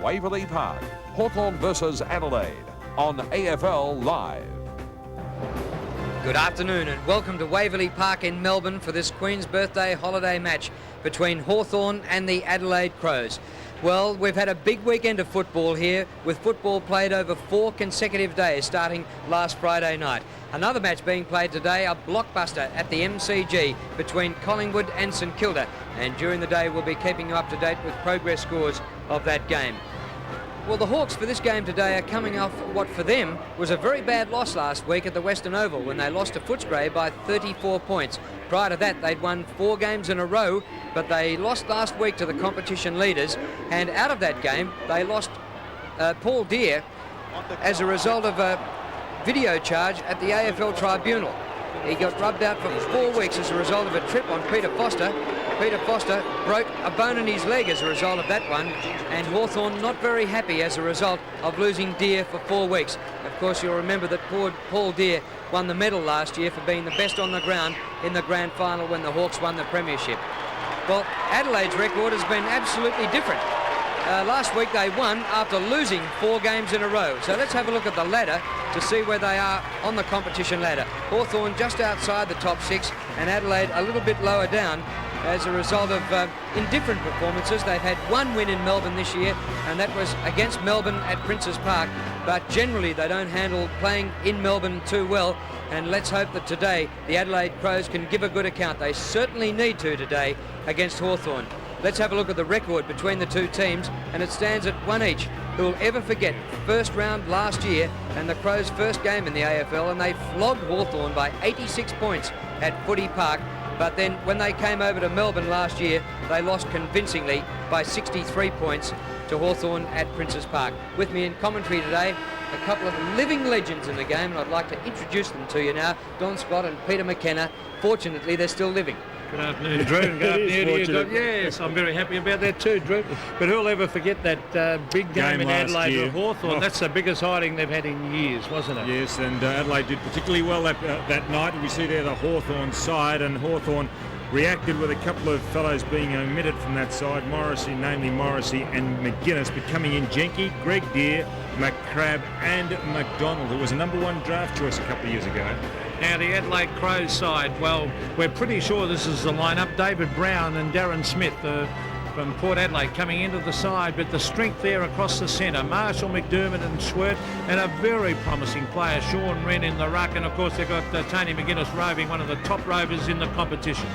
Waverley Park. Hawthorn versus Adelaide on AFL Live. Good afternoon and welcome to Waverley Park in Melbourne for this Queen's Birthday holiday match between Hawthorn and the Adelaide Crows. Well, we've had a big weekend of football here, with football played over 4 consecutive days starting last Friday night. Another match being played today, a blockbuster at the MCG between Collingwood and St Kilda, and during the day we'll be keeping you up to date with progress scores of that game. Well, the Hawks for this game today are coming off what for them was a very bad loss last week at the Western Oval when they lost to Footscray by 34 points. Prior to that, they'd won 4 games in a row, but they lost last week to the competition leaders, and out of that game, they lost Paul Deere as a result of a video charge at the AFL Tribunal. He got rubbed out for 4 weeks as a result of a trip on Peter Foster. Peter Foster broke a bone in his leg as a result of that one, and Hawthorn not very happy as a result of losing Deere for 4 weeks. Of course, you'll remember that Paul Deere won the medal last year for being the best on the ground in the grand final when the Hawks won the premiership. Well, Adelaide's record has been absolutely different. Last week they won after losing 4 games in a row. So let's have a look at the ladder to see where they are on the competition ladder. Hawthorn just outside the top 6 and Adelaide a little bit lower down as a result of indifferent performances. They've had 1 win in Melbourne this year, and that was against Melbourne at Princes Park. But generally they don't handle playing in Melbourne too well, and let's hope that today the Adelaide Crows can give a good account. They certainly need to today against Hawthorn. Let's have a look at the record between the two teams, and it stands at 1 each. Who'll ever forget first round last year and the Crows' first game in the AFL, and they flogged Hawthorn by 86 points at Footy Park. But then when they came over to Melbourne last year, they lost convincingly by 63 points to Hawthorn at Princes Park. With me in commentary today, a couple of living legends in the game, and I'd like to introduce them to you now, Don Scott and Peter McKenna. Fortunately, they're still living. Good afternoon, Drew. Good afternoon to you, Don. Yes, I'm very happy about that too, Drew. But who'll ever forget that big game in Adelaide with Hawthorn? That's the biggest hiding they've had in years, wasn't it? Yes, and Adelaide did particularly well that night. We see there the Hawthorn side, and Hawthorn reacted with a couple of fellows being omitted from that side. Morrissey, namely Morrissey and McGuinness, but coming in Jenke, Greg Deere, McCrabb and McDonald, who was a number 1 draft choice a couple of years ago. Now the Adelaide Crows side, well, we're pretty sure this is the lineup. David Brown and Darren Smith from Port Adelaide coming into the side, but the strength there across the centre, Marshall, McDermott and Schwert, and a very promising player, Sean Wren in the ruck, and of course they've got Tony McGuinness roving, one of the top rovers in the competition.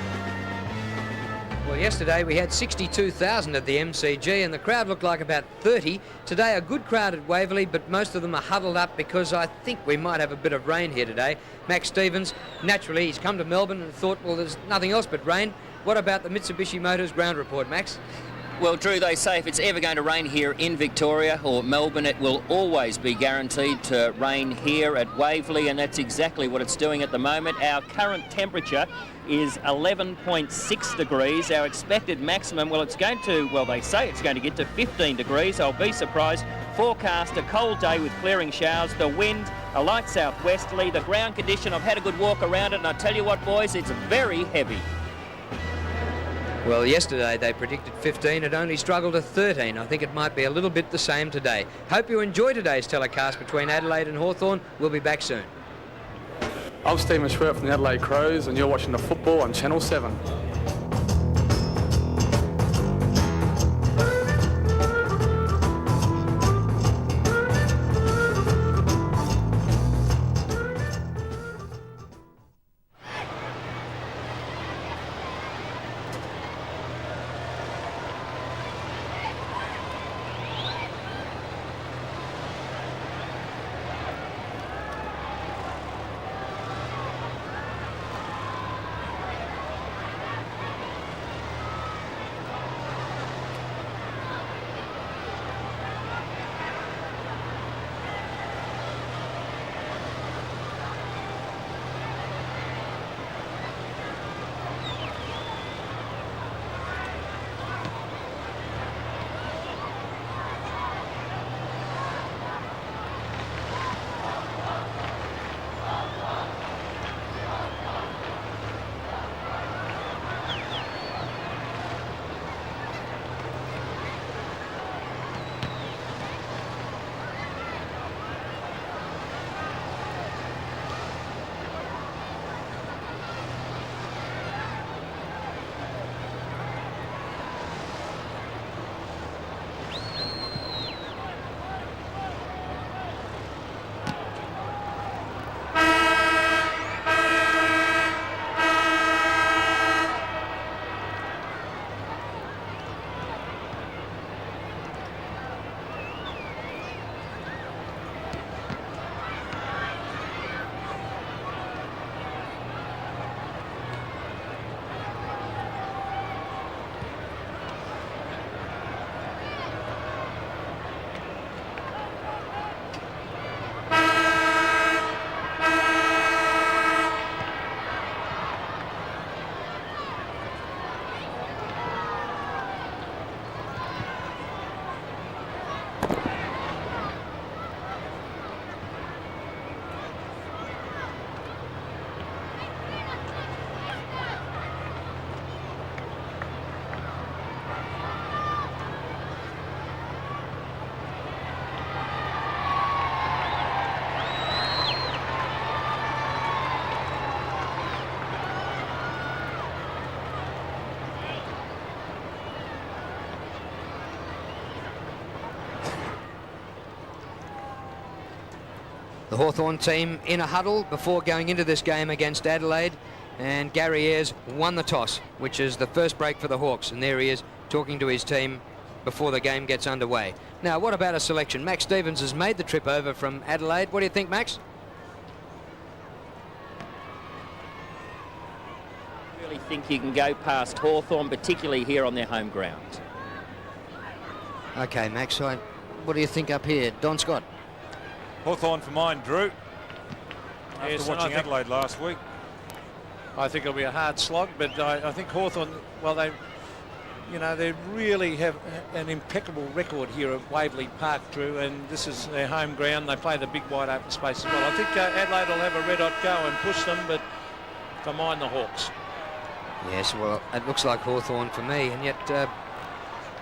Well, yesterday we had 62,000 at the MCG and the crowd looked like about 30. Today a good crowd at Waverley, but most of them are huddled up because I think we might have a bit of rain here today. Max Stevens, naturally he's come to Melbourne and thought, well, there's nothing else but rain. What about the Mitsubishi Motors ground report, Max? Well, Drew, they say if it's ever going to rain here in Victoria or Melbourne, it will always be guaranteed to rain here at Waverley, and that's exactly what it's doing at the moment. Our current temperature is 11.6 degrees. Our expected maximum, well, they say it's going to get to 15 degrees. I'll be surprised. Forecast a cold day with clearing showers. The wind, a light southwesterly. The ground condition, I've had a good walk around it, and I tell you what, boys, it's very heavy. Well, yesterday they predicted 15. It only struggled to 13. I think it might be a little bit the same today. Hope you enjoy today's telecast between Adelaide and Hawthorn. We'll be back soon. I'm Stephen Schwert from the Adelaide Crows, and you're watching the football on Channel 7. The Hawthorn team in a huddle before going into this game against Adelaide, and Gary Ayres won the toss, which is the first break for the Hawks, and there he is talking to his team before the game gets underway. Now, what about a selection? Max Stevens has made the trip over from Adelaide. What do you think, Max? I really think you can go past Hawthorn, particularly here on their home ground. Okay, Max, what do you think up here? Don Scott? Hawthorn for mine, Drew. After Yes, watching Adelaide last week. I think it'll be a hard slog, but I think Hawthorn, well, they really have an impeccable record here at Waverley Park, Drew, and this is their home ground. They play the big wide open space as well. I think Adelaide will have a red-hot go and push them, but for mine, the Hawks. Yes, well, it looks like Hawthorn for me, and yet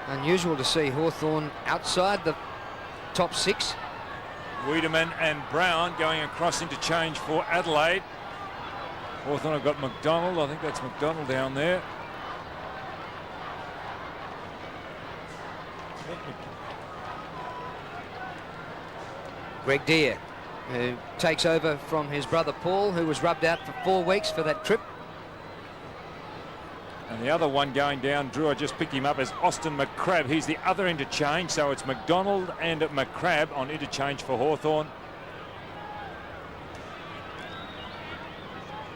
unusual to see Hawthorn outside the top 6. Wiedemann and Brown going across interchange for Adelaide. Hawthorn have got McDonald. I think that's McDonald down there. Greg Deere, who takes over from his brother Paul, who was rubbed out for 4 weeks for that trip. And the other one going down, Drew, I just picked him up as Austin McCrabb. He's the other interchange, so it's McDonald and McCrabb on interchange for Hawthorn.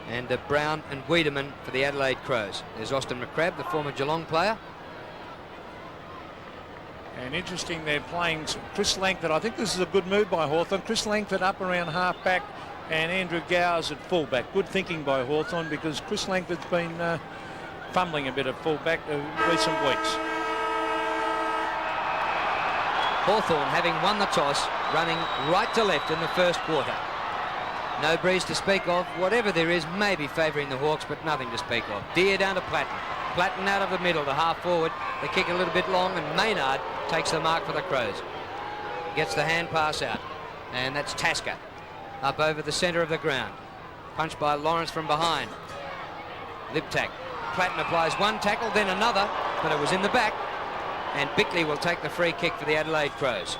And Brown and Wiedemann for the Adelaide Crows. There's Austin McCrabb, the former Geelong player. And interesting, they're playing Chris Langford. I think this is a good move by Hawthorn. Chris Langford up around half-back and Andrew Gowers at full-back. Good thinking by Hawthorn, because Chris Langford's been fumbling a bit at full-back recent weeks. Hawthorn, having won the toss, running right to left in the first quarter. No breeze to speak of. Whatever there is may be favouring the Hawks, but nothing to speak of. Deere down to Platten. Platten out of the middle, the half forward. The kick a little bit long, and Maynard takes the mark for the Crows. Gets the hand pass out, and that's Tasker up over the centre of the ground. Punched by Lawrence from behind. Liptak. Platten applies one tackle, then another, but it was in the back, and Bickley will take the free kick for the Adelaide Crows.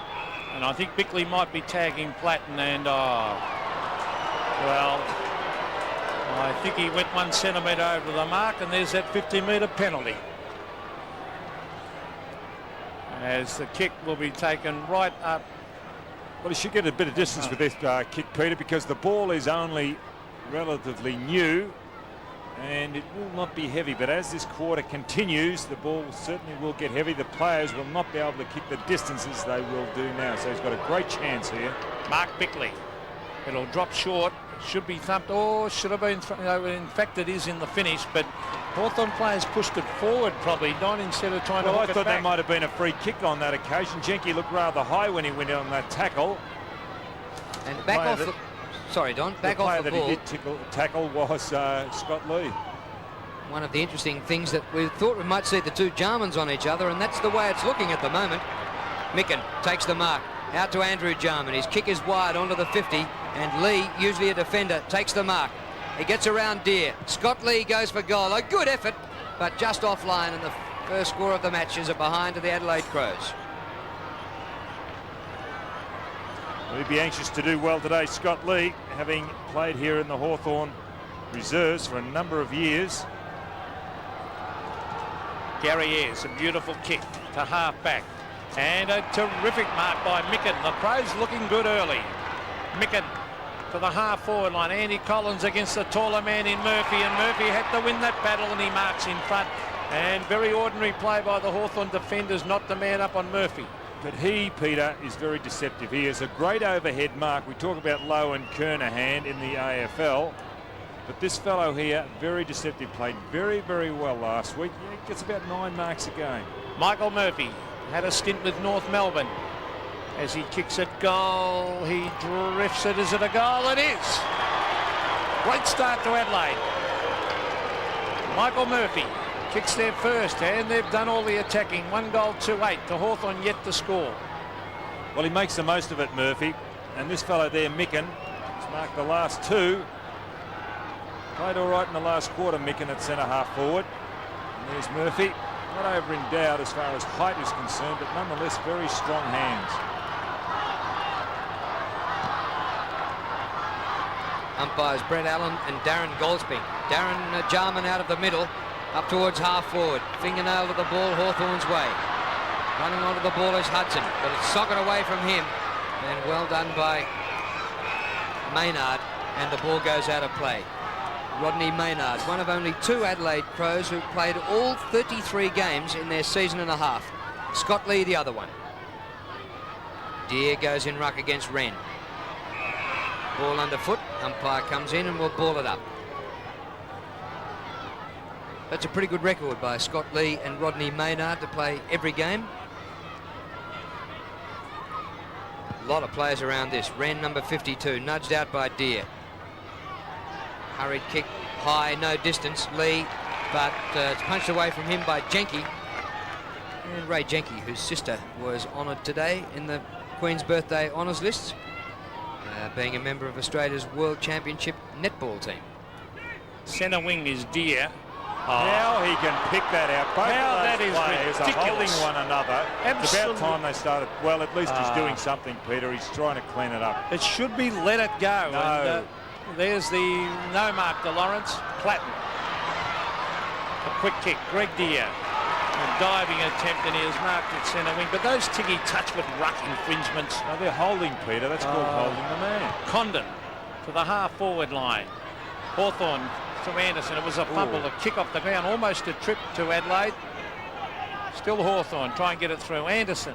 And I think Bickley might be tagging Platten, and well, I think he went 1 centimetre over the mark, and there's that 50-metre penalty, as the kick will be taken right up. Well, he should get a bit of distance with this kick, Peter, because the ball is only relatively new and it will not be heavy. But as this quarter continues, the ball certainly will get heavy. The players will not be able to kick the distances they will do now. So he's got a great chance here. Mark Bickley. It'll drop short. Should be thumped, or should have been. In fact, it is in the finish. But Hawthorn players pushed it forward, probably, Don, instead of trying to hook I it thought back. that might have been a free kick on that occasion. Jenke looked rather high when he went on that tackle. And back off the... Sorry, Don. Back off the ball. The player that he did tackle was Scott Lee. One of the interesting things that we thought we might see the two Jarmans on each other, and that's the way it's looking at the moment. Micken takes the mark. Out to Andrew Jarman. His kick is wide onto the 50, and Lee, usually a defender, takes the mark. He gets around Deere. Scott Lee goes for goal. A good effort, but just offline, and the first score of the match is a behind to the Adelaide Crows. He'd be anxious to do well today, Scott Lee, having played here in the Hawthorn reserves for a number of years. Gary Ayres, a beautiful kick to half-back. And a terrific mark by Micken. The Crows looking good early. Micken to the half-forward line. Andy Collins against the taller man in Murphy, and Murphy had to win that battle, and he marks in front. And very ordinary play by the Hawthorn defenders not to man up on Murphy. But he, Peter, is very deceptive. He is a great overhead mark. We talk about Lowe and Kernahan in the AFL. But this fellow here, very deceptive, played very, very well last week. He gets about 9 marks a game. Michael Murphy had a stint with North Melbourne. As he kicks it goal, he drifts it. Is it a goal? It is. Great start to Adelaide. Michael Murphy kicks their first, and they've done all the attacking. 1 goal, 2-8 to Hawthorn, yet to score. Well, he makes the most of it, Murphy. And this fellow there, Micken, has marked the last 2. Played all right in the last quarter, Micken at centre-half forward. And there's Murphy. Not over endowed as far as height is concerned, but nonetheless very strong hands. Umpires Brett Allen and Darren Goldsby. Darren Jarman out of the middle, up towards half forward. Fingernail to the ball, Hawthorn's way. Running onto the ball is Hudson, but it's socked away from him. And well done by Maynard, and the ball goes out of play. Rodney Maynard, one of only 2 Adelaide Crows who played all 33 games in their season and a half. Scott Lee, the other one. Deere goes in ruck against Wren. Ball underfoot. Umpire comes in and will ball it up. That's a pretty good record by Scott Lee and Rodney Maynard to play every game. A lot of players around this. Wren, number 52, nudged out by Deere. Hurried kick, high, no distance. Lee, but it's punched away from him by Jenke. And Ray Jenke, whose sister was honoured today in the Queen's Birthday Honours list, being a member of Australia's World Championship netball team. Centre wing is Deere. Now he can pick that out. Both Now of that those is players are holding ridiculous. one another. It's about time they started. Well, at least he's doing something, Peter. He's trying to clean it up. It should be let it go. No. And, there's the no mark to Lawrence. Platten. A quick kick. Greg Deere. A diving attempt, and he has marked at centre wing. But those Tiggy touch with ruck infringements. No, they're holding, Peter. That's called holding the man. Condon to the half-forward line. Hawthorn to Anderson. It was a fumble, a kick off the ground, almost a trip to Adelaide. Still Hawthorn, try and get it through. Anderson.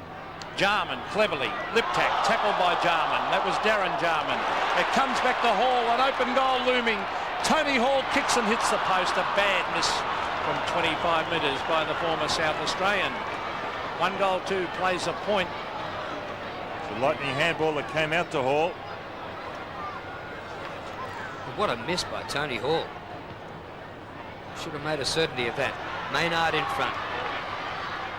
Jarman, cleverly. Lip tack, tackled by Jarman. That was Darren Jarman. It comes back to Hall, an open goal looming. Tony Hall kicks and hits the post. A bad miss from 25 metres by the former South Australian. 1-2 plays a point. The lightning handball that came out to Hall. What a miss by Tony Hall. Should have made a certainty of that. Maynard in front.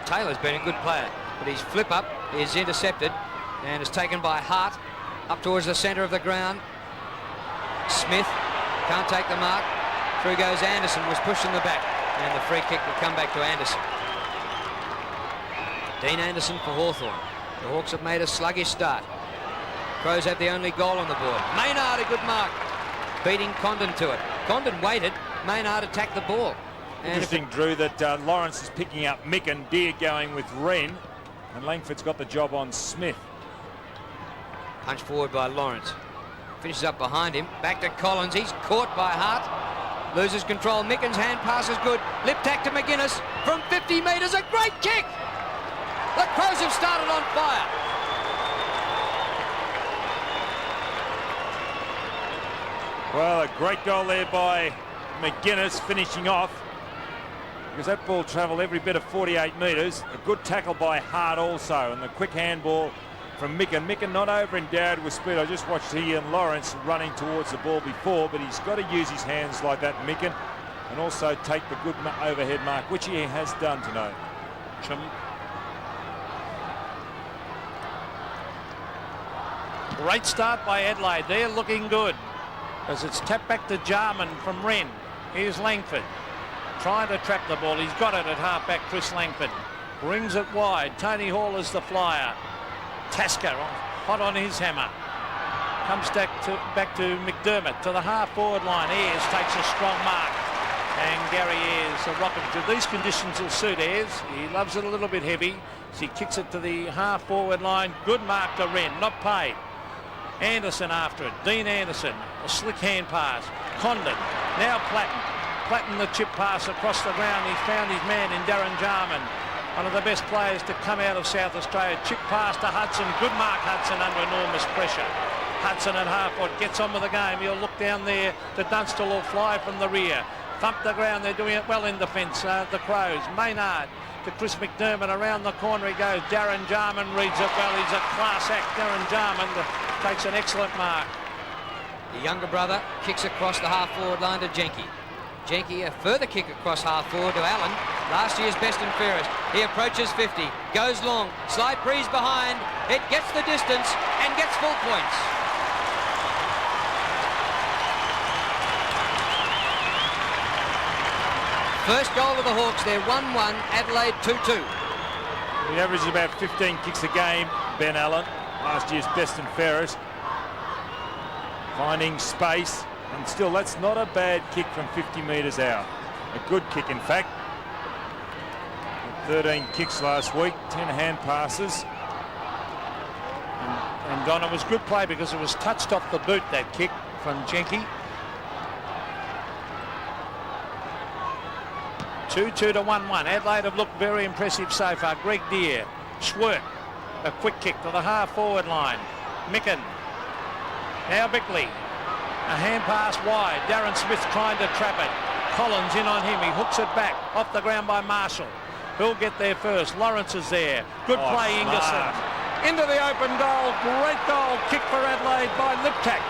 Taylor's been a good player, but his flip up is intercepted and is taken by Hart up towards the centre of the ground. Smith can't take the mark. Through goes Anderson, was pushed in the back, and the free kick will come back to Anderson. Dean Anderson for Hawthorn. The Hawks have made a sluggish start. Crows have the only goal on the board. Maynard, a good mark, beating Condon to it. Condon waited, Maynard attacked the ball. And Interesting, Drew, that Lawrence is picking up Mick and Deere going with Wren, and Langford's got the job on Smith. Punch forward by Lawrence. Finishes up behind him. Back to Collins. He's caught by Hart. Loses control. Micken's hand pass is good. Lip tack to McGuinness from 50 metres. A great kick. The Crows have started on fire. Well, a great goal there by McGuinness, finishing off, because that ball travelled every bit of 48 metres. A good tackle by Hart also, and the quick handball from Micken. Micken not over-endowed with speed. I just watched he and Lawrence running towards the ball before, but he's got to use his hands like that, Micken, and also take the good overhead mark, which he has done tonight. Great start by Adelaide. They're looking good as it's tapped back to Jarman from Wren. Here's Langford trying to trap the ball. He's got it at half-back. Chris Langford brings it wide. Tony Hall is the flyer. Tasker hot on his hammer. Comes back to McDermott to the half-forward line. Ayres takes a strong mark. And Gary Ayres, a rocket. These conditions will suit Ayres. He loves it a little bit heavy. So he kicks it to the half-forward line. Good mark to Wren. Not paid. Anderson after it. Dean Anderson. A slick hand pass. Condon. Now Platten. Platten the chip pass across the ground. He's found his man in Darren Jarman. One of the best players to come out of South Australia. Chip pass to Hudson. Good mark, Hudson, under enormous pressure. Hudson at half-forward gets on with the game. He'll look down there to Dunstall will fly from the rear. Thump the ground. They're doing it well in defence. The Crows. Maynard to Chris McDermott. Around the corner he goes. Darren Jarman reads it well. He's a class act. Darren Jarman takes an excellent mark. The younger brother kicks across the half-forward line to Jenke. Jenke, a further kick across half-forward to Allen. Last year's best and fairest. He approaches 50. Goes long. Slight breeze behind. It gets the distance and gets full points. First goal of the Hawks. They're 1-1. Adelaide 2-2. He averages about 15 kicks a game, Ben Allen. Last year's best and fairest. Finding space. And still, that's not a bad kick from 50 metres out. A good kick, in fact. 13 kicks last week, 10 hand passes. And Don, it was good play because it was touched off the boot, that kick from Jenke. 2-2 to 1-1. Adelaide have looked very impressive so far. Greg Deere, Schwert, a quick kick to the half-forward line. Micken, now Bickley, a hand pass wide. Darren Smith trying to trap it. Collins in on him. He hooks it back off the ground by Marshall. Who'll get there first? Lawrence is there. Good play, Ingerson. Into the open goal. Great goal. Kick for Adelaide by Liptak.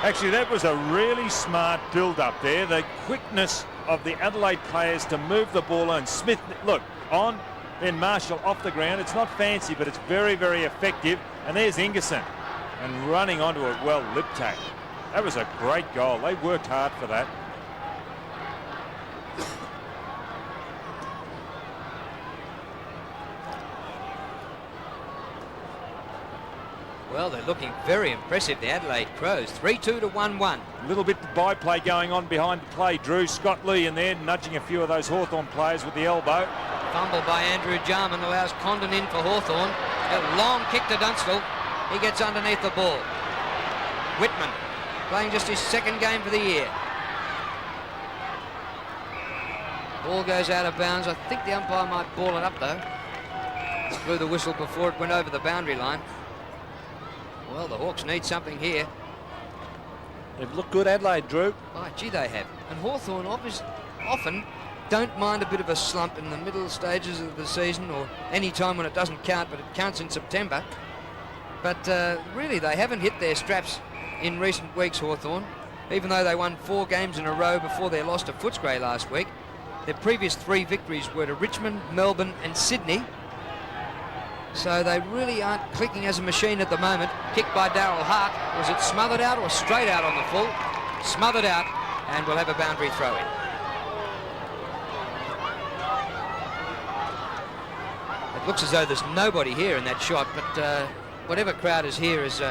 Actually, that was a really smart build-up there. The quickness of the Adelaide players to move the ball on. Smith, look, on, then Marshall off the ground. It's not fancy, but it's very, very effective. And there's Ingerson. And running onto it, well, Liptak. That was a great goal. They worked hard for that. Well, they're looking very impressive, the Adelaide Crows. 3-2 to 1-1. A little bit of byplay going on behind the play. Drew Scott Lee in there, nudging a few of those Hawthorn players with the elbow. Fumble by Andrew Jarman allows Condon in for Hawthorn. A long kick to Dunstall. He gets underneath the ball. Whitman playing just his second game for the year. Ball goes out of bounds. I think the umpire might ball it up though. Blew the whistle before it went over the boundary line. Well, the Hawks need something here. They've looked good, Adelaide, Drew. Oh, gee, they have. And Hawthorn often don't mind a bit of a slump in the middle stages of the season or any time when it doesn't count, but it counts in September. But really, they haven't hit their straps in recent weeks, Hawthorn. Even though they won 4 games in a row before their loss to Footscray last week. Their previous 3 victories were to Richmond, Melbourne and Sydney. So they really aren't clicking as a machine at the moment. Kicked by Darryl Hart. Was it smothered out or straight out on the full? Smothered out, and we'll have a boundary throw in. It looks as though there's nobody here in that shot, but whatever crowd is here is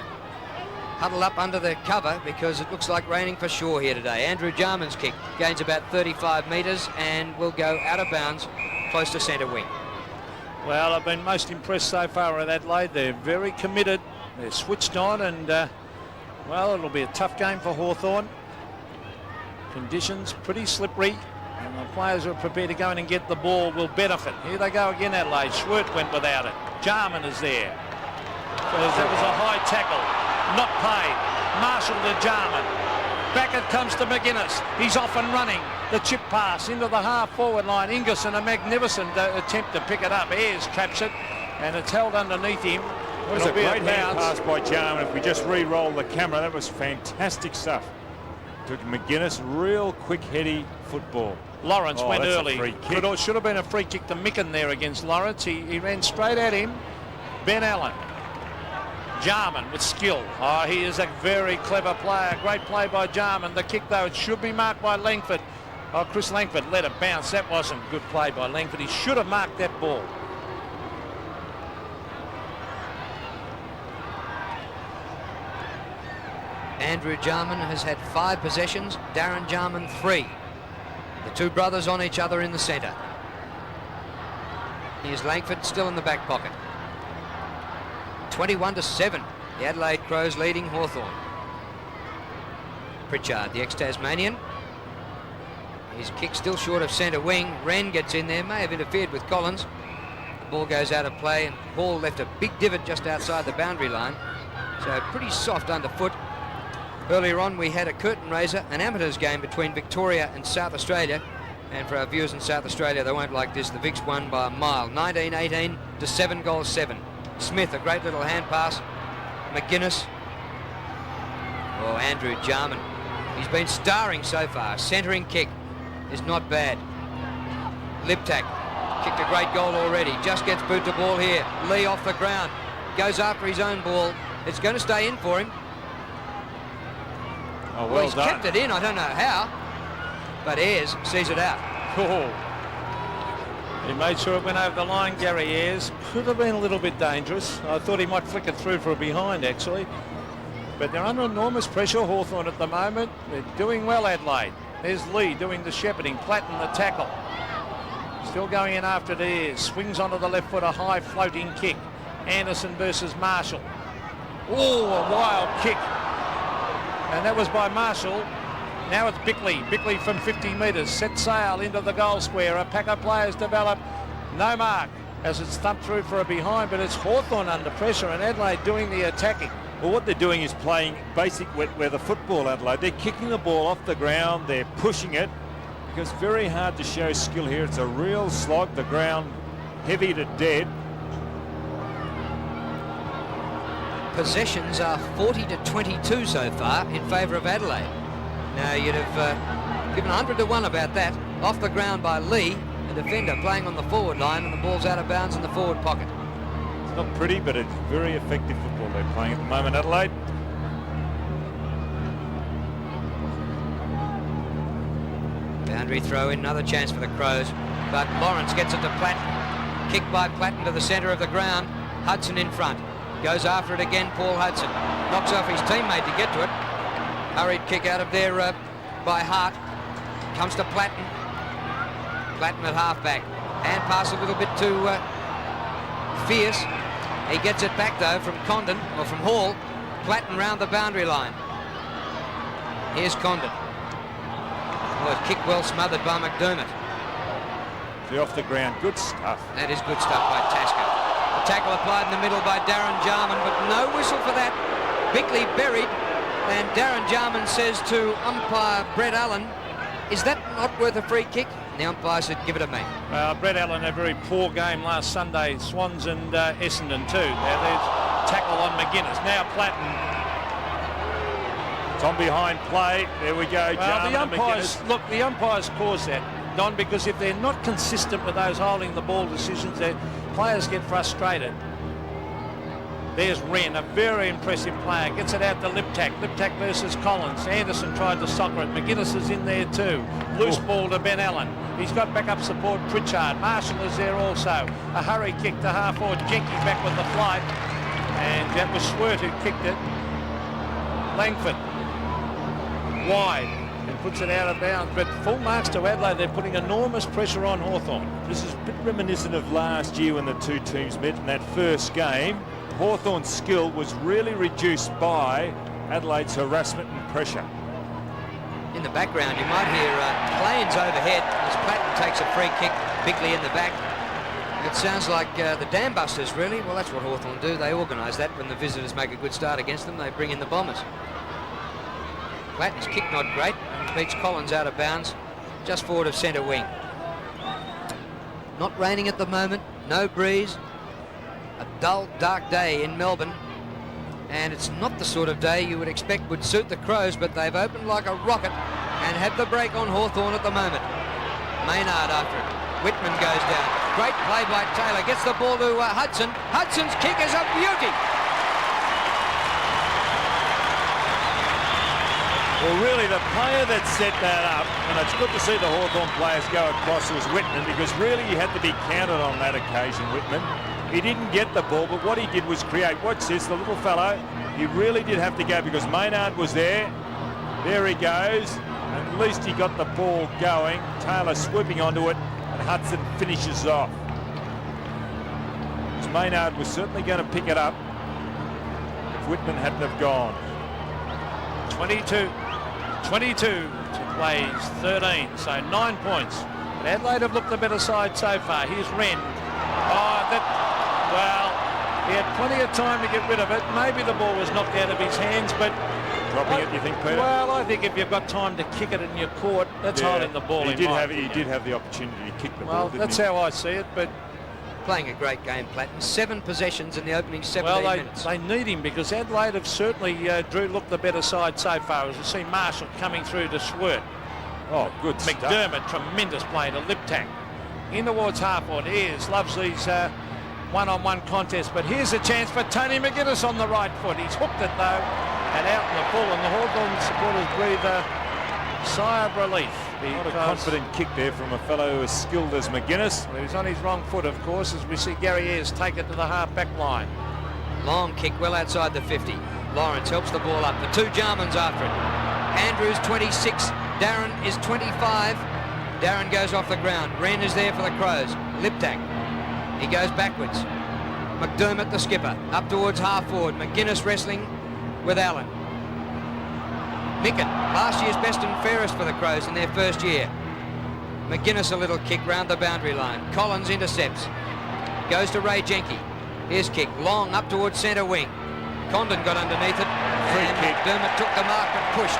huddled up under the cover because it looks like raining for sure here today. Andrew Jarman's kick gains about 35 metres and will go out of bounds close to centre wing. Well, I've been most impressed so far with Adelaide. They're very committed. They're switched on and, well, it'll be a tough game for Hawthorn. Conditions pretty slippery and the players who are prepared to go in and get the ball will benefit. Here they go again, Adelaide. Schwert went without it. Jarman is there. That was a high tackle. Not paid. Marshall to Jarman. Back it comes to McGuinness. He's off and running. The chip pass into the half-forward line. Ingerson, a magnificent attempt to pick it up. Ayres traps it, and it's held underneath him. It was a great hand pass by Jarman. If we just re-roll the camera, that was fantastic stuff. To McGuinness, real quick, heady football. Lawrence went early. Should have been a free kick to Micken there against Lawrence. He ran straight at him. Ben Allen. Jarman with skill. Oh, he is a very clever player. Great play by Jarman. The kick, though, it should be marked by Langford. Oh, Chris Langford let it bounce. That wasn't good play by Langford. He should have marked that ball. Andrew Jarman has had 5 possessions. Darren Jarman 3. The 2 brothers on each other in the centre. Here's Langford still in the back pocket. 21-7. The Adelaide Crows leading Hawthorn. Pritchard, the ex-Tasmanian. His kick still short of centre wing. Wren gets in there, may have interfered with Collins. The ball goes out of play and Hall left a big divot just outside the boundary line. So pretty soft underfoot. Earlier on we had a curtain raiser, an amateurs game between Victoria and South Australia. And for our viewers in South Australia, they won't like this. The Vics won by a mile, 19-18 to 7-7. Smith, a great little hand pass. McGuinness. Oh, Andrew Jarman. He's been starring so far. Centering kick is not bad. Liptak kicked a great goal already. Just gets boot to ball here. Lee off the ground. Goes after his own ball. It's going to stay in for him. Oh, well he's done. kept it in. I don't know how. But Ayres sees it out. Oh. He made sure it went over the line, Gary Ayres. Could have been a little bit dangerous. I thought he might flick it through for a behind, actually. But they're under enormous pressure, Hawthorn, at the moment. They're doing well, Adelaide. There's Lee doing the shepherding. Platten the tackle. Still going in after it. Ayres. Swings onto the left foot, a high floating kick. Anderson versus Marshall. Oh, a wild kick. And that was by Marshall. Now it's Bickley. Bickley from 50 metres. Set sail into the goal square. A pack of players develop. No mark as it's thumped through for a behind, but it's Hawthorn under pressure and Adelaide doing the attacking. Well, what they're doing is playing basic wet weather football, Adelaide. They're kicking the ball off the ground. They're pushing it because it's very hard to show skill here. It's a real slog. The ground heavy to dead. Possessions are 40 to 22 so far in favour of Adelaide. Now you'd have given 100 to 1 about that. Off the ground by Lee, the defender playing on the forward line, and the ball's out of bounds in the forward pocket. It's not pretty, but it's very effective football they're playing at the moment, Adelaide. Boundary throw in, another chance for the Crows, but Lawrence gets it to Platten. Kick by Platten to the centre of the ground. Hudson in front. Goes after it again, Paul Hudson. Knocks off his teammate to get to it. Hurried kick out of there by Hart. Comes to Platten. Platten at halfback. Hand pass a little bit to Fierce. He gets it back though from Condon, or from Hall. Platten round the boundary line. Here's Condon. Oh, kick well smothered by McDermott. They're off the ground. Good stuff. That is good stuff by Tasker. A tackle applied in the middle by Darren Jarman, but no whistle for that. Bickley buried, and Darren Jarman says to umpire Brett Allen, is that not worth a free kick? And the umpire said, give it a me. Brett Allen had a very poor game last Sunday. Swans and Essendon too. Now there's tackle on McGuinness. Now Platten. It's on behind play. There we go. Well, the umpires, look, the umpires cause that, Don, because if they're not consistent with those holding the ball decisions, their players get frustrated. There's Wren, a very impressive player. Gets it out to Liptak. Liptak versus Collins. Anderson tried to soccer it. McGuinness is in there too. Loose ball to Ben Allen. He's got backup support. Pritchard. Marshall is there also. A hurry kick to half forward. Jenky back with the flight. And that was Swert who kicked it. Langford. Wide. And puts it out of bounds. But full marks to Adelaide. They're putting enormous pressure on Hawthorn. This is a bit reminiscent of last year when the two teams met in that first game. Hawthorn's skill was really reduced by Adelaide's harassment and pressure. In the background, you might hear planes overhead as Platten takes a free kick, Bickley in the back. It sounds like the Dam Busters, really. Well, that's what Hawthorn do. They organise that when the visitors make a good start against them. They bring in the Bombers. Platten's kick not great. Beats Collins out of bounds, just forward of centre wing. Not raining at the moment, no breeze. A dull, dark day in Melbourne, and it's not the sort of day you would expect would suit the Crows, but they've opened like a rocket and had the break on Hawthorn at the moment. Maynard after it. Whitman goes down. Great play by Taylor. Gets the ball to Hudson. Hudson's kick is a beauty. Well, really, the player that set that up, and it's good to see the Hawthorn players go across, was Whitman, because really he had to be counted on that occasion, Whitman. He didn't get the ball, but what he did was create. Watch this, the little fellow, he really did have to go because Maynard was there. There he goes. At least he got the ball going. Taylor swooping onto it, and Hudson finishes off. Because Maynard was certainly going to pick it up if Whitman hadn't have gone. 22 to plays 13, so 9 points. But Adelaide have looked the better side so far. Here's Wren. Well, he had plenty of time to get rid of it. Maybe the ball was knocked out of his hands, but... Dropping it, you think, Peter? Well, I think if you've got time to kick it in your court, that's holding the ball in. He did have the opportunity to kick the ball, well, that's how I see it, but... Playing a great game, Platten. 7 possessions in the opening 17 minutes. They need him because Adelaide have certainly, Drew, looked the better side so far. As you see Marshall coming through to Swert. Oh, good McDermott, stuff. tremendous play to Liptak. In towards Hawthorn. Ayres loves these one-on-one contests, but here's a chance for Tony McGuinness on the right foot. He's hooked it though, and out in the full, and the Hawthorn supporters breathe sigh of relief. Not a confident kick there from a fellow as skilled as McGuinness. Well, he's on his wrong foot, of course, as we see Gary Ayres take it to the half-back line. Long kick well outside the 50. Lawrence helps the ball up. The two Jarmans after it. Andrews 26. Darren is 25. Darren goes off the ground. Wren is there for the Crows. Liptak. He goes backwards. McDermott, the skipper, up towards half forward. McGuinness wrestling with Allen. Micken, last year's best and fairest for the Crows in their first year. McGuinness a little kick round the boundary line. Collins intercepts. Goes to Ray Jenke. His kick long up towards centre wing. Condon got underneath it. Free and kick. McDermott took the mark and pushed.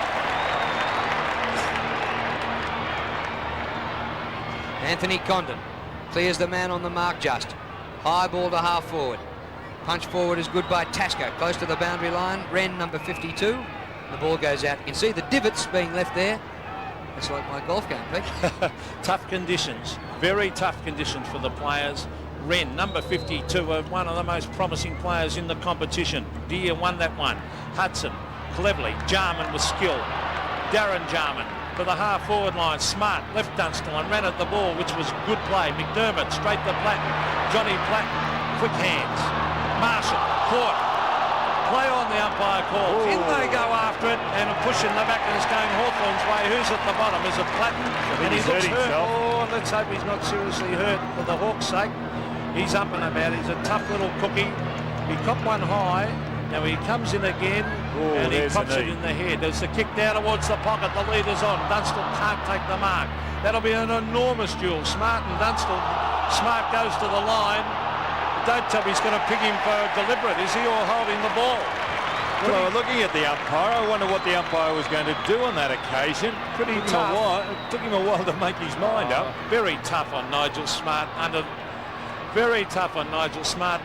Anthony Condon clears the man on the mark just. High ball to half forward. Punch forward is good by Tasco. Close to the boundary line. Wren, number 52. The ball goes out. You can see the divots being left there. It's like my golf game, Pete. Tough conditions. Very tough conditions for the players. Wren, number 52, one of the most promising players in the competition. Deere won that one. Hudson, cleverly. Jarman with skill. Darren Jarman to the half-forward line. Smart left Dunstall and ran at the ball, which was good play. McDermott straight to Platten. Johnny Platten, quick hands. Marshall, caught. Play on, the umpire calls. In they go after it and a push in the back, and it's going Hawthorn's way. Who's at the bottom? Is it Platten? And he looks hurt. Oh, let's hope he's not seriously hurt for the Hawks' sake. He's up and about. He's a tough little cookie. He copped one high. Now he comes in again and he pops it in the head. There's the kick down towards the pocket. The leader's on. Dunstall can't take the mark. That'll be an enormous duel. Smart and Dunstall. Smart goes to the line. Don't tell me he's going to pick him for deliberate, is he, or holding the ball? Well, looking at the umpire, I wonder what the umpire was going to do on that occasion. Pretty tough. It took him a while to make his mind up. Very tough on Nigel Smart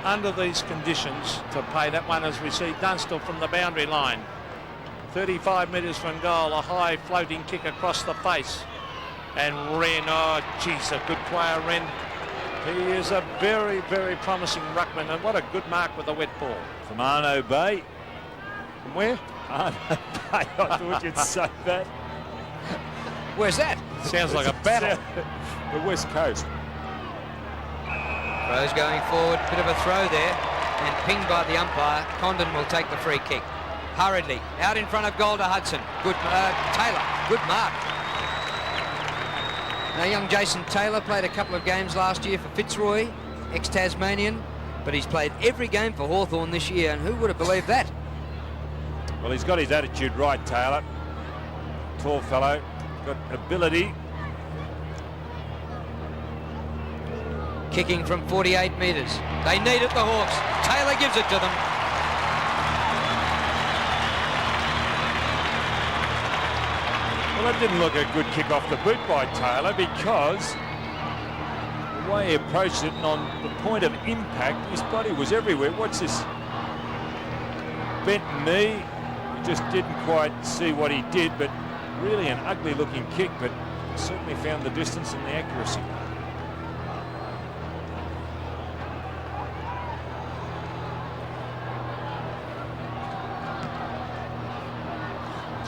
under these conditions to pay that one, as we see Dunstall from the boundary line. 35 metres from goal, a high floating kick across the face. And Wren, oh geez, a good player, Wren. He is a very, very promising ruckman, and what a good mark with a wet ball. From Arno Bay. From where? Arno Bay, I thought you'd say that. Where's that? Sounds like a battle. The West Coast. Crows going forward, bit of a throw there, and pinged by the umpire. Condon will take the free kick. Hurriedly, out in front of goal to Hudson. Good, Taylor, good mark. Now, young Jason Taylor played a couple of games last year for Fitzroy, ex-Tasmanian, but he's played every game for Hawthorn this year, and who would have believed that? Well, he's got his attitude right, Taylor. Tall fellow, got ability. Kicking from 48 metres. They need it, the Hawks. Taylor gives it to them. Well, that didn't look a good kick off the boot by Taylor, because the way he approached it, and on the point of impact, his body was everywhere. Watch this bent knee. He just didn't quite see what he did, but really an ugly looking kick, but certainly found the distance and the accuracy.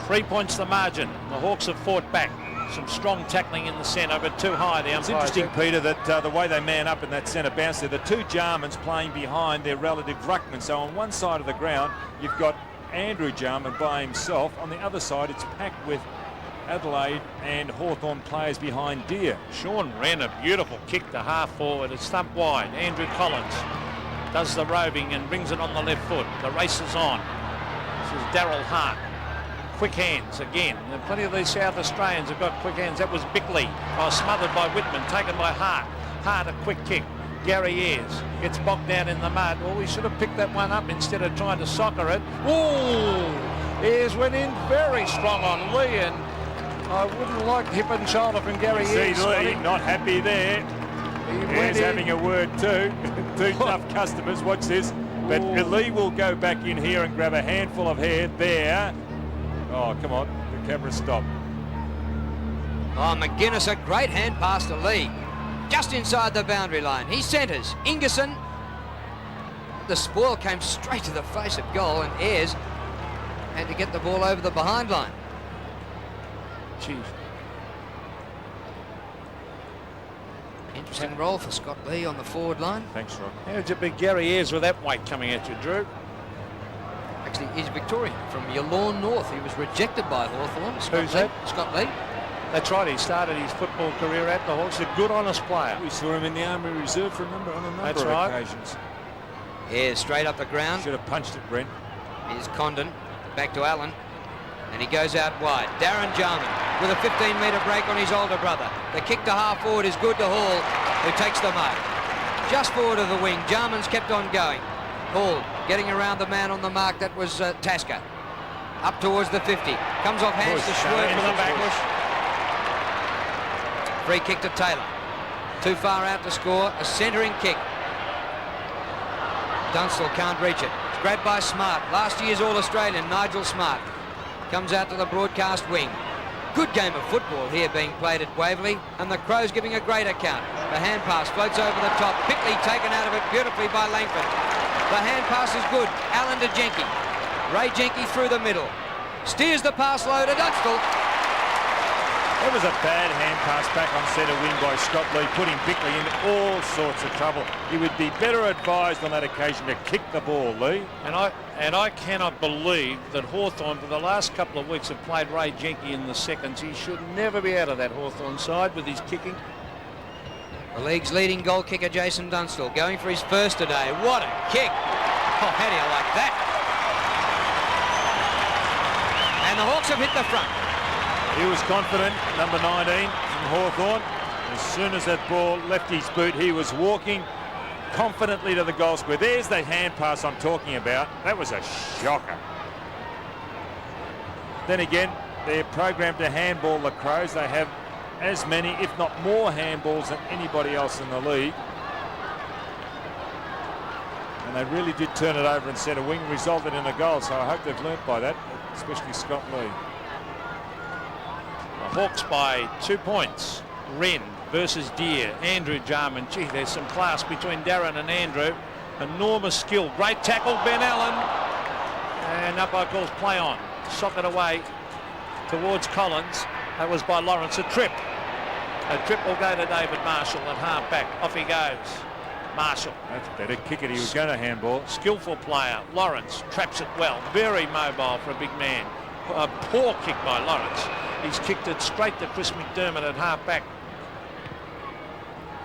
Three points the margin. The Hawks have fought back. Some strong tackling in the centre, but too high. It's interesting, Peter, that the way they man up in that centre bounce there, the two Jarmans playing behind their relative ruckman. So on one side of the ground, you've got Andrew Jarman by himself. On the other side, it's packed with Adelaide and Hawthorn players behind Deere. Sean Wren, a beautiful kick to half forward. It's thumped wide. Andrew Collins does the roving and brings it on the left foot. The race is on. This is Darryl Hart. Quick hands again. And plenty of these South Australians have got quick hands. That was Bickley. Smothered by Whitman, taken by Hart. Hart, a quick kick. Gary Ayres gets bogged down in the mud. Well, we should have picked that one up instead of trying to soccer it. Ooh! Ayres went in very strong on Lee, and I wouldn't like hip and shoulder from Gary Ayres. See Lee, not happy there. Ayres having a word too. Two tough customers. Watch this. But Lee will go back in here and grab a handful of hair there. Oh, come on. The camera stopped. Oh, McGuinness, a great hand pass to Lee. Just inside the boundary line. He centres. Ingerson. The spoil came straight to the face of goal, and Ayres had to get the ball over the behind line. Geez. Interesting role for Scott Lee on the forward line. Thanks, Rob. How'd you be Gary Ayres with that weight coming at you, Drew? Actually, he's Victorian from Yallourn North. He was rejected by Hawthorn. Who's that? Scott Lee. That's right, he started his football career at the Hawks. A good, honest player. We saw him in the Army Reserve on a number of occasions. Yeah, straight up the ground. Should have punched it, Brent. Here's Condon, back to Allen, and he goes out wide. Darren Jarman with a 15-metre break on his older brother. The kick to half forward is good to Hall, who takes the mark. Just forward of the wing, Jarman's kept on going. Hall getting around the man on the mark, that was Tasker. Up towards the 50, comes off hands to Schwerf with a back push. Free kick to Taylor. Too far out to score, a centering kick. Dunstall can't reach it. It's grabbed by Smart. Last year's All-Australian, Nigel Smart. Comes out to the broadcast wing. Good game of football here being played at Waverley, and the Crows giving a great account. The hand pass floats over the top. Pickley taken out of it beautifully by Langford. The hand pass is good. Allen to Jenke. Ray Jenke through the middle. Steers the pass low to Dunstall. That was a bad hand pass back on centre wing by Scott Lee, putting Bickley in all sorts of trouble. He would be better advised on that occasion to kick the ball, Lee. And I cannot believe that Hawthorn for the last couple of weeks have played Ray Jenke in the seconds. He should never be out of that Hawthorn side with his kicking. The league's leading goal kicker, Jason Dunstall, going for his first today. What a kick! Oh, how do you like that? And the Hawks have hit the front. He was confident, number 19 from Hawthorn. As soon as that ball left his boot, he was walking confidently to the goal square. There's the hand pass I'm talking about. That was a shocker. Then again, they're programmed to handball the Crows. They have as many, if not more, handballs than anybody else in the league. And they really did turn it over in centre wing, resulted in a goal. So I hope they've learnt by that, especially Scott Lee. Hawks by 2 points. Wren versus Deer. Andrew Jarman. Gee, there's some class between Darren and Andrew. Enormous skill. Great tackle, Ben Allen. And umpire calls play on. Sock it away towards Collins. That was by Lawrence. A trip. A trip will go to David Marshall at half back. Off he goes. Marshall. That's better. Kick it. He was going to handball. Skillful player. Lawrence traps it well. Very mobile for a big man. A poor kick by Lawrence. He's kicked it straight to Chris McDermott at half back.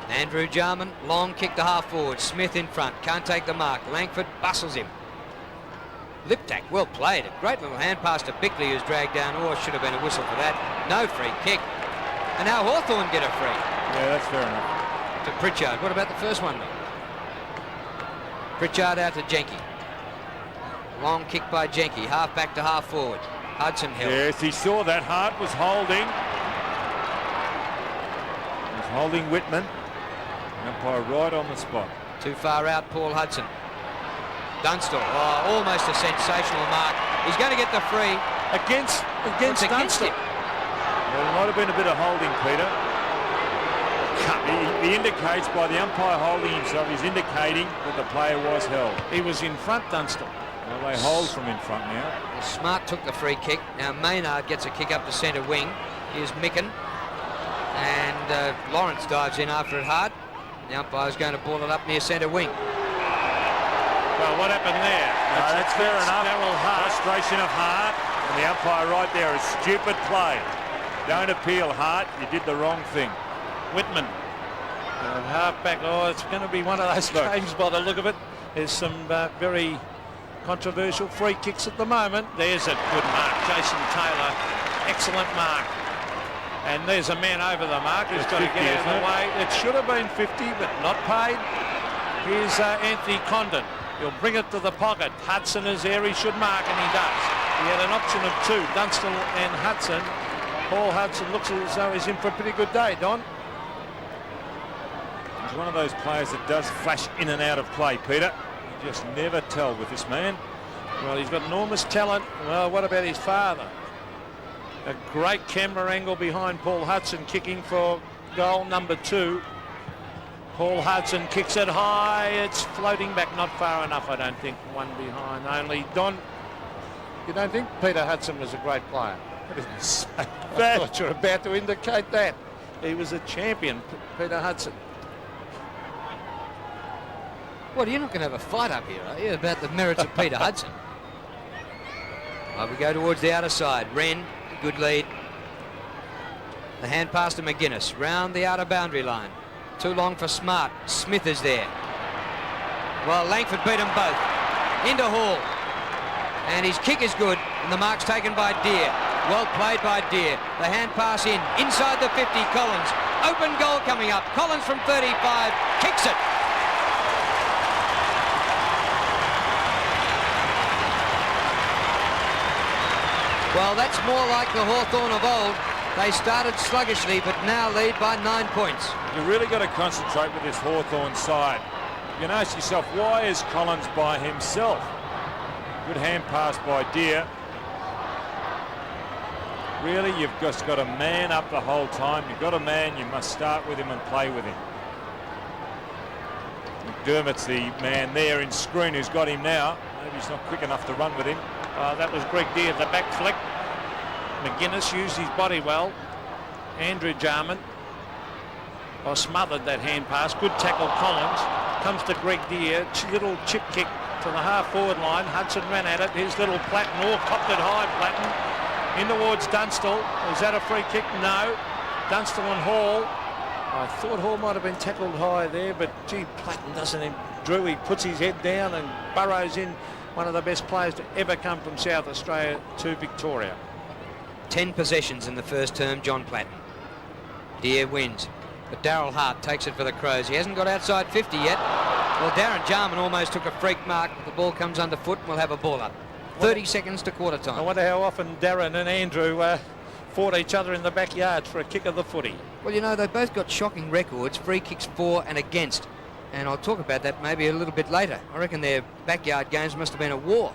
Andrew Jarman, long kick to half forward. Smith in front, can't take the mark. Langford bustles him. Liptak, well played. A great little hand pass to Bickley, who's dragged down. Oh, should have been a whistle for that. No free kick. And now Hawthorn get a free. Yeah, that's fair enough. To Pritchard. What about the first one, though? Pritchard out to Jenke. Long kick by Jenke, half back to half forward. Hudson held. Yes, he saw that. Hart was holding. He was holding Whitman. Umpire right on the spot. Too far out, Paul Hudson. Dunstall, oh, almost a sensational mark. He's going to get the free. Against him. Dunstall. Well, there might have been a bit of holding, Peter. He indicates by the umpire holding himself, he's indicating that the player was held. He was in front, Dunstall. Well, they hold from in front now. Smart took the free kick. Now Maynard gets a kick up to centre wing. Here's Micken. And Lawrence dives in after it hard. The umpire's going to ball it up near centre wing. Well, what happened there? That's fair enough. Hart. Frustration of Hart. And the umpire right there, a stupid play. Don't appeal, Hart. You did the wrong thing. Whitman. Half back. Oh, it's going to be one of those games by the look of it. There's some very controversial free kicks at the moment. There's a good mark. Jason Taylor. Excellent mark. And there's a man over the mark who's got to get out of the way. It should have been 50, but not paid. Here's Anthony Condon. He'll bring it to the pocket. Hudson is there. He should mark, and he does. He had an option of two, Dunstall and Hudson. Paul Hudson looks as though he's in for a pretty good day, Don. He's one of those players that does flash in and out of play, Peter. You just never tell with this man. Well, he's got enormous talent. Well, what about his father? A great camera angle behind Paul Hudson, kicking for goal number 2. Paul Hudson kicks it high. It's floating back, not far enough, I don't think. One behind only. Don, you don't think Peter Hudson was a great player? didn't say that. I thought you were about to indicate that. He was a champion, Peter Hudson. Well, you're not going to have a fight up here, are you, about the merits of Peter Hudson? Well, we go towards the outer side. Wren, good lead. The hand pass to McGuinness, round the outer boundary line. Too long for Smart. Smith is there. Well, Langford beat them both. Into Hall. And his kick is good, and the mark's taken by Deere. Well played by Deere. The hand pass in, inside the 50, Collins. Open goal coming up. Collins from 35, kicks it. Well, that's more like the Hawthorn of old. They started sluggishly, but now lead by 9 points. You've really got to concentrate with this Hawthorn side. You can ask yourself, why is Collins by himself? Good hand pass by Deere. Really, you've just got a man up the whole time. You've got a man, you must start with him and play with him. McDermott's the man there in screen who's got him now. Maybe he's not quick enough to run with him. That was Greg Deere, the back flick. McGuinness used his body well. Andrew Jarman smothered that hand pass. Good tackle, Collins. Comes to Greg Deere. Little chip kick to the half-forward line. Hudson ran at it. Here's little Platten. Copped it high, Platten. In towards Dunstall. Was that a free kick? No. Dunstall and Hall. I thought Hall might have been tackled high there, but gee, Platten doesn't. Drew, he puts his head down and burrows in. One of the best players to ever come from South Australia to Victoria. 10 possessions in the first term, John Platten. Deere wins, but Darryl Hart takes it for the Crows. He hasn't got outside 50 yet. Well, Darren Jarman almost took a freak mark, but the ball comes underfoot and we'll have a ball up. 30 seconds to quarter time. I wonder how often Darren and Andrew fought each other in the backyard for a kick of the footy. Well, you know, they've both got shocking records, free kicks for and against. And I'll talk about that maybe a little bit later. I reckon their backyard games must have been a war.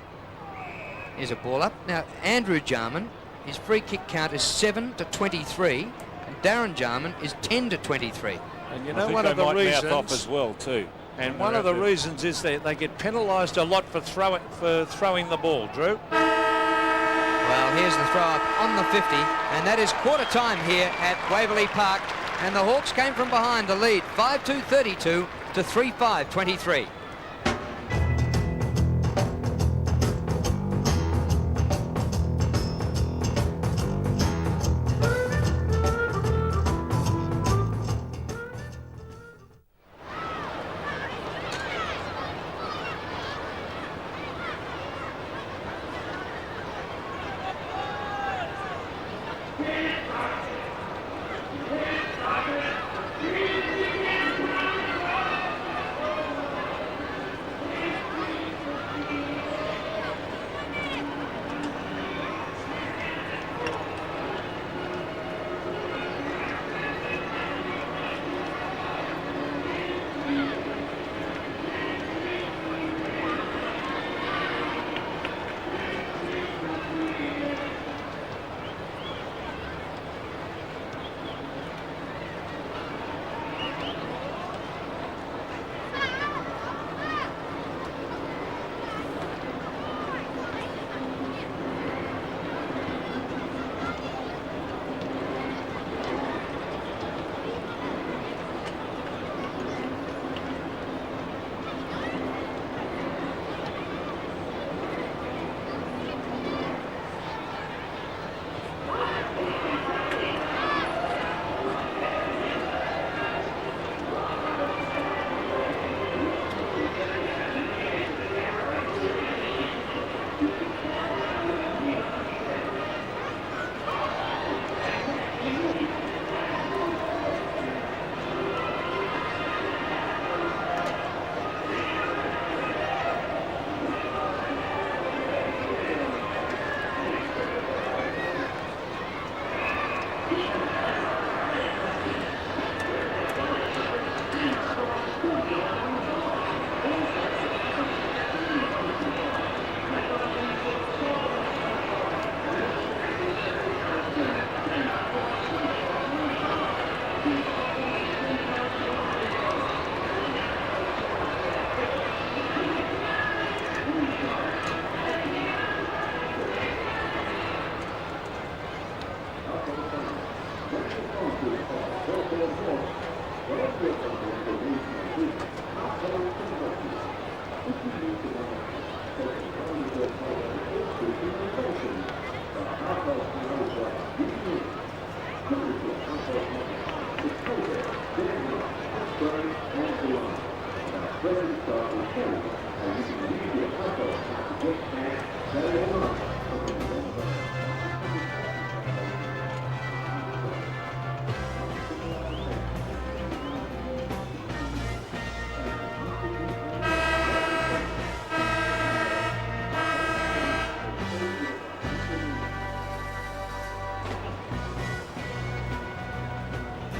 Here's a ball up. Now, Andrew Jarman, his free kick count is 7 to 23, and Darren Jarman is 10 to 23. And you know, one of the reasons off as well too. And one of the reasons is that they get penalised a lot for throwing the ball, Drew. Well, here's the throw up on the 50, and that is quarter time here at Waverley Park. And the Hawks came from behind to lead 5-2-32 to 3-5-23.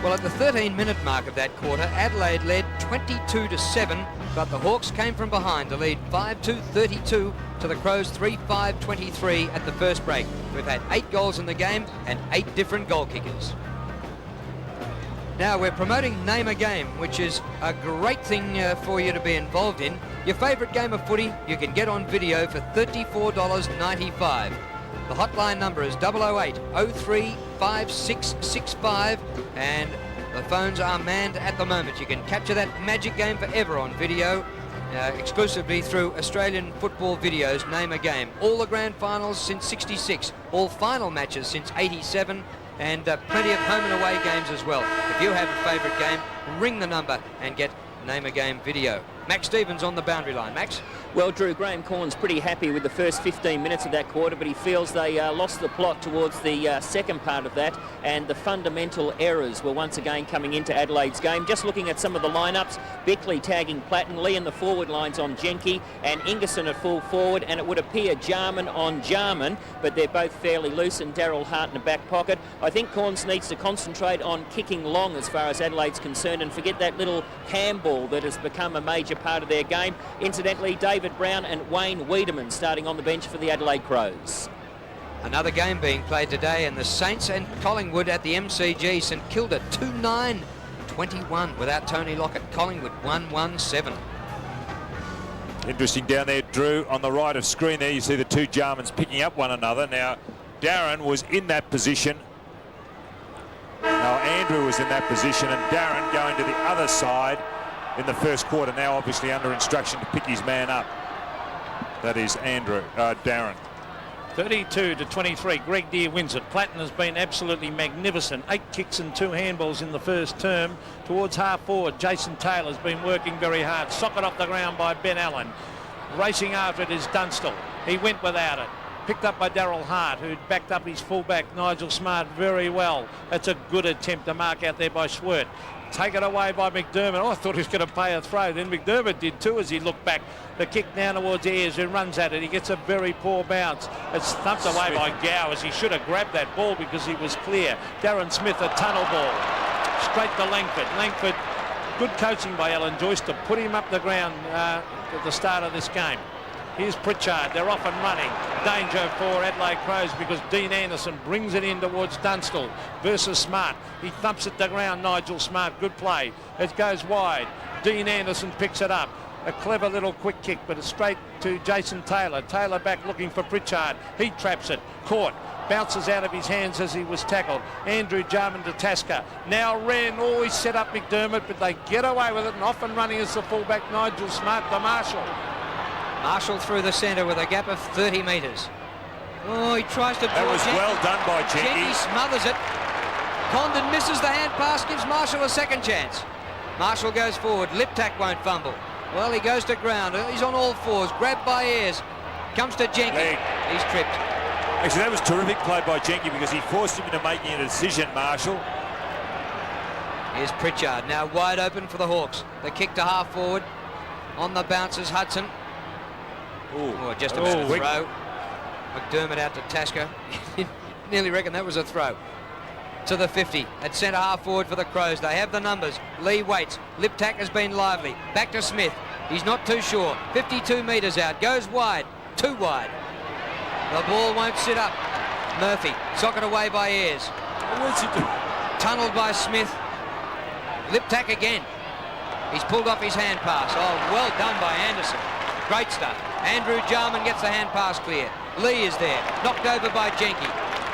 Well, at the 13-minute mark of that quarter, Adelaide led 22-7, but the Hawks came from behind to lead 5-2-32 to the Crows 3-5-23 at the first break. We've had 8 goals in the game and 8 different goal kickers. Now we're promoting Name a Game, which is a great thing for you to be involved in. Your favourite game of footy you can get on video for $34.95. The hotline number is 008 03 5665 and the phones are manned at the moment. You can capture that magic game forever on video exclusively through Australian Football Video's Name a Game. All the grand finals since '66, all final matches since '87, and plenty of home and away games as well. If you have a favourite game, ring the number and get Name a Game video. Max Stevens on the boundary line. Max? Well, Drew, Graham Corn's pretty happy with the first 15 minutes of that quarter, but he feels they lost the plot towards the second part of that, and the fundamental errors were once again coming into Adelaide's game. Just looking at some of the lineups, Beckley tagging Platten, Lee in the forward lines on Jenke, and Ingerson at full forward, and it would appear Jarman on Jarman, but they're both fairly loose, and Darryl Hart in the back pocket. I think Corns needs to concentrate on kicking long as far as Adelaide's concerned, and forget that little handball that has become a major part of their game. Incidentally, David Brown and Wayne Wiedemann starting on the bench for the Adelaide Crows. Another game being played today, and the Saints and Collingwood at the MCG. St Kilda 2-9-21 without Tony Lockett. Collingwood 1-1-7. Interesting down there, Drew, on the right of screen there, you see the two Jarmans picking up one another. Now, Darren was in that position. Now, Andrew was in that position, and Darren going to the other side in the first quarter, now obviously under instruction to pick his man up. That is Darren. 32-23, Greg Deere wins it. Platten has been absolutely magnificent. 8 kicks and 2 handballs in the first term. Towards half forward, Jason Taylor's been working very hard. Socket off the ground by Ben Allen. Racing after it is Dunstall. He went without it. Picked up by Darryl Hart, who'd backed up his fullback, Nigel Smart, very well. That's a good attempt to mark out there by Schwert. Taken away by McDermott. Oh, I thought he was going to pay a throw. Then McDermott did too as he looked back. The kick down towards Ayres, who runs at it. He gets a very poor bounce. It's thumped away by Gowers. He should have grabbed that ball because he was clear. Darren Smith, a tunnel ball. Straight to Langford. Langford, good coaching by Alan Joyce to put him up the ground at the start of this game. Here's Pritchard. They're off and running. Danger for Adelaide Crows because Dean Anderson brings it in towards Dunstall versus Smart. He thumps it to ground, Nigel Smart. Good play. It goes wide. Dean Anderson picks it up. A clever little quick kick, but it's straight to Jason Taylor. Taylor back looking for Pritchard. He traps it. Caught. Bounces out of his hands as he was tackled. Andrew Jarman to Tasker. Now Wren always set up McDermott, but they get away with it, and off and running is the fullback Nigel Smart to Marshall. Marshall through the centre with a gap of 30 metres. Oh, he tries to draw. That was well done by Jenke. Jenke smothers it. Condon misses the hand pass, gives Marshall a second chance. Marshall goes forward. Liptak won't fumble. Well, he goes to ground. He's on all fours. Grabbed by Ayres. Comes to Jenke. He's tripped. Actually, that was terrific play by Jenke because he forced him into making a decision, Marshall. Here's Pritchard. Now wide open for the Hawks. The kick to half forward. On the bounce is Hudson. Oh, just about a throw. McDermott out to Tasker. Nearly reckon that was a throw. To the 50 at centre half forward for the Crows. They have the numbers. Lee waits. Liptak has been lively. Back to Smith. He's not too sure. 52 metres out. Goes wide. Too wide. The ball won't sit up. Murphy. Socket away by Ayres. What's he doing? Tunnelled by Smith. Liptak again. He's pulled off his hand pass. Oh, well done by Anderson. Great stuff. Andrew Jarman gets the hand pass clear. Lee is there. Knocked over by Jenke.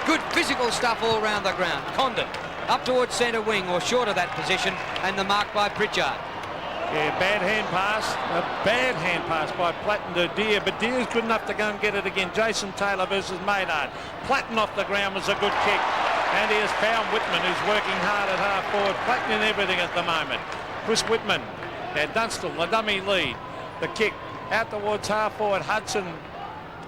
Good physical stuff all around the ground. Condon up towards centre wing or short of that position, and the mark by Pritchard. Yeah, bad hand pass. A bad hand pass by Platten to Deere, but Deere's good enough to go and get it again. Jason Taylor versus Maynard. Platten off the ground was a good kick. And here's found Whitman, who's working hard at half forward. Platten in everything at the moment. Chris Whitman. Now Dunstall, the dummy lead. The kick out towards half forward. Hudson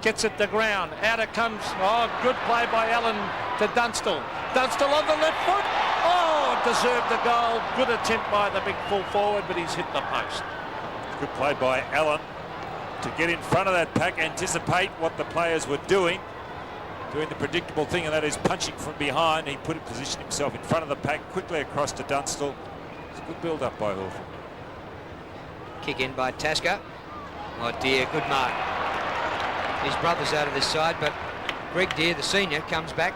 gets it to ground. Out it comes. Oh, good play by Allen to Dunstall. Dunstall on the left foot. Oh, deserved the goal. Good attempt by the big full forward, but he's hit the post. Good play by Allen to get in front of that pack, anticipate what the players were doing. doing the predictable thing, and that is punching from behind. He positioned himself in front of the pack, quickly across to Dunstall. It's a good build-up by Hawthorn. Kick in by Tasker. Oh dear, good mark. His brother's out of this side, but Greg Deere, the senior, comes back.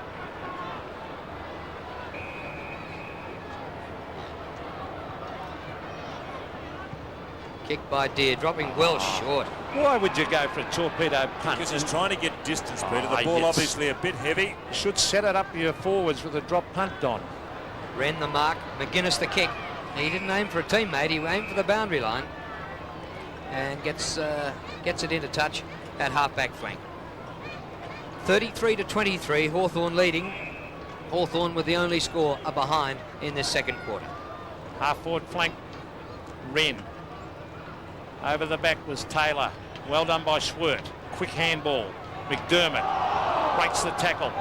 Kick by Deere, dropping well short. Why would you go for a torpedo punt? Because he's trying to get distance, Peter. The ball obviously a bit heavy. Should set it up your forwards with a drop punt, Don. Wren the mark, McGuinness the kick. He didn't aim for a teammate, he aimed for the boundary line. And gets it into touch at half-back flank. 33-23, Hawthorn leading. Hawthorn with the only score behind in this second quarter. Half-forward flank, Wren. Over the back was Taylor. Well done by Schwert. Quick handball. McDermott breaks the tackle.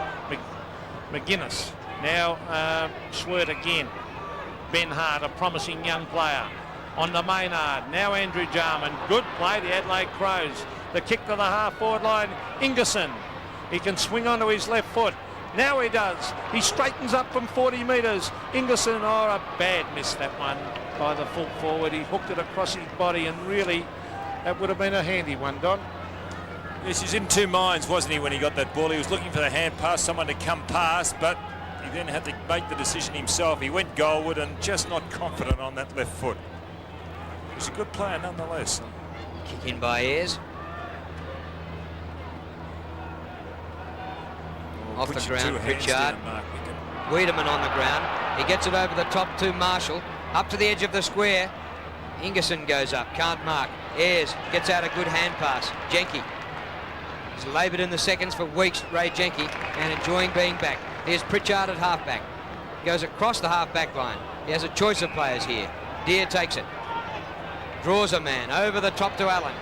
McGuinness. Now Schwert again. Ben Hart, a promising young player. On to Maynard. Now Andrew Jarman. Good play, the Adelaide Crows. The kick to the half-forward line. Ingerson. He can swing onto his left foot. Now he does. He straightens up from 40 metres. Ingerson, oh, a bad miss that one by the full forward. He hooked it across his body, and really that would have been a handy one, Don. Yes, he's in two minds, wasn't he, when he got that ball? He was looking for the hand pass, someone to come past, but he then had to make the decision himself. He went goalward and just not confident on that left foot. He's a good player nonetheless. Kick in by Ayres. Off the ground, Pritchard. Wiedemann on the ground. He gets it over the top to Marshall. Up to the edge of the square. Ingerson goes up, can't mark. Ayres gets out a good hand pass. Jenke. He's laboured in the seconds for weeks, Ray Jenke, and enjoying being back. Here's Pritchard at halfback. Goes across the half-back line. He has a choice of players here. Deere takes it. Draws a man over the top to Allen.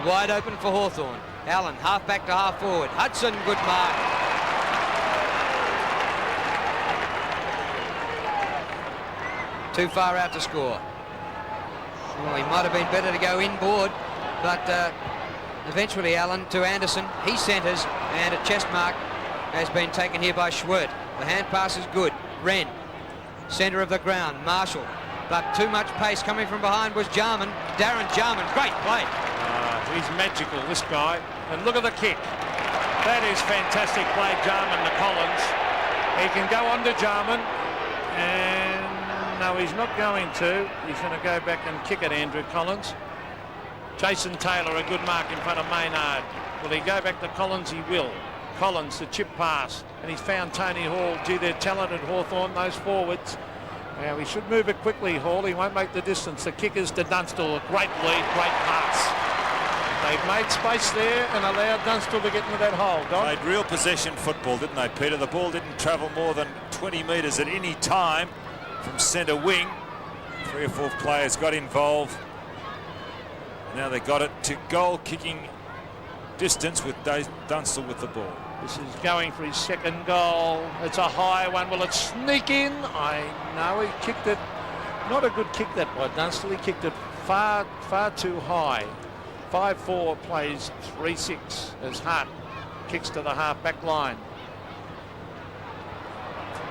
Wide open for Hawthorn. Allen, half-back to half-forward. Hudson, good mark. Too far out to score. Well, he might have been better to go inboard, but eventually Allen to Anderson. He centres, and a chest mark has been taken here by Schwert. The hand pass is good. Wren, centre of the ground. Marshall, but too much pace coming from behind was Jarman. Darren Jarman, great play. He's magical, this guy. And look at the kick. That is fantastic play, Jarman to Collins. He can go on to Jarman, and no, he's not going to. He's going to go back and kick at Andrew Collins. Jason Taylor, a good mark in front of Maynard. Will he go back to Collins? He will. Collins, the chip pass, and he's found Tony Hall. Gee, they're talented, Hawthorn, those forwards. Now, he should move it quickly, Hall. He won't make the distance. The kick is to Dunstall. A great lead, great pass. They've made space there and allowed Dunstall to get into that hole. Don? Played real possession football, didn't they, Peter? The ball didn't travel more than 20 metres at any time from centre wing. 3 or 4 players got involved. Now they got it to goal kicking distance with Dunstall with the ball. This is going for his second goal. It's a high one. Will it sneak in? I know he kicked it. Not a good kick that by Dunstall. He kicked it far too high. 5-4 plays 3-6 as Hart kicks to the half-back line.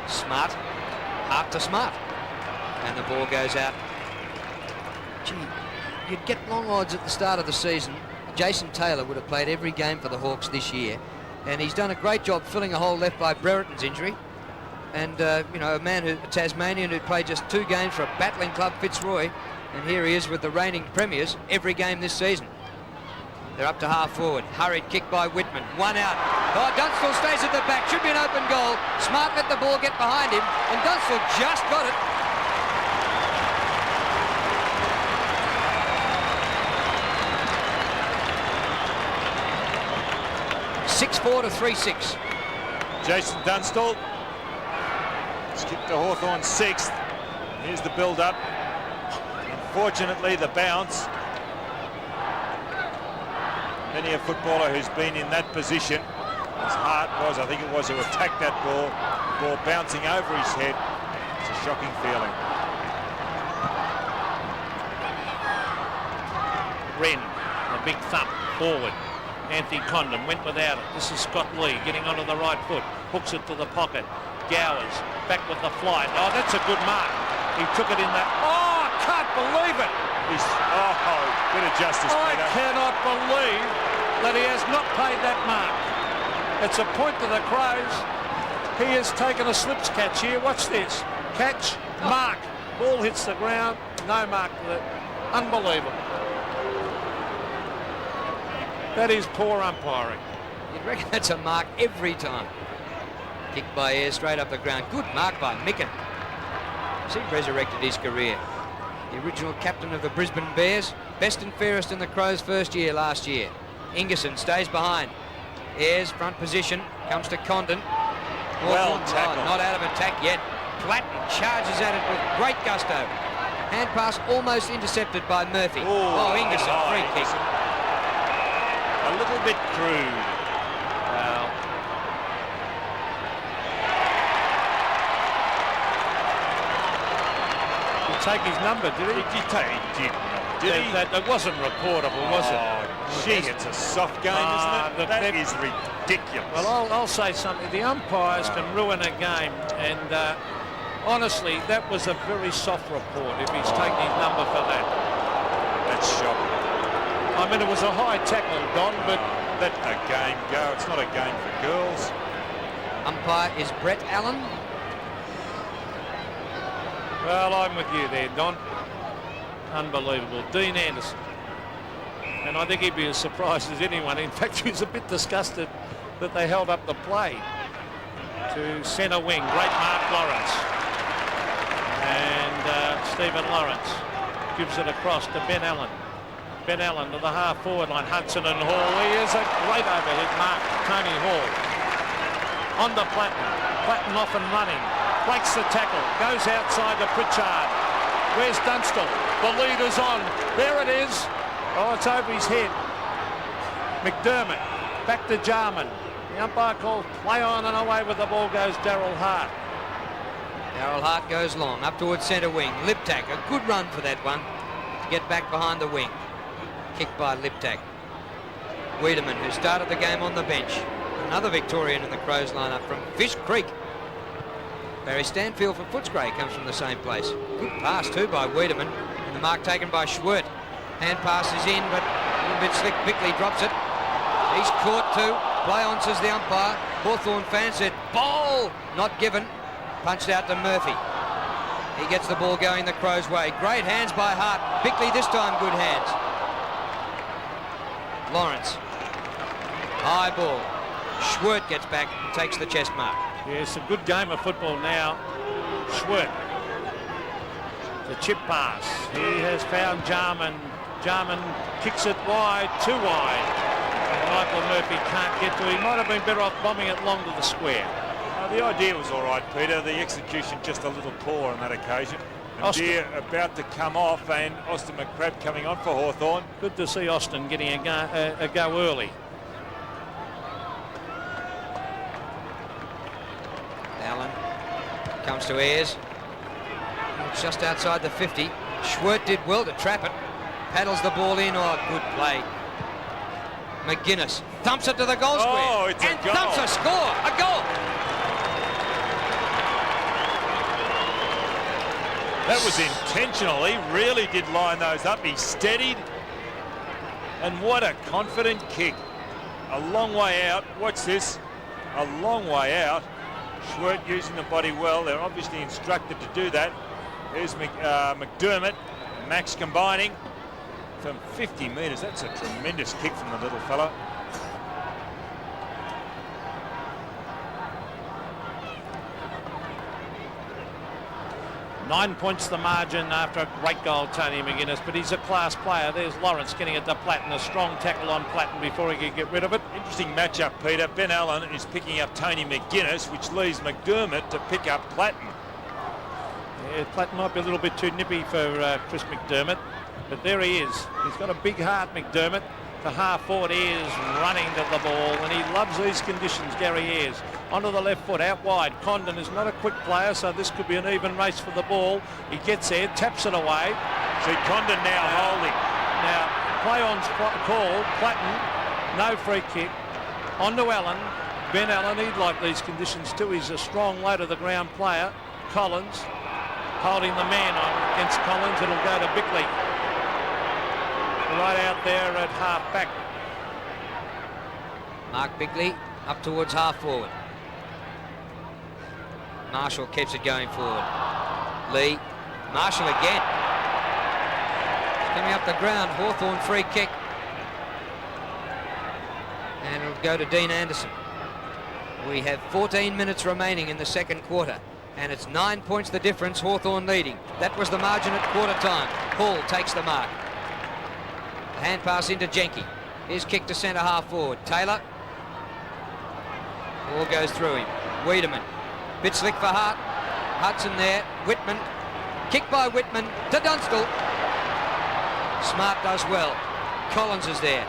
Smart. Hart to Smart. And the ball goes out. Gee, you'd get long odds at the start of the season. Jason Taylor would have played every game for the Hawks this year, and he's done a great job filling a hole left by Brereton's injury. And, you know, a Tasmanian who played just 2 games for a battling club, Fitzroy, and here he is with the reigning premiers every game this season. They're up to half forward. Hurried kick by Whitman. 1 out. Oh, Dunstall stays at the back. Should be an open goal. Smart let the ball get behind him, and Dunstall just got it. 6-4 to 3-6. Jason Dunstall. Skip to Hawthorn 6th. Here's the build-up. Unfortunately, the bounce. Many a footballer who's been in that position, as Hart was, I think it was, who attacked that ball bouncing over his head. It's a shocking feeling. Wren, a big thump forward. Anthony Condon went without it. This is Scott Lee getting onto the right foot. Hooks it to the pocket. Gowers back with the flight. Oh, that's a good mark. He took it in that. Oh, I can't believe it. Bit of justice, I Peter. cannot believe that he has not paid that mark. It's a point to the Crows. He has taken a slips catch here. Watch this. Catch, mark. Ball hits the ground. No mark for it. Unbelievable. That is poor umpiring. You'd reckon that's a mark every time. Kicked by Ayres straight up the ground. Good mark by Micken. He resurrected his career. The original captain of the Brisbane Bears. Best and fairest in the Crows' first year last year. Ingerson stays behind. Ayres front position. Comes to Condon. Well tackled. Not out of attack yet. Platten charges at it with great gusto. Hand pass almost intercepted by Murphy. Ingerson, free kick. A little bit crude. Well, he'll take his number, did he? He did. Did he? That wasn't reportable, was it? Gee, it's a soft game, isn't it? That is ridiculous. Well, I'll say something. The umpires can ruin a game, and honestly, that was a very soft report if he's taking his number for that. That's shocking. I mean, it was a high tackle, Don, but let the game go. It's not a game for girls. Umpire is Brett Allen. well, I'm with you there, Don. Unbelievable. Dean Anderson. And I think he'd be as surprised as anyone. In fact, he was a bit disgusted that they held up the play to centre wing. Great mark, Lawrence. And Stephen Lawrence gives it across to Ben Allen. Ben Allen to the half-forward line. Hudson and Hall. Here's a great overhead mark. Tony Hall. On to Platten. Platten off and running. Breaks the tackle. Goes outside to Pritchard. Where's Dunstall? The lead is on. There it is. Oh, it's over his head. McDermott. Back to Jarman. The umpire calls play on, and away with the ball goes Darryl Hart. Darryl Hart goes long up towards centre wing. Liptak, a good run for that one to get back behind the wing. Kicked by Liptak. Wiedemann, who started the game on the bench. Another Victorian in the Crows lineup from Fish Creek. Barry Stanfield for Footscray comes from the same place. Good pass too by Wiedemann. And the mark taken by Schwert. Hand pass is in, but a little bit slick. Bickley drops it. He's caught too. Play on, says the umpire. Hawthorn fan said, ball! Not given. Punched out to Murphy. He gets the ball going the Crows' way. Great hands by Hart. Bickley this time good hands. Lawrence. High ball. Schwert gets back and takes the chest mark. Yes, a good game of football now. Schwert. The chip pass. He has found Jarman. Jarman kicks it wide, too wide. And Michael Murphy can't get to it. He might have been better off bombing it long to the square. The idea was all right, Peter. The execution just a little poor on that occasion. And Deere about to come off, and Austin McCrabb coming on for Hawthorn. Good to see Austin getting a go early. Allen comes to Ayres. It's just outside the 50. Schwert did well to trap it. Paddles the ball in. Oh, good play. McGuinness thumps it to the goal square. Oh, it's and a goal. thumps a score. A goal. That was intentional. He really did line those up. He steadied. And what a confident kick. A long way out. Watch this. A long way out. Schwert using the body well. They're obviously instructed to do that. There's McDermott. Max combining from 50 metres. That's a tremendous kick from the little fella. Nine points the margin after a great goal, Tony McGuinness, but he's a class player. There's Lawrence getting it to Platten. A strong tackle on Platten before he could get rid of it. Interesting matchup, Peter. Ben Allen is picking up Tony McGuinness, which leaves McDermott to pick up Platten. Yeah, Platten might be a little bit too nippy for Chris McDermott, but there he is. He's got a big heart, McDermott. The half-forward Ayres running to the ball, and he loves these conditions, Gary Ayres. Onto the left foot, out wide. Condon is not a quick player, so this could be an even race for the ball. He gets there, taps it away. See Condon now holding. Now, play on's called. Platten No free kick. On to Allen. Ben Allen, he'd like these conditions too. He's a strong low to the ground player. Collins holding the man on against Collins. It'll go to Bickley. Right out there at half back. Mark Bickley up towards half forward. Marshall keeps it going forward. Lee. Marshall again. It's coming up the ground. Hawthorn free kick. And it'll go to Dean Anderson. We have 14 minutes remaining in the second quarter. And it's 9 points the difference, Hawthorn leading. That was the margin at quarter time. Hall takes the mark. The hand pass into Jenke. His kick to centre half forward. Taylor. Ball goes through him. Wiedemann. Bit slick for Hart. Hudson there. Whitman. Kick by Whitman to Dunstall. Smart does well. Collins is there.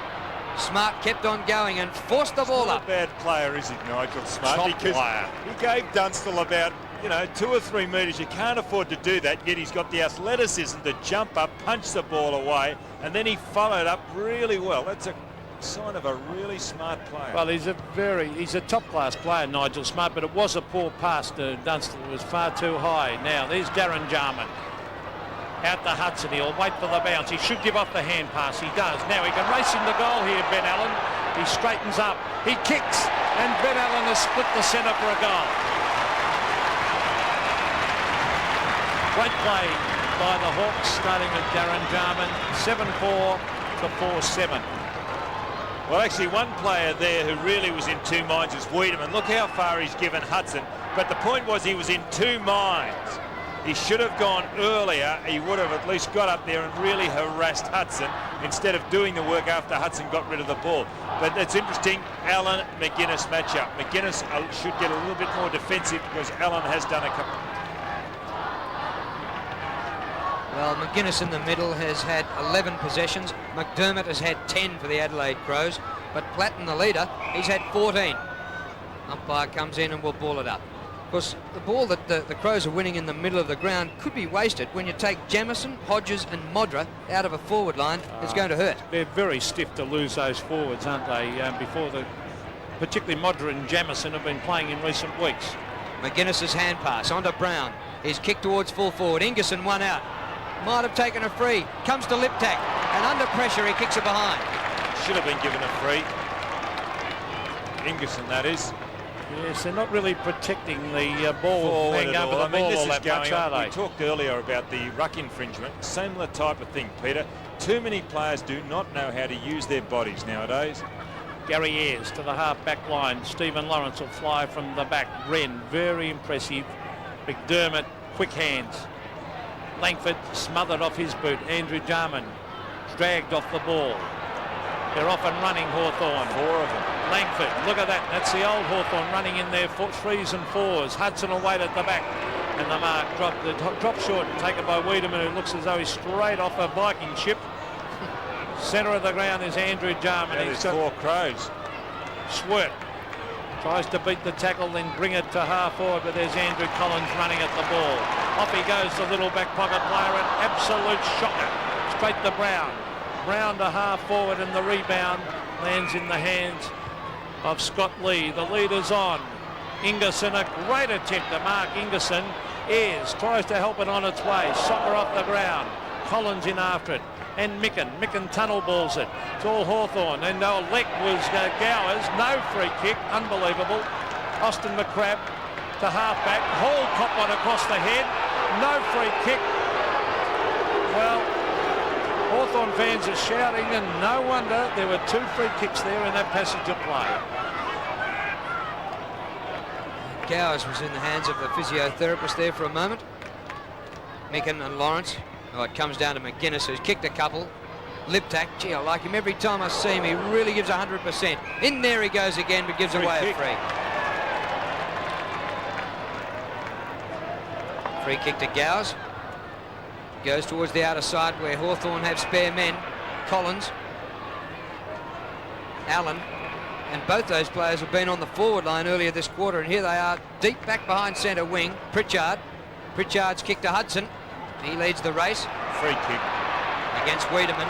Smart kept on going and forced the ball up. Not a bad player, is he, Nigel Smart? Top because player. he gave Dunstall about, 2 or 3 metres. You can't afford to do that, yet he's got the athleticism to jump up, punch the ball away, and then he followed up really well. That's a sign of a really smart player. Well, he's a top-class player, Nigel Smart, but it was a poor pass to Dunstall. It was far too high. Now, there's Darren Jarman. Out to Hudson. He'll wait for the bounce. He should give off the hand pass. He does. Now he can race into goal here, Ben Allen. He straightens up. He kicks, and Ben Allen has split the centre for a goal. Great play by the Hawks, starting with Darren Jarman. 7-4 to 4-7. Well, actually, one player there who really was in two minds is Wiedemann. Look how far he's given Hudson. But the point was he was in two minds. He should have gone earlier. He would have at least got up there and really harassed Hudson instead of doing the work after Hudson got rid of the ball. But it's interesting, Allen-McGuinness matchup. McGuinness should get a little bit more defensive because Allen has done a couple. Well, McGuinness in the middle has had 11 possessions. McDermott has had 10 for the Adelaide Crows. But Platten, the leader, he's had 14. Umpire comes in and will ball it up. Of course, the ball that the Crows are winning in the middle of the ground could be wasted. When you take Jamison, Hodges and Modra out of a forward line, it's going to hurt. They're very stiff to lose those forwards, aren't they? Particularly Modra and Jamison have been playing in recent weeks. McGuinness's hand pass onto Brown. His kick towards full forward. Ingerson one out. Might have taken a free. Comes to Liptak. And under pressure, he kicks it behind. Should have been given a free. Ingerson, that is. Yes, they're not really protecting the ball. Forward at all. I mean, this is that much, going are on. they? We talked earlier about the ruck infringement. Similar type of thing, Peter. Too many players do not know how to use their bodies nowadays. Gary Ayres to the half-back line. Stephen Lawrence will fly from the back. Wren, very impressive. McDermott, quick hands. Langford smothered off his boot. Andrew Jarman dragged off the ball. They're off and running, Hawthorn. 4 of them. Langford, look at that. That's the old Hawthorn running in there for 3s and 4s. Hudson will wait at the back. And the mark dropped short and taken by Wiedemann, who looks as though he's straight off a Viking ship. Centre of the ground is Andrew Jarman. He's got 4 Crows. Swirt tries to beat the tackle, then bring it to half forward, but there's Andrew Collins running at the ball. Off he goes, the little back pocket player, an absolute shocker. Straight to Brown. Brown to half forward, and the rebound lands in the hands of Scott Lee. The leader's on. Ingerson, a great attempt to mark Ingerson. Ayres tries to help it on its way. Soccer off the ground. Collins in after it. And Micken tunnel balls it. It's all Hawthorn. And no, Leck was Gowers. No free kick. Unbelievable. Austin McCrabb to half-back. Hall caught one across the head. No free kick. Well, Hawthorn fans are shouting, and no wonder. There were 2 free kicks there in that passage of play. Gowers was in the hands of the physiotherapist there for a moment. Micken and Lawrence. Oh, it comes down to McGuinness, who's kicked a couple. Liptak, gee, I like him every time I see him. He really gives 100%. In there he goes again, but gives away a free. Free kick to Gowers. Goes towards the outer side where Hawthorn have spare men. Collins. Allen. And both those players have been on the forward line earlier this quarter, and here they are deep back behind centre wing. Pritchard. Pritchard's kick to Hudson. He leads the race. Free kick. Against Wiedemann.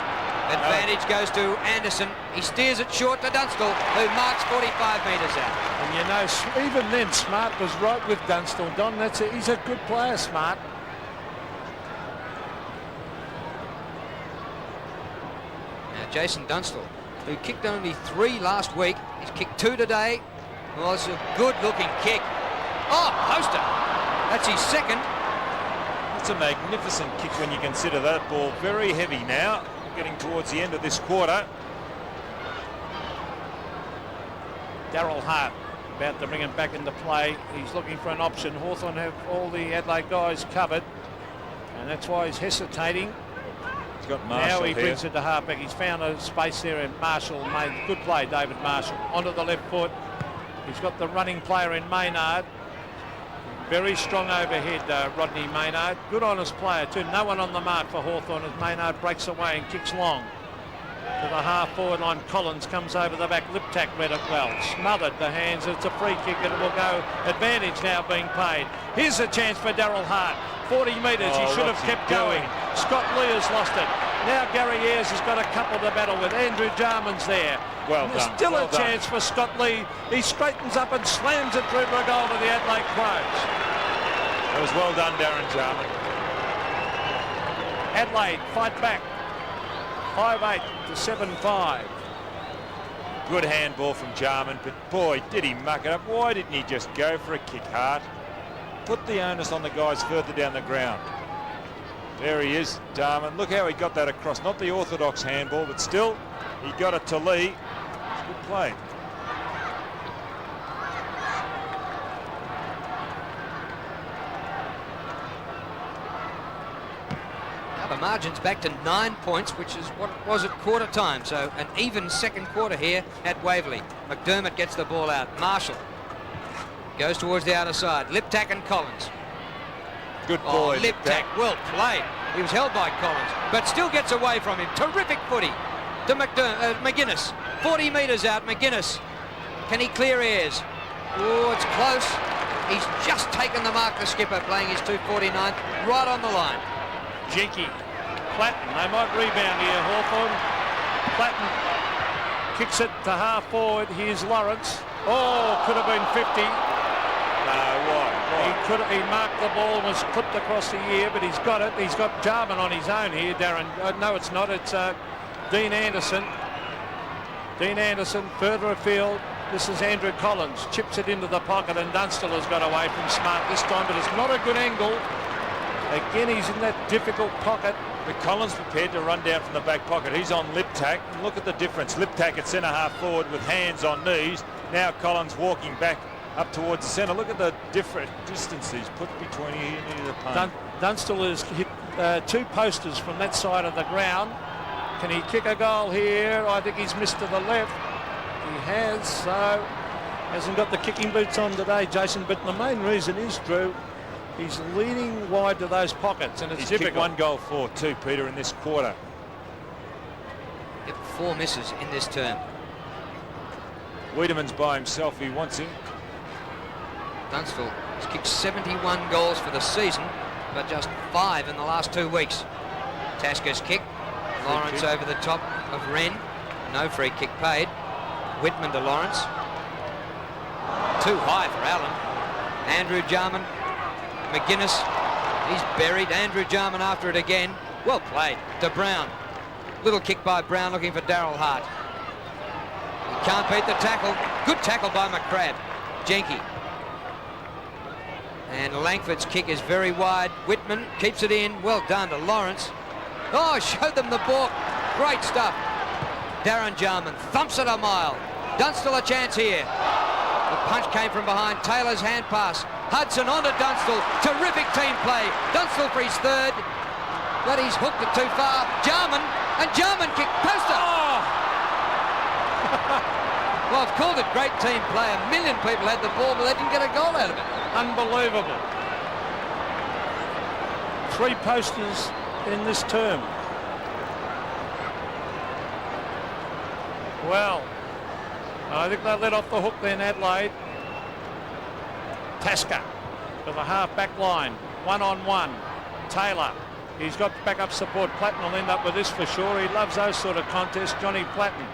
Advantage goes to Anderson. He steers it short to Dunstall, who marks 45 metres out. And you know, even then, Smart was right with Dunstall. Don, he's a good player, Smart. Now, Jason Dunstall, who kicked only 3 last week, he's kicked 2 today. Well, it's a good-looking kick. Oh, poster! That's his second. It's a magnificent kick when you consider that ball very heavy now, getting towards the end of this quarter. Daryl Hart about to bring him back into play. He's looking for an option. Hawthorn have all the Adelaide guys covered, and that's why he's hesitating. He's got Marshall now he here. brings it to Hartbeck. He's found a space there, and Marshall made good play. David Marshall onto the left foot. He's got the running player in Maynard. Very strong overhead, Rodney Maynard. Good honest player too. No one on the mark for Hawthorn as Maynard breaks away and kicks long. To the half-forward line, Collins comes over the back. Liptak read it well. Smothered the hands. It's a free kick and it will go. Advantage now being paid. Here's a chance for Daryl Hart. 40 metres. He should have kept going. Scott Lee has lost it. Now Gary Ayres has got a couple to battle with. Andrew Jarman's there. Well There's done. still Well a chance for Scott Lee. He straightens up and slams it through for a goal to the Adelaide Crows. That was well done, Darren Jarman. Adelaide fight back. 5-8 to 7-5. Good handball from Jarman, but boy, did he muck it up. Why didn't he just go for a kick, Hart? Put the onus on the guys further down the ground. There he is, Jarman. Look how he got that across. Not the orthodox handball, but still, he got it to Lee. Good play. Now the margin's back to 9 points, which is what it was at quarter time. So an even second quarter here at Waverley. McDermott gets the ball out. Marshall goes towards the outer side. Liptak and Collins. Good boy. Oh, Liptak, well played. He was held by Collins, but still gets away from him. Terrific footy to McGuinness. 40 metres out, McGuinness. Can he clear Ayres? Oh, it's close. He's just taken the mark, the skipper, playing his 249 right on the line. Jenke, Platten, they might rebound here, Hawthorn. Platten kicks it to half forward. Here's Lawrence. Oh, could have been 50. He marked the ball and was clipped across the ear, but he's got it. He's got Jarman on his own here, Darren. No, it's not. It's Dean Anderson. Dean Anderson further afield. This is Andrew Collins. Chips it into the pocket, and Dunstall has got away from Smart this time, but it's not a good angle. Again, he's in that difficult pocket. But Collins prepared to run down from the back pocket. He's on Liptak. And look at the difference. Liptak at centre half forward with hands on knees. Now Collins walking back up towards the centre. Look at the different distance he's put between here and the punt. Dunstall has hit 2 posters from that side of the ground. Can he kick a goal here? I think he's missed to the left. He has, so hasn't got the kicking boots on today, Jason. But the main reason is, Drew, he's leaning wide to those pockets, and it's He's difficult. kicked 1 goal for 2, Peter, in this quarter. Yep, 4 misses in this term. Wiedemann's by himself. He wants him. Dunstall has kicked 71 goals for the season, but just 5 in the last 2 weeks. Tasker's kick. Lawrence over the top of Wren. No free kick paid. Whitman to Lawrence. Too high for Allen. Andrew Jarman. McGuinness. He's buried. Andrew Jarman after it again. Well played to Brown. Little kick by Brown looking for Daryl Hart. He can't beat the tackle. Good tackle by McCrabb. Jenke. And Langford's kick is very wide. Whitman keeps it in. Well done to Lawrence. Oh, showed them the ball. Great stuff. Darren Jarman thumps it a mile. Dunstall a chance here. The punch came from behind. Taylor's hand pass. Hudson onto Dunstall. Terrific team play. Dunstall for his 3rd. But he's hooked it too far. Jarman. And Jarman kick. Poster. Oh! Well, I've called it great team play. A million people had the ball, but they didn't get a goal out of it. Unbelievable. 3 posters in this term. Well, I think they let off the hook then, Adelaide. Tasker to the half-back line. 1-on-1. Taylor He's got backup support. Platten will end up with this for sure. He loves those sort of contests. Johnny Platten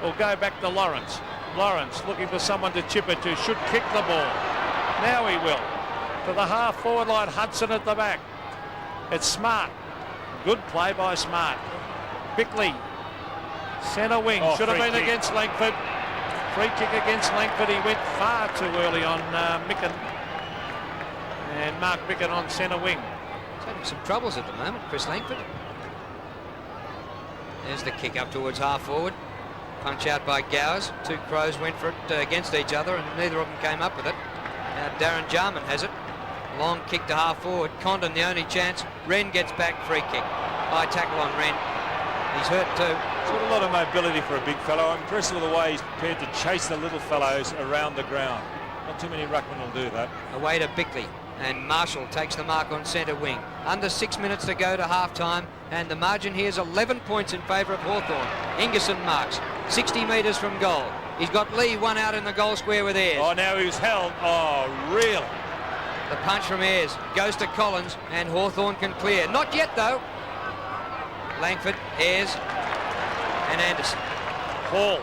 will go back to Lawrence. Lawrence looking for someone to chip it to. Should kick the ball. Now he will. To the half forward line. Hudson at the back. It's Smart. Good play by Smart. Bickley. Centre wing. Should have been kick against Langford. Free kick against Langford. He went far too early on Micken. And Mark Micken on centre wing. He's having some troubles at the moment, Chris Langford. There's the kick up towards half forward. Punch out by Gowers. Two Crows went for it against each other and neither of them came up with it. Now Darren Jarman has it. Long kick to half forward. Condon the only chance. Wren gets back. Free kick. High tackle on Wren. He's hurt too. He's got a lot of mobility for a big fellow. I'm impressed with the way he's prepared to chase the little fellows around the ground. Not too many ruckmen will do that. Away to Bickley. And Marshall takes the mark on centre wing. Under 6 minutes to go to half-time, and the margin here is 11 points in favour of Hawthorn. Ingerson marks 60 metres from goal. He's got Lee one out in the goal square with Ayres. Oh, now he was held. Oh, really? The punch from Ayres goes to Collins, and Hawthorn can clear. Not yet, though. Langford, Ayres, and Anderson. Hall.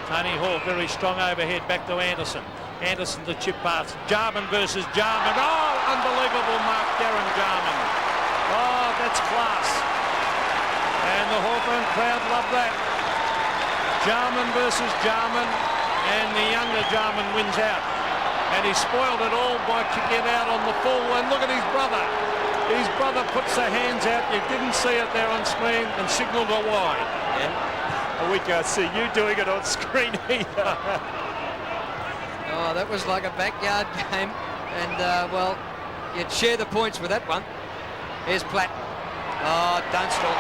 Tony Hall very strong overhead. Back to Anderson. Anderson the chip pass. Jarman versus Jarman. Oh, unbelievable mark, Darren Jarman. Oh, that's class. And the Hawthorn crowd love that. Jarman versus Jarman, and the younger Jarman wins out. And he spoiled it all by kicking out on the full. And look at his brother. His brother puts the hands out. You didn't see it there on screen and signalled a wide. Yeah. We can't see you doing it on screen either. Oh, that was like a backyard game, and well, you'd share the points with that one. Here's Platten. Oh, Dunstall.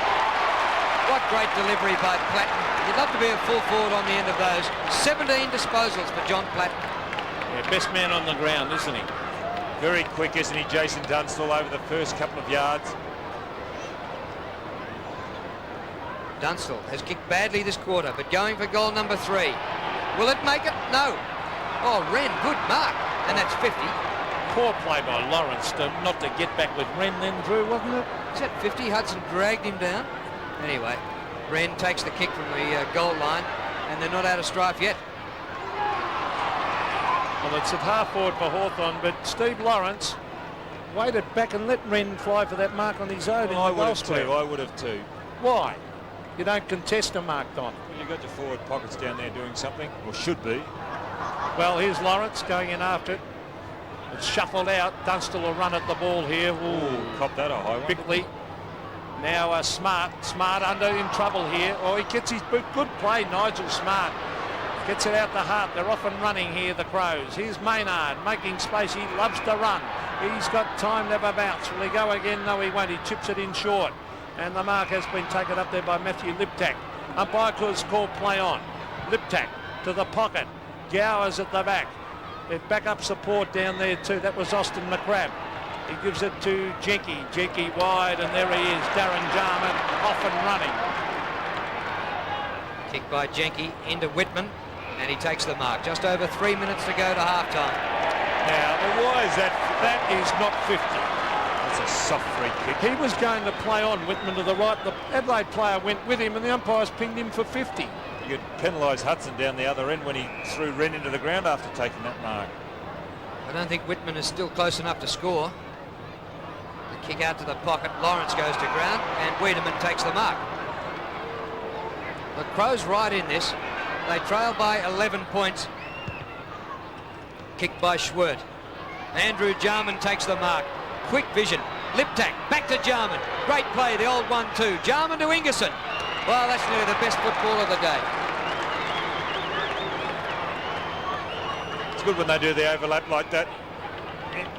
What great delivery by Platten. You'd love to be a full forward on the end of those. 17 disposals for John Platten. Yeah, best man on the ground, isn't he? Very quick, isn't he, Jason Dunstall, over the first couple of yards. Dunstall has kicked badly this quarter, but going for goal number 3. Will it make it? No. Oh, Wren, good mark. And that's 50. Poor play by Lawrence not to get back with Wren then, Drew, wasn't it? Is that 50? Hudson dragged him down. Anyway, Wren takes the kick from the goal line, and they're not out of strife yet. Well, it's at half forward for Hawthorn, but Steve Lawrence waited back and let Wren fly for that mark on his own. Well, I would have too. Why? You don't contest a marked on. Well, you've got your forward pockets down there doing something, or should be. Well, here's Lawrence going in after it. It's shuffled out. Dunstall will run at the ball here. Ooh, cop that a high one. Bickley. Now Smart under in trouble here. Oh, he gets his boot. Good play, Nigel Smart. Gets it out the heart. They're off and running here, the Crows. Here's Maynard making space. He loves to run. He's got time to have a bounce. Will he go again? No, he won't. He chips it in short. And the mark has been taken up there by Matthew Liptak. Umpire has called play on. Liptak to the pocket. Gowers at the back. They've backup support down there too. That was Austin McCrabb. He gives it to Jenke. Jenke wide, and there he is. Darren Jarman off and running. Kick by Jenke into Whitman, and he takes the mark. Just over 3 minutes to go to half-time. Now, why is that? That is not 50. That's a soft free kick. He was going to play on Whitman to the right. The Adelaide player went with him, and the umpires pinged him for 50. You could penalise Hudson down the other end when he threw Wren into the ground after taking that mark. I don't think Whitman is still close enough to score. The kick out to the pocket. Lawrence goes to ground, and Wiedemann takes the mark. The Crows right in this. They trail by 11 points. Kicked by Schwert. Andrew Jarman takes the mark. Quick vision. Liptak back to Jarman. Great play, the old 1-2. Jarman to Ingerson. Well, that's nearly the best football of the day. It's good when they do the overlap like that.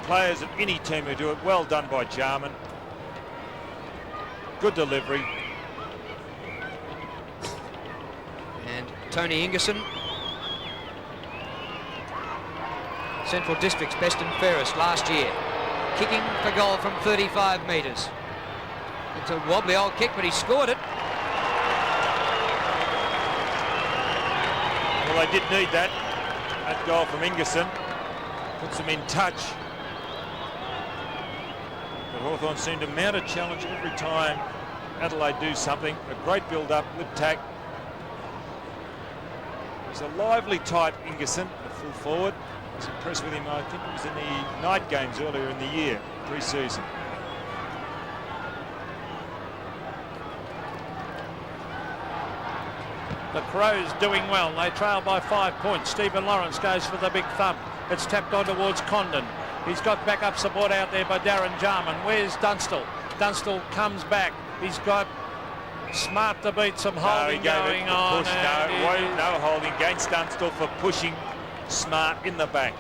Players of any team who do it, well done by Jarman. Good delivery. And Tony Ingerson. Central District's best and fairest last year. Kicking for goal from 35 metres. It's a wobbly old kick, but he scored it. Well, they did need that. That goal from Ingerson puts them in touch. But Hawthorn seem to mount a challenge every time Adelaide do something. A great build-up, lip tack. He's a lively type, Ingerson, the full forward. I was impressed with him. I think he was in the night games earlier in the year, pre-season. The Crows doing well. They trail by 5 points. Stephen Lawrence goes for the big thump. It's tapped on towards Condon. He's got backup support out there by Darren Jarman. Where's Dunstall? Dunstall comes back. He's got Smart to beat, some holding going on. No holding against Dunstall for pushing Smart in the back.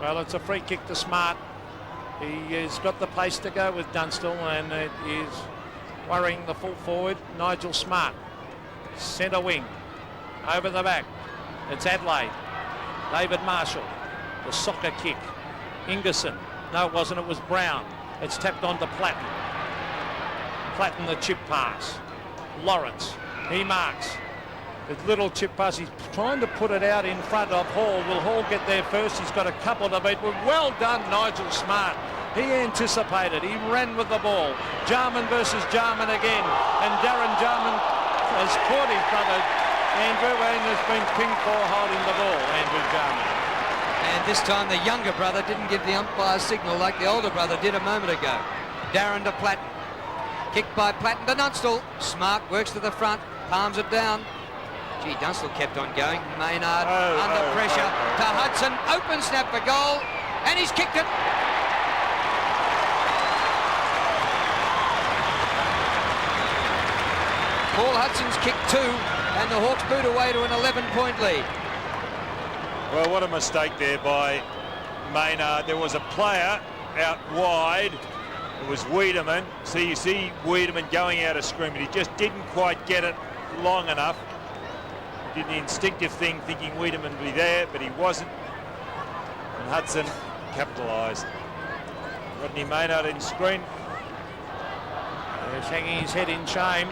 Well, it's a free kick to Smart. He has got the pace to go with Dunstall, and it is worrying the full forward, Nigel Smart. Centre wing. Over the back. It's Adelaide. David Marshall. The soccer kick. Ingerson. No, it wasn't. It was Brown. It's tapped onto Platten. Platten, the chip pass. Lawrence. He marks. The little chip pass. He's trying to put it out in front of Hall. Will Hall get there first? He's got a couple to beat. Well done, Nigel Smart. He anticipated. He ran with the ball. Jarman versus Jarman again. And Darren Jarman has caught his brother Andrew, and has been pinged for holding the ball, Andrew Jarman. And this time the younger brother didn't give the umpire signal like the older brother did a moment ago. Darren to Platten. Kicked by Platten to Dunstall. Smart works to the front, palms it down. Gee, Dunstall kept on going. Maynard under pressure to Hudson. Open snap for goal, and he's kicked it. Paul Hudson's kicked 2, and the Hawks boot away to an 11-point lead. Well, what a mistake there by Maynard. There was a player out wide. It was Wiedemann. So you see Wiedemann going out of scrum, but he just didn't quite get it long enough. He did the instinctive thing, thinking Wiedemann would be there, but he wasn't. And Hudson capitalised. Rodney Maynard in screen. He's hanging his head in shame.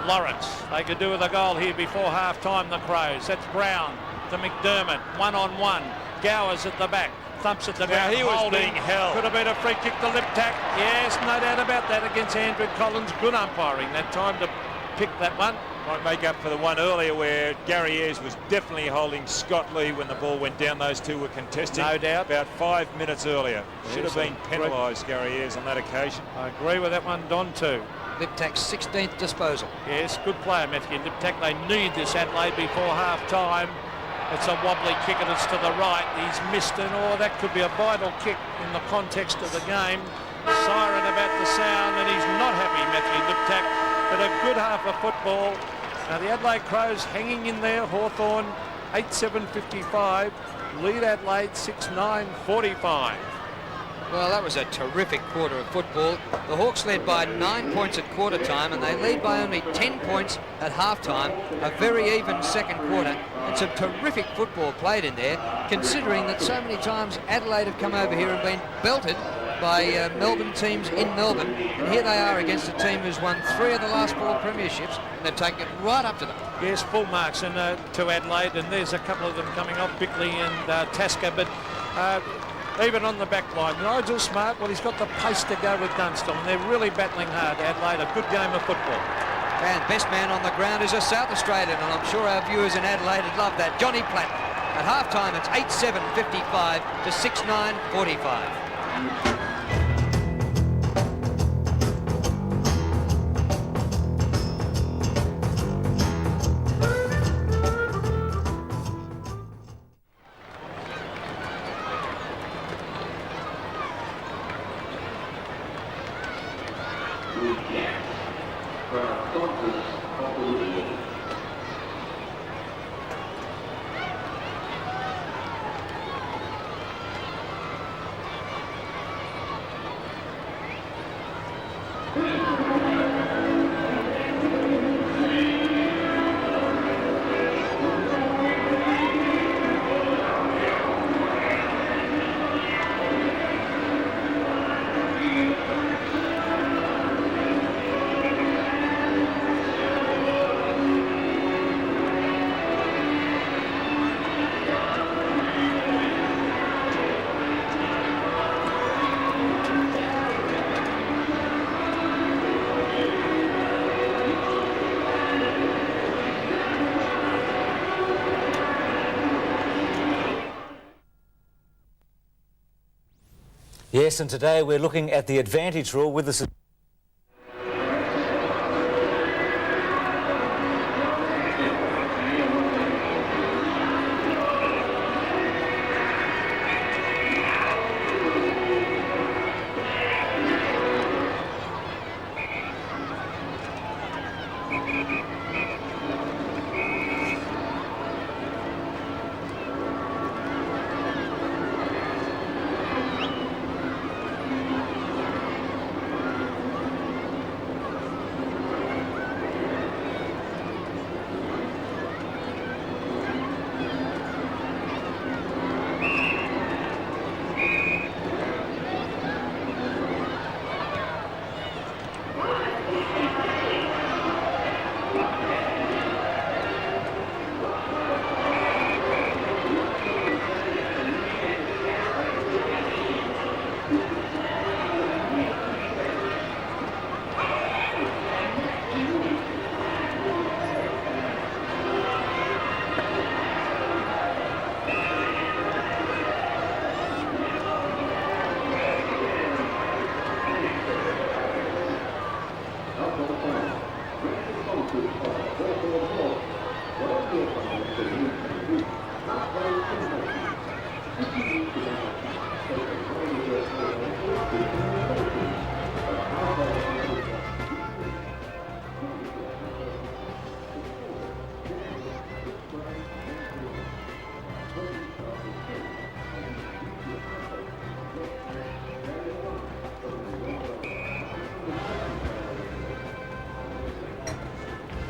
Lawrence, they could do with a goal here before half-time, the Crows. That's Brown to McDermott, one-on-one. Gowers at the back, thumps at the back. He was being held. Could have been a free kick to lip tack. Yes, no doubt about that against Andrew Collins. Good umpiring that time to pick that one. Might make up for the one earlier where Gary Ayres was definitely holding Scott Lee when the ball went down. Those two were contesting. No doubt. About 5 minutes earlier. Should have been penalised, Gary Ayres, on that occasion. I agree with that one, Don, too. Liptak's 16th disposal. Yes, good player, Matthew Liptak. They need this Adelaide before half-time. It's a wobbly kick and it's to the right. He's missed it. Oh, that could be a vital kick in the context of the game. Siren about the sound, and he's not happy, Matthew Liptak. But a good half of football. Now the Adelaide Crows hanging in there. Hawthorn 8-7-55. Lead Adelaide 6-9-45. Well, that was a terrific quarter of football. The Hawks led by 9 points at quarter time, and they lead by only 10 points at half-time. A very even second quarter, and some terrific football played in there, considering that so many times Adelaide have come over here and been belted by Melbourne teams in Melbourne, and here they are against a team who's won 3 of the last 4 premierships, and they've taken it right up to them. Yes, full marks and to Adelaide, and there's a couple of them coming off, Bickley and Tasker, but even on the back line, Nigel Smart, well, he's got the pace to go with Dunstall, and they're really battling hard. Adelaide, a good game of football. And best man on the ground is a South Australian, and I'm sure our viewers in Adelaide would love that. Johnny Platten. At half-time, it's 8-7-55 to 6-9-45. Yes, and today we're looking at the advantage rule. With us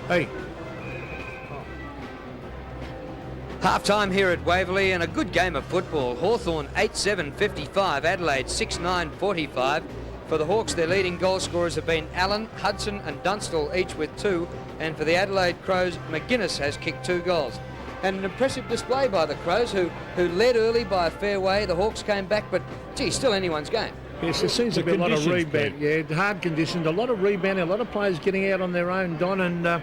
Hey. Half-time here at Waverley and a good game of football. Hawthorn 8-7-55, Adelaide 6-9-45. For the Hawks, their leading goal scorers have been Allen, Hudson and Dunstall, each with 2. And for the Adelaide Crows, McGuinness has kicked 2 goals. And an impressive display by the Crows, who led early by a fair way. The Hawks came back, but, gee, still anyone's game. Yes, there seems to be a lot of rebound. Yeah, hard conditions, a lot of rebounding, a lot of players getting out on their own, Don, and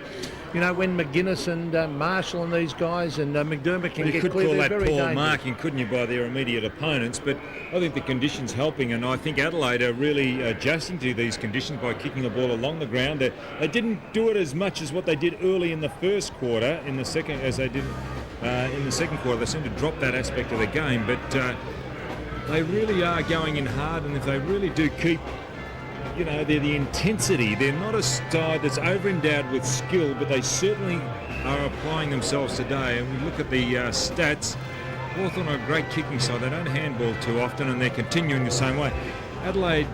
you know, when McGuinness and Marshall and these guys and McDermott can get clear, they're very dangerous. You could call that poor marking, couldn't you, by their immediate opponents, but I think the conditions helping, and I think Adelaide are really adjusting to these conditions by kicking the ball along the ground. They didn't do it as much as what they did early in the first quarter, in the second, as they did in the second quarter. They seemed to drop that aspect of the game, but they really are going in hard, and if they really do keep, you know, they're the intensity. They're not a side that's over-endowed with skill, but they certainly are applying themselves today. And we look at the stats. Hawthorn are a great kicking side. They don't handball too often, and they're continuing the same way. Adelaide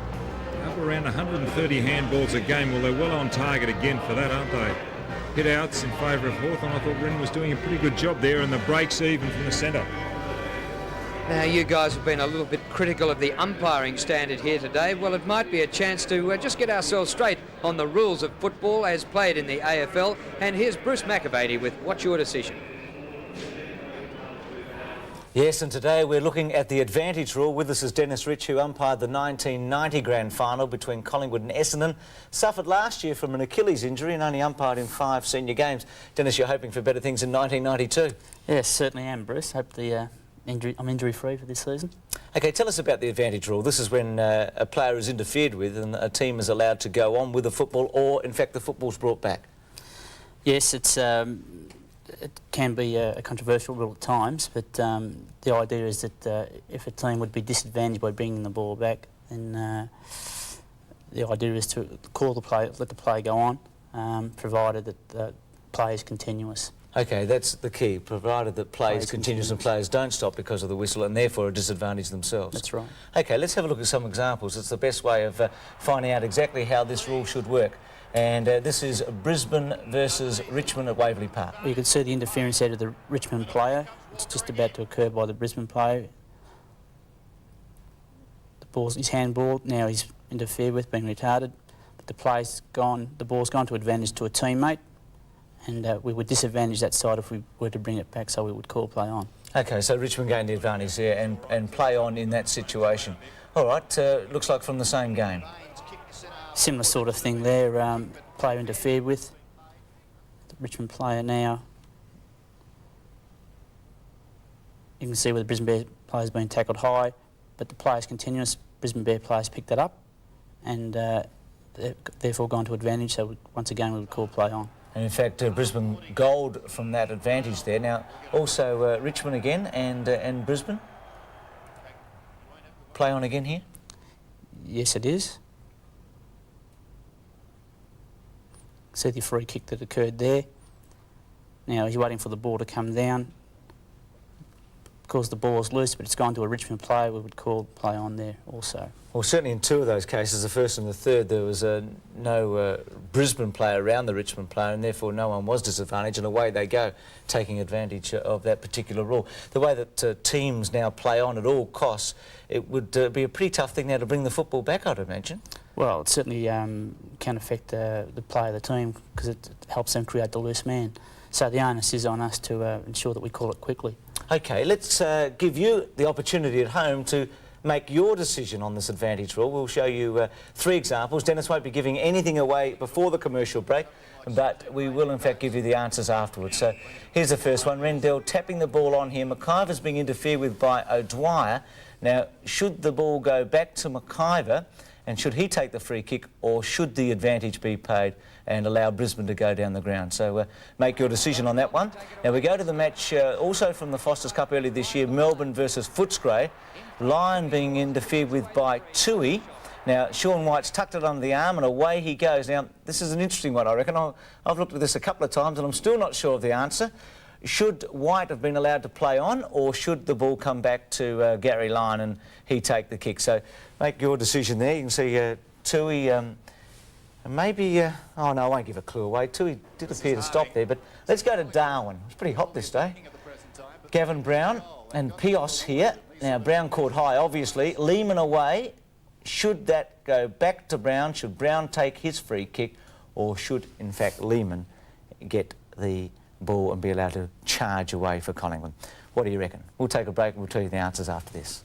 up around 130 handballs a game. Well, they're well on target again for that, aren't they? Hit outs in favour of Hawthorn. I thought Wren was doing a pretty good job there, and the breaks even from the centre. Now, you guys have been a little bit critical of the umpiring standard here today. Well, it might be a chance to just get ourselves straight on the rules of football as played in the AFL. And here's Bruce McAvady with What's Your Decision? Yes, and today we're looking at the advantage rule. With us is Dennis Rich, who umpired the 1990 grand final between Collingwood and Essendon. Suffered last year from an Achilles injury and only umpired in 5 senior games. Dennis, you're hoping for better things in 1992? Yes, certainly am, Bruce. Hope I'm injury-free for this season. OK, tell us about the advantage rule. This is when a player is interfered with and a team is allowed to go on with the football, or, in fact, the football's brought back. Yes, it can be a controversial rule at times, but the idea is that if a team would be disadvantaged by bringing the ball back, then the idea is to call the play, let the play go on, provided that the play is continuous. OK, that's the key, provided that play is continuous and players don't stop because of the whistle and therefore are disadvantaged themselves. That's right. OK, let's have a look at some examples. It's the best way of finding out exactly how this rule should work. And this is Brisbane versus Richmond at Waverley Park. Well, you can see the interference out of the Richmond player. It's just about to occur by the Brisbane player. The ball's his handball. Now he's interfered with, being retarded. But the play's gone. The ball's gone to advantage to a teammate. And we would disadvantage that side if we were to bring it back, so we would call play on. OK, so Richmond gained the advantage there and play on in that situation. All right, looks like from the same game. Similar sort of thing there, player interfered with. The Richmond player now. You can see where the Brisbane player's been tackled high, but the player's continuous. Brisbane Bear players picked that up and therefore gone to advantage, so once again we would call play on. And in fact, Brisbane gold from that advantage there. Now, also Richmond again and Brisbane. Play on again here? Yes, it is. See the free kick that occurred there. Now he's waiting for the ball to come down. Of course, the ball's loose, but it's gone to a Richmond player. We would call play on there also. Well, certainly in two of those cases, the first and the third, there was no Brisbane player around the Richmond player, and therefore no one was disadvantaged, and away they go, taking advantage of that particular rule. The way that teams now play on at all costs, it would be a pretty tough thing now to bring the football back, I'd imagine. Well, it certainly can affect the play of the team because it helps them create the loose man. So the onus is on us to ensure that we call it quickly. OK, let's give you the opportunity at home to make your decision on this advantage rule. We'll show you 3 examples. Dennis won't be giving anything away before the commercial break, but we will in fact give you the answers afterwards. So here's the first one. Rendell tapping the ball on here. McIver's being interfered with by O'Dwyer. Now, should the ball go back to McIver, and should he take the free kick, or should the advantage be paid and allow Brisbane to go down the ground? So make your decision on that one. Now we go to the match also from the Foster's Cup earlier this year, Melbourne versus Footscray. Lyon being interfered with by Tui. Now Sean White's tucked it under the arm and away he goes. Now this is an interesting one, I reckon. I've looked at this a couple of times and I'm still not sure of the answer. Should White have been allowed to play on, or should the ball come back to Gary Lyon and he take the kick? So make your decision there. You can see Tui, maybe, oh no, I won't give a clue away. Tui did appear to stop there, but let's go to Darwin. It's pretty hot this day. Gavin Brown and Pios here. Now Brown caught high, obviously. Lehman away. Should that go back to Brown? Should Brown take his free kick, or should, in fact, Lehman get the ball and be allowed to charge away for Collingwood? What do you reckon? We'll take a break and we'll tell you the answers after this.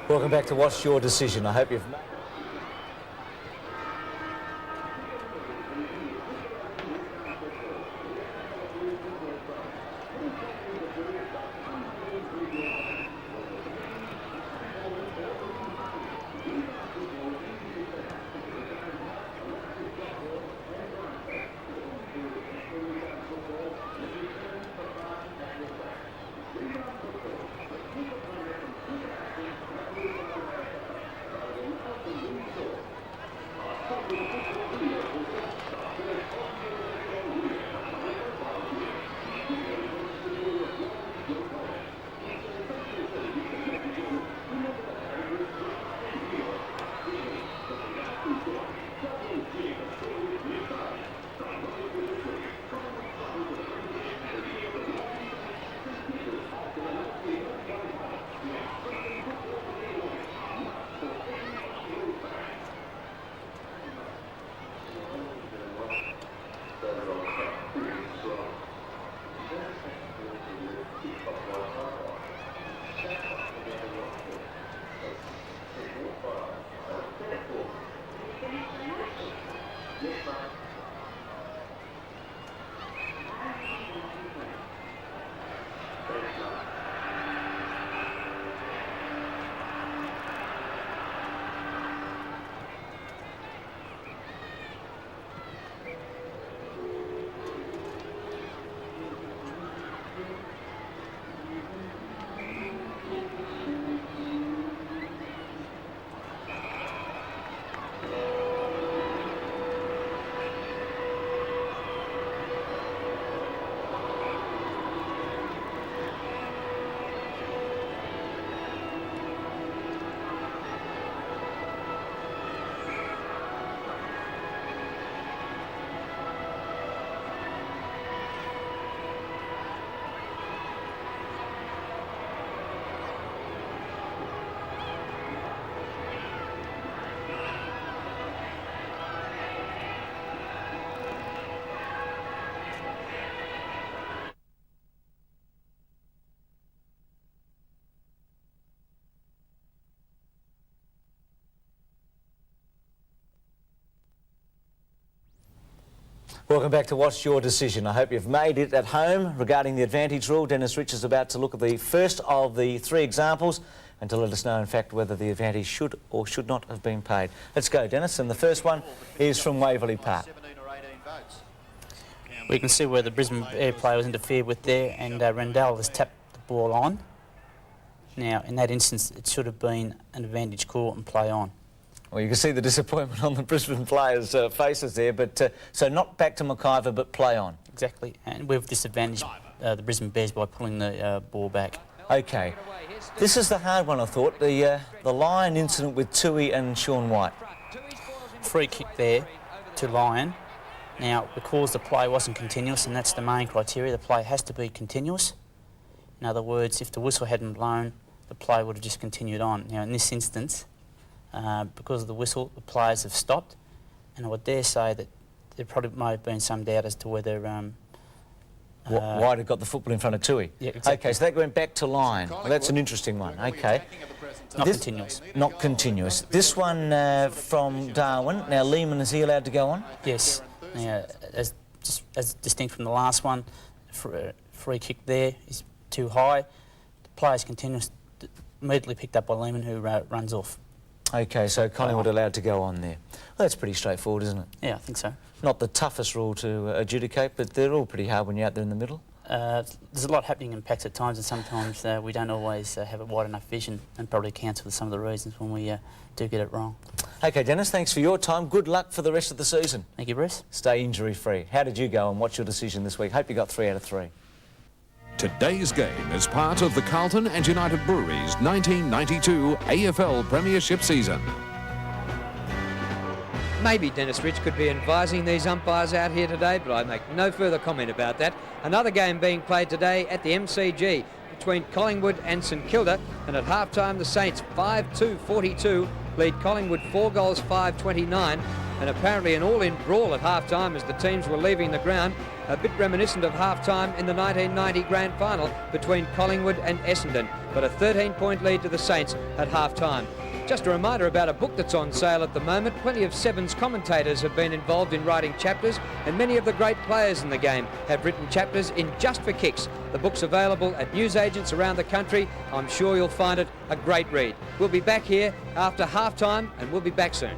Welcome back to What's Your Decision. I hope you've made... Welcome back to What's Your Decision. I hope you've made it at home. Regarding the advantage rule, Dennis Rich is about to look at the first of the 3 examples and to let us know, in fact, whether the advantage should or should not have been paid. Let's go, Dennis, and the first one is from Waverley Park. We can see where the Brisbane Bear player was interfered with there, and Rendell has tapped the ball on. Now, in that instance, it should have been an advantage call and play on. Well, you can see the disappointment on the Brisbane players' faces there, but so not back to McIver, but play on. Exactly, and we've disadvantaged the Brisbane Bears by pulling the ball back. OK. This is the hard one, I thought, the Lion incident with Tui and Sean White. Free kick there to Lion. Now, because the play wasn't continuous, and that's the main criteria, the play has to be continuous. In other words, if the whistle hadn't blown, the play would have just continued on. Now, in this instance, because of the whistle, the players have stopped, and I would dare say that there probably might have been some doubt as to whether... White had got the football in front of Tui. Yeah, exactly. OK, so that went back to Lion. Well, that's an interesting one. OK. Not continuous. Not continuous. This one from Darwin. Now, Lehman, is he allowed to go on? Yes. Now, as distinct from the last one, free kick there is too high. The player's continuous, immediately picked up by Lehman, who runs off. OK, so Collingwood allowed to go on there. Well, that's pretty straightforward, isn't it? Yeah, I think so. Not the toughest rule to adjudicate, but they're all pretty hard when you're out there in the middle. There's a lot happening in packs at times, and sometimes we don't always have a wide enough vision, and probably accounts for some of the reasons when we do get it wrong. OK, Dennis, thanks for your time. Good luck for the rest of the season. Thank you, Bruce. Stay injury-free. How did you go, and what's your decision this week? Hope you got 3 out of 3. Today's game is part of the Carlton and United Breweries 1992 AFL Premiership season. Maybe Dennis Rich could be advising these umpires out here today, but I make no further comment about that. Another game being played today at the MCG between Collingwood and St Kilda, and at half-time the Saints 5-2-42 lead Collingwood 4 goals 5-29, and apparently an all-in brawl at half-time as the teams were leaving the ground, a bit reminiscent of half-time in the 1990 Grand Final between Collingwood and Essendon, but a 13-point lead to the Saints at half-time. Just a reminder about a book that's on sale at the moment. Plenty of Sevens commentators have been involved in writing chapters, and many of the great players in the game have written chapters in Just for Kicks. The book's available at newsagents around the country. I'm sure you'll find it a great read. We'll be back here after half-time, and we'll be back soon.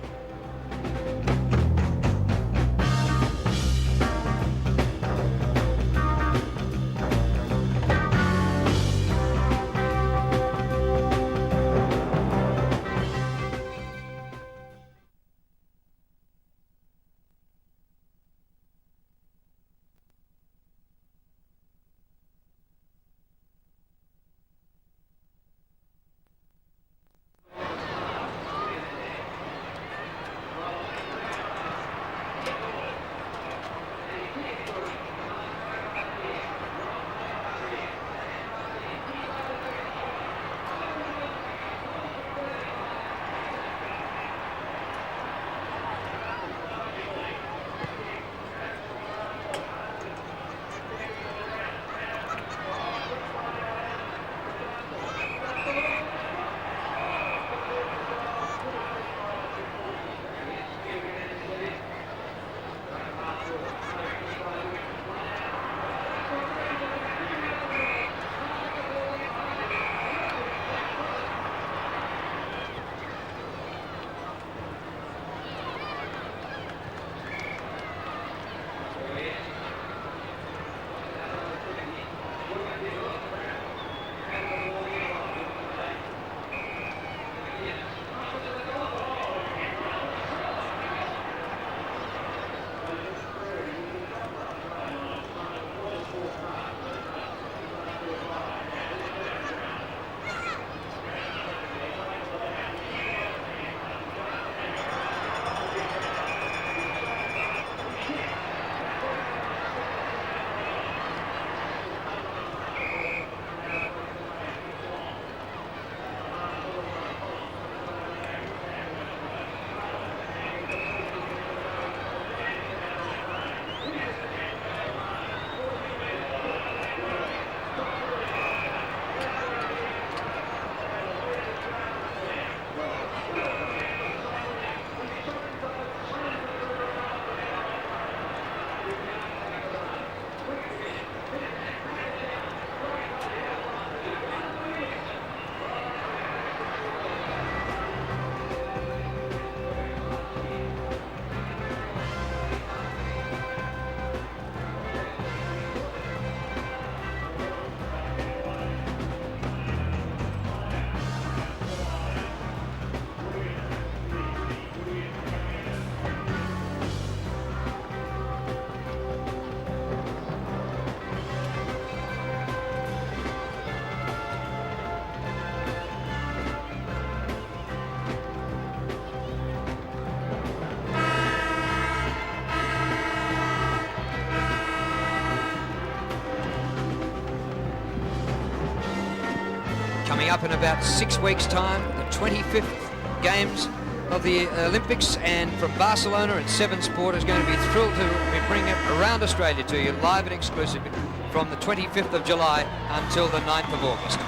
Coming up in about 6 weeks' time, the 25th Games of the Olympics, and from Barcelona and 7 Sport is going to be thrilled to be bringing it around Australia to you live and exclusive from the 25th of July until the 9th of August.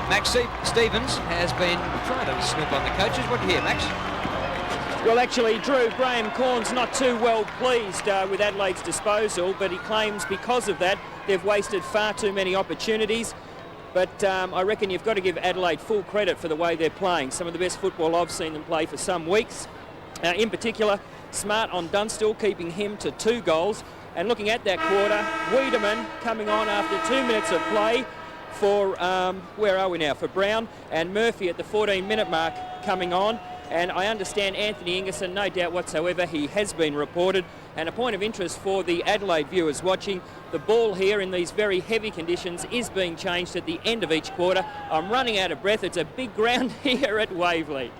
Max Stevens has been trying to snoop on the coaches. What do you hear, Max? Well, actually, Drew, Graham Corn's not too well pleased with Adelaide's disposal, but he claims because of that they've wasted far too many opportunities. But I reckon you've got to give Adelaide full credit for the way they're playing. Some of the best football I've seen them play for some weeks. In particular, smart on Dunstall, keeping him to 2 goals. And looking at that quarter, Wiedemann coming on after 2 minutes of play for, where are we now, for Brown, and Murphy at the 14-minute mark coming on. And I understand Anthony Ingerson, no doubt whatsoever, he has been reported. And a point of interest for the Adelaide viewers watching, the ball here in these very heavy conditions is being changed at the end of each quarter. I'm running out of breath. It's a big ground here at Waverley.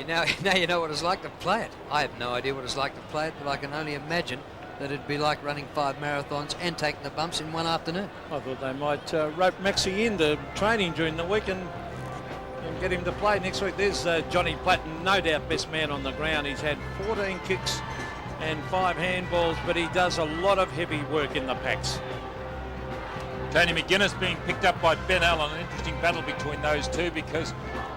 Now you know what it's like to play it. I have no idea what it's like to play it, but I can only imagine that it'd be like running 5 marathons and taking the bumps in one afternoon. I thought they might rope Maxie into training during the week and get him to play next week. There's Johnny Platten, no doubt best man on the ground. He's had 14 kicks and 5 handballs, but he does a lot of heavy work in the packs. Tony McGuinness being picked up by Ben Allen. An interesting battle between those two because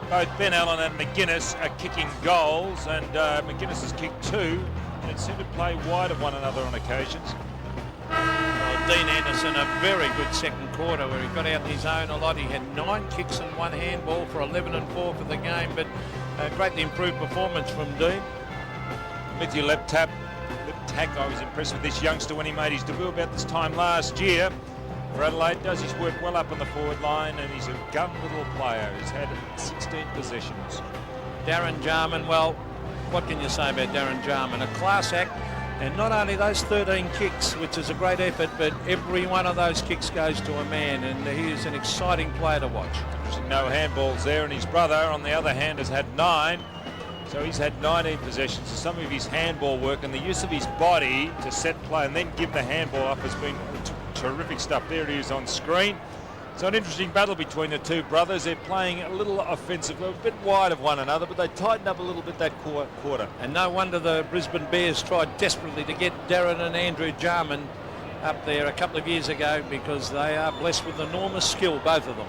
both Ben Allen and McGuinness are kicking goals, and McGuinness has kicked 2, and it seemed to play wide of one another on occasions. Well, Dean Anderson, a very good second quarter where he got out in his own a lot. He had 9 kicks and 1 handball for 11 and 4 for the game, but a greatly improved performance from Dean. Matthew Liptak, I was impressed with this youngster when he made his debut about this time last year for Adelaide. Does his work well up on the forward line, and he's a gun little player. He's had 16 possessions. Darren Jarman, well, what can you say about Darren Jarman? A class act, and not only those 13 kicks, which is a great effort, but every one of those kicks goes to a man, and he is an exciting player to watch. No handballs there, and his brother, on the other hand, has had 9. So he's had 19 possessions. So some of his handball work and the use of his body to set play and then give the handball up has been terrific stuff. There it is on screen. So an interesting battle between the two brothers. They're playing a little offensive, a bit wide of one another, but they tightened up a little bit that quarter. And no wonder the Brisbane Bears tried desperately to get Darren and Andrew Jarman up there a couple of years ago, because they are blessed with enormous skill, both of them.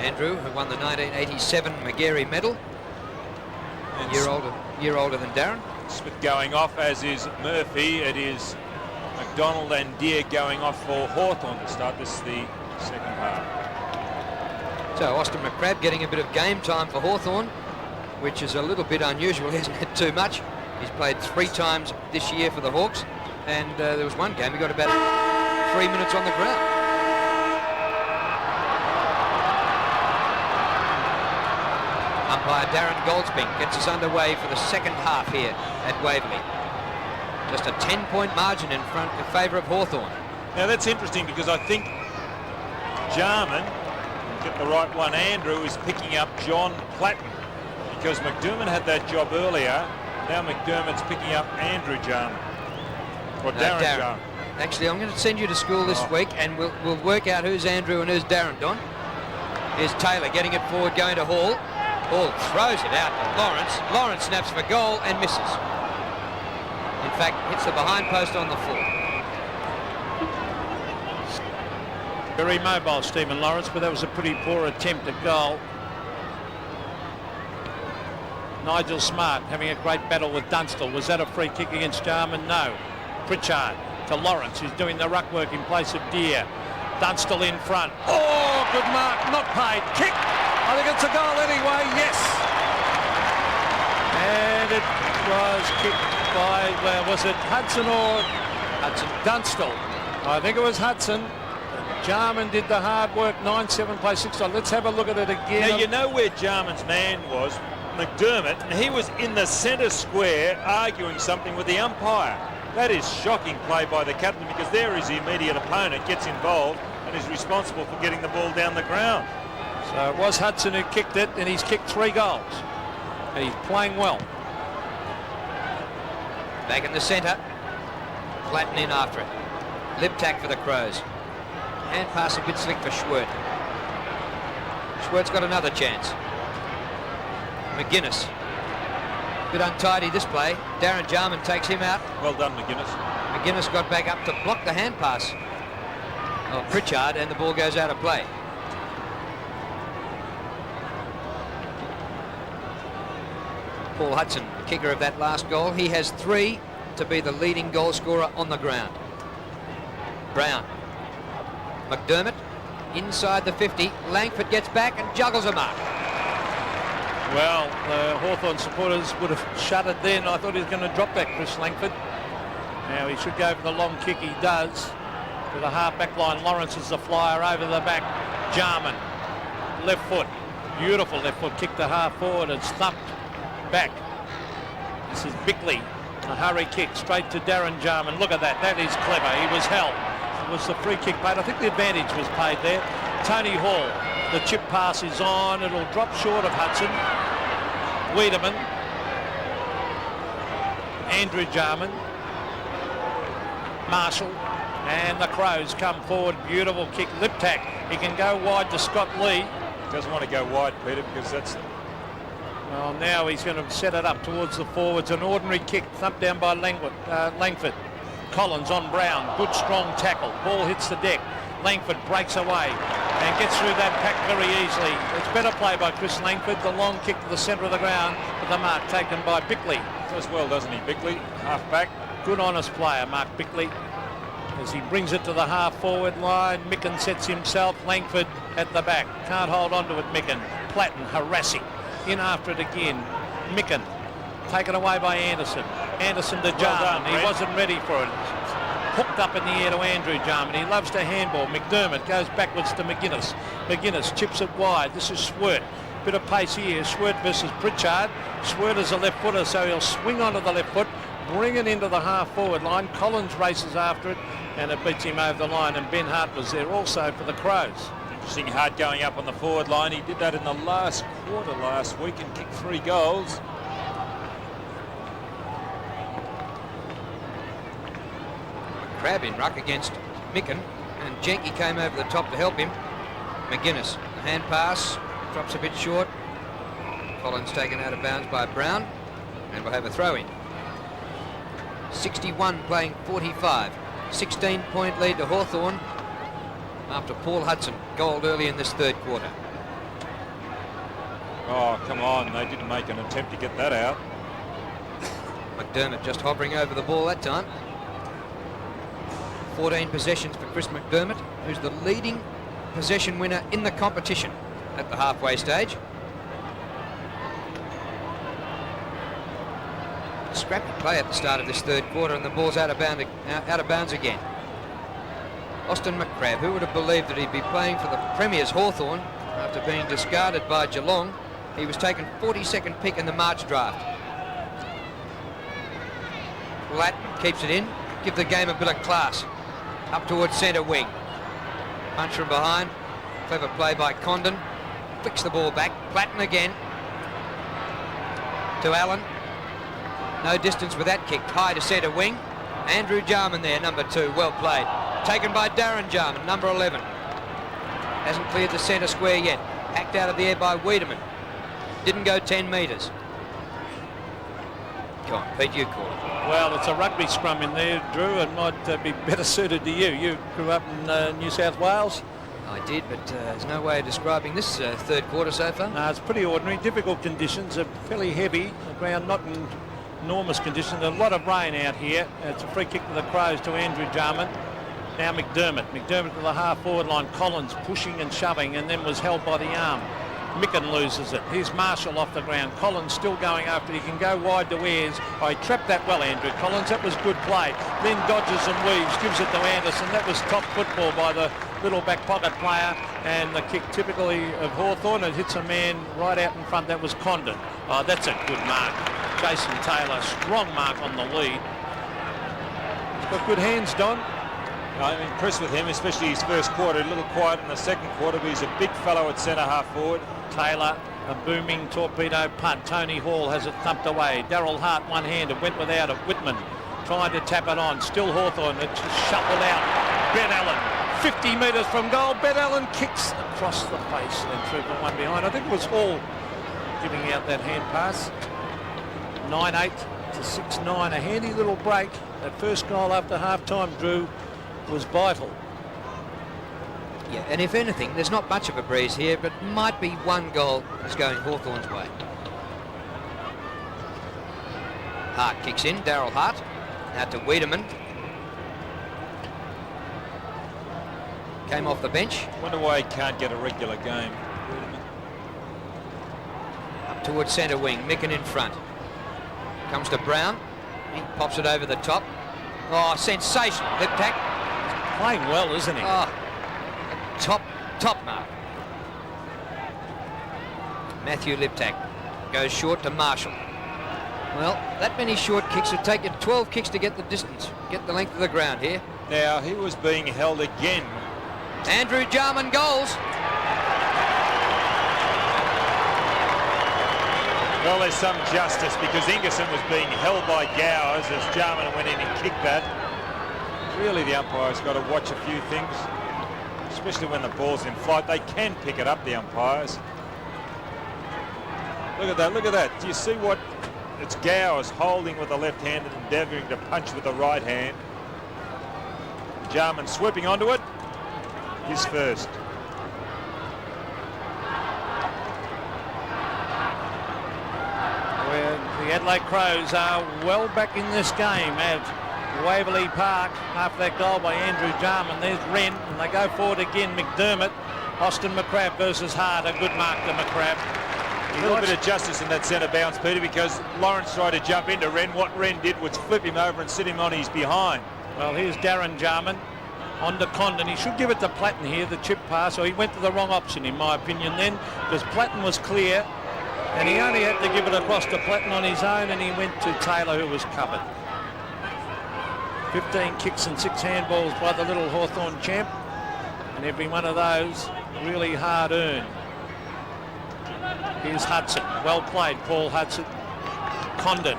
Andrew, who won the 1987 Magarey medal. Year older than Darren. Smith going off, as is Murphy. It is McDonald and Deere going off for Hawthorn to start this the second half. So Austin McCrabb getting a bit of game time for Hawthorn, which is a little bit unusual, isn't it? Too much. He's played 3 times this year for the Hawks, and there was one game he got about 3 minutes on the ground. Umpire Darren Goldsbink gets us underway for the second half here at Waverley. Just a 10-point margin in favour of Hawthorn. Now that's interesting, because I think Jarman, get the right one, Andrew, is picking up John Platten, because McDermott had that job earlier. Now McDermott's picking up Andrew Jarman. Or Darren Jarman. Actually, I'm going to send you to school this week, and we'll work out who's Andrew and who's Darren, Don. Here's Taylor getting it forward, going to Hall. Hall throws it out to Lawrence. Lawrence snaps for goal and misses. In fact, hits the behind post on the full. Very mobile, Stephen Lawrence, but that was a pretty poor attempt at goal. Nigel Smart having a great battle with Dunstall. Was that a free kick against Jarman? No. Pritchard to Lawrence, who's doing the ruck work in place of Deere. Dunstall in front. Oh, good mark, not paid. Kick. I think it's a goal anyway, yes. And it was kicked by, well, was it Hudson or Dunstall? I think it was Hudson. Jarman did the hard work, 9-7, play 6. Let's have a look at it again. Now, you know where Jarman's man was? McDermott. He was in the centre square arguing something with the umpire. That is shocking play by the captain, because there is the immediate opponent, gets involved and is responsible for getting the ball down the ground. So it was Hudson who kicked it, and he's kicked 3 goals. And he's playing well. Back in the centre. Platten in after it. Liptak for the Crows. And pass a bit slick for Schwert. Schwert's got another chance. McGuinness. Bit untidy this play. Darren Jarman takes him out. Well done, McGuinness. McGuinness got back up to block the hand pass of Pritchard, and the ball goes out of play. Paul Hudson, the kicker of that last goal. He has 3 to be the leading goal scorer on the ground. Brown. McDermott inside the 50. Langford gets back and juggles a mark. Well, the Hawthorn supporters would have shuddered then. I thought he was going to drop that, Chris Langford. Now he should go for the long kick. He does. To the half-back line. Lawrence is the flyer over the back. Jarman. Left foot. Beautiful left foot kick to half forward. It's thumped back. This is Bickley. A hurry kick straight to Darren Jarman. Look at that. That is clever. He was held. It was the free kick paid. I think the advantage was paid there. Tony Hall. The chip pass is on. It'll drop short of Hudson. Wiedemann. Andrew Jarman. Marshall. And the Crows come forward. Beautiful kick. Lip tack. He can go wide to Scott Lee. Doesn't want to go wide, Peter, because that's... Well, now he's going to set it up towards the forwards. An ordinary kick thumped down by Langford. Collins on Brown. Good strong tackle. Ball hits the deck. Langford breaks away and gets through that pack very easily. It's better play by Chris Langford. The long kick to the centre of the ground, but the mark taken by Bickley. Does well, doesn't he, Bickley? Half back. Good honest player, Mark Bickley. As he brings it to the half forward line, Micken sets himself. Langford at the back. Can't hold on to it, Micken. Platten harassing. In after it again. Micken taken away by Anderson. Anderson to Jarman. He wasn't ready for it. Hooked up in the air to Andrew Jarman. He loves to handball. McDermott goes backwards to McGuinness. McGuinness chips it wide. This is Schwert. Bit of pace here. Schwert versus Pritchard. Schwert is a left footer, so he'll swing onto the left foot, bring it into the half forward line. Collins races after it, and it beats him over the line, and Ben Hart was there also for the Crows. Interesting. Hart going up on the forward line. He did that in the last quarter last week and kicked 3 goals. Crab in ruck against Micken, and Jenke came over the top to help him. McGuinness, the hand pass, drops a bit short. Collins taken out of bounds by Brown, and we'll have a throw in. 61 playing 45. 16-point lead to Hawthorn after Paul Hudson goaled early in this third quarter. Oh, come on. They didn't make an attempt to get that out. McDermott just hovering over the ball that time. 14 possessions for Chris McDermott, who's the leading possession winner in the competition at the halfway stage. Scrappy play at the start of this third quarter, and the ball's out of bounds again. Austin McCrabb, who would have believed that he'd be playing for the Premier's Hawthorn after being discarded by Geelong? He was taken 42nd pick in the March draft. Platten keeps it in, give the game a bit of class. Up towards centre wing. Punch from behind. Clever play by Condon. Flicks the ball back. Platten again. To Allen. No distance with that kick. High to centre wing. Andrew Jarman there, number 2. Well played. Taken by Darren Jarman, number 11. Hasn't cleared the centre square yet. Hacked out of the air by Wiedemann. Didn't go 10 metres. Come on, Pete, you call it. Well, it's a rugby scrum in there, Drew, and might be better suited to you. You grew up in New South Wales. I did, but there's no way of describing this third quarter so far. No, it's pretty ordinary. Difficult conditions are fairly heavy. The ground not in enormous conditions. A lot of rain out here. It's a free kick to the Crows to Andrew Jarman. Now McDermott. McDermott to the half forward line. Collins pushing and shoving, and then was held by the arm. Micken loses it. Here's Marshall off the ground. Collins still going after it. He can go wide to Ayres. Oh, he trapped that well, Andrew Collins. That was good play. Then dodges and weaves. Gives it to Anderson. That was top football by the little back pocket player. And the kick typically of Hawthorn. It hits a man right out in front. That was Condon. Oh, that's a good mark. Jason Taylor, strong mark on the lead. He's got good hands, Don. I'm impressed with him, especially his first quarter. A little quiet in the second quarter, but he's a big fellow at centre half forward. Taylor, a booming torpedo punt. Tony Hall has it thumped away. Darryl Hart one-handed, went without it. Whitman trying to tap it on. Still Hawthorn. It's shuffled out. Ben Allen, 50 metres from goal. Ben Allen kicks across the face and through the one behind. I think it was Hall giving out that hand pass. 9-8 to 6-9. A handy little break. That first goal after half-time, Drew, was vital. Yeah, and if anything, there's not much of a breeze here, but might be one goal is going Hawthorn's way. Hart kicks in, Darryl Hart. Out to Wiedemann. Came off the bench. Wonder why he can't get a regular game. Up towards centre wing, Micken in front. Comes to Brown. He pops it over the top. Oh, sensational. Liptak. Playing well, isn't he? Oh, top mark. Matthew Liptak goes short to Marshall. Well, that many short kicks would take you 12 kicks to get the distance, get the length of the ground here. Now, he was being held again. Andrew Jarman goals. Well, there's some justice because Ingerson was being held by Gowers as Jarman went in and kicked that. Really, the umpire's got to watch a few things, especially when the ball's in flight. They can pick it up, the umpires. Look at that, look at that. Do you see what? It's Gowers holding with the left hand and endeavouring to punch with the right hand. Jarman sweeping onto it. His first. Where the Adelaide Crows are well back in this game at Waverley Park after that goal by Andrew Jarman. There's Wren, and they go forward again. McDermott, Austin McCrabb versus Hart. A good mark to McCrabb. A little bit of justice in that centre bounce, Peter, because Lawrence tried to jump into Wren. What Wren did was flip him over and sit him on his behind. Well, here's Darren Jarman on to Condon. He should give it to Platten here, the chip pass, or he went to the wrong option, in my opinion, then, because Platten was clear, and he only had to give it across to Platten on his own, and he went to Taylor, who was covered. 15 kicks and 6 handballs by the little Hawthorn champ, and every one of those really hard-earned. Here's Hudson. Well played, Paul Hudson. Condon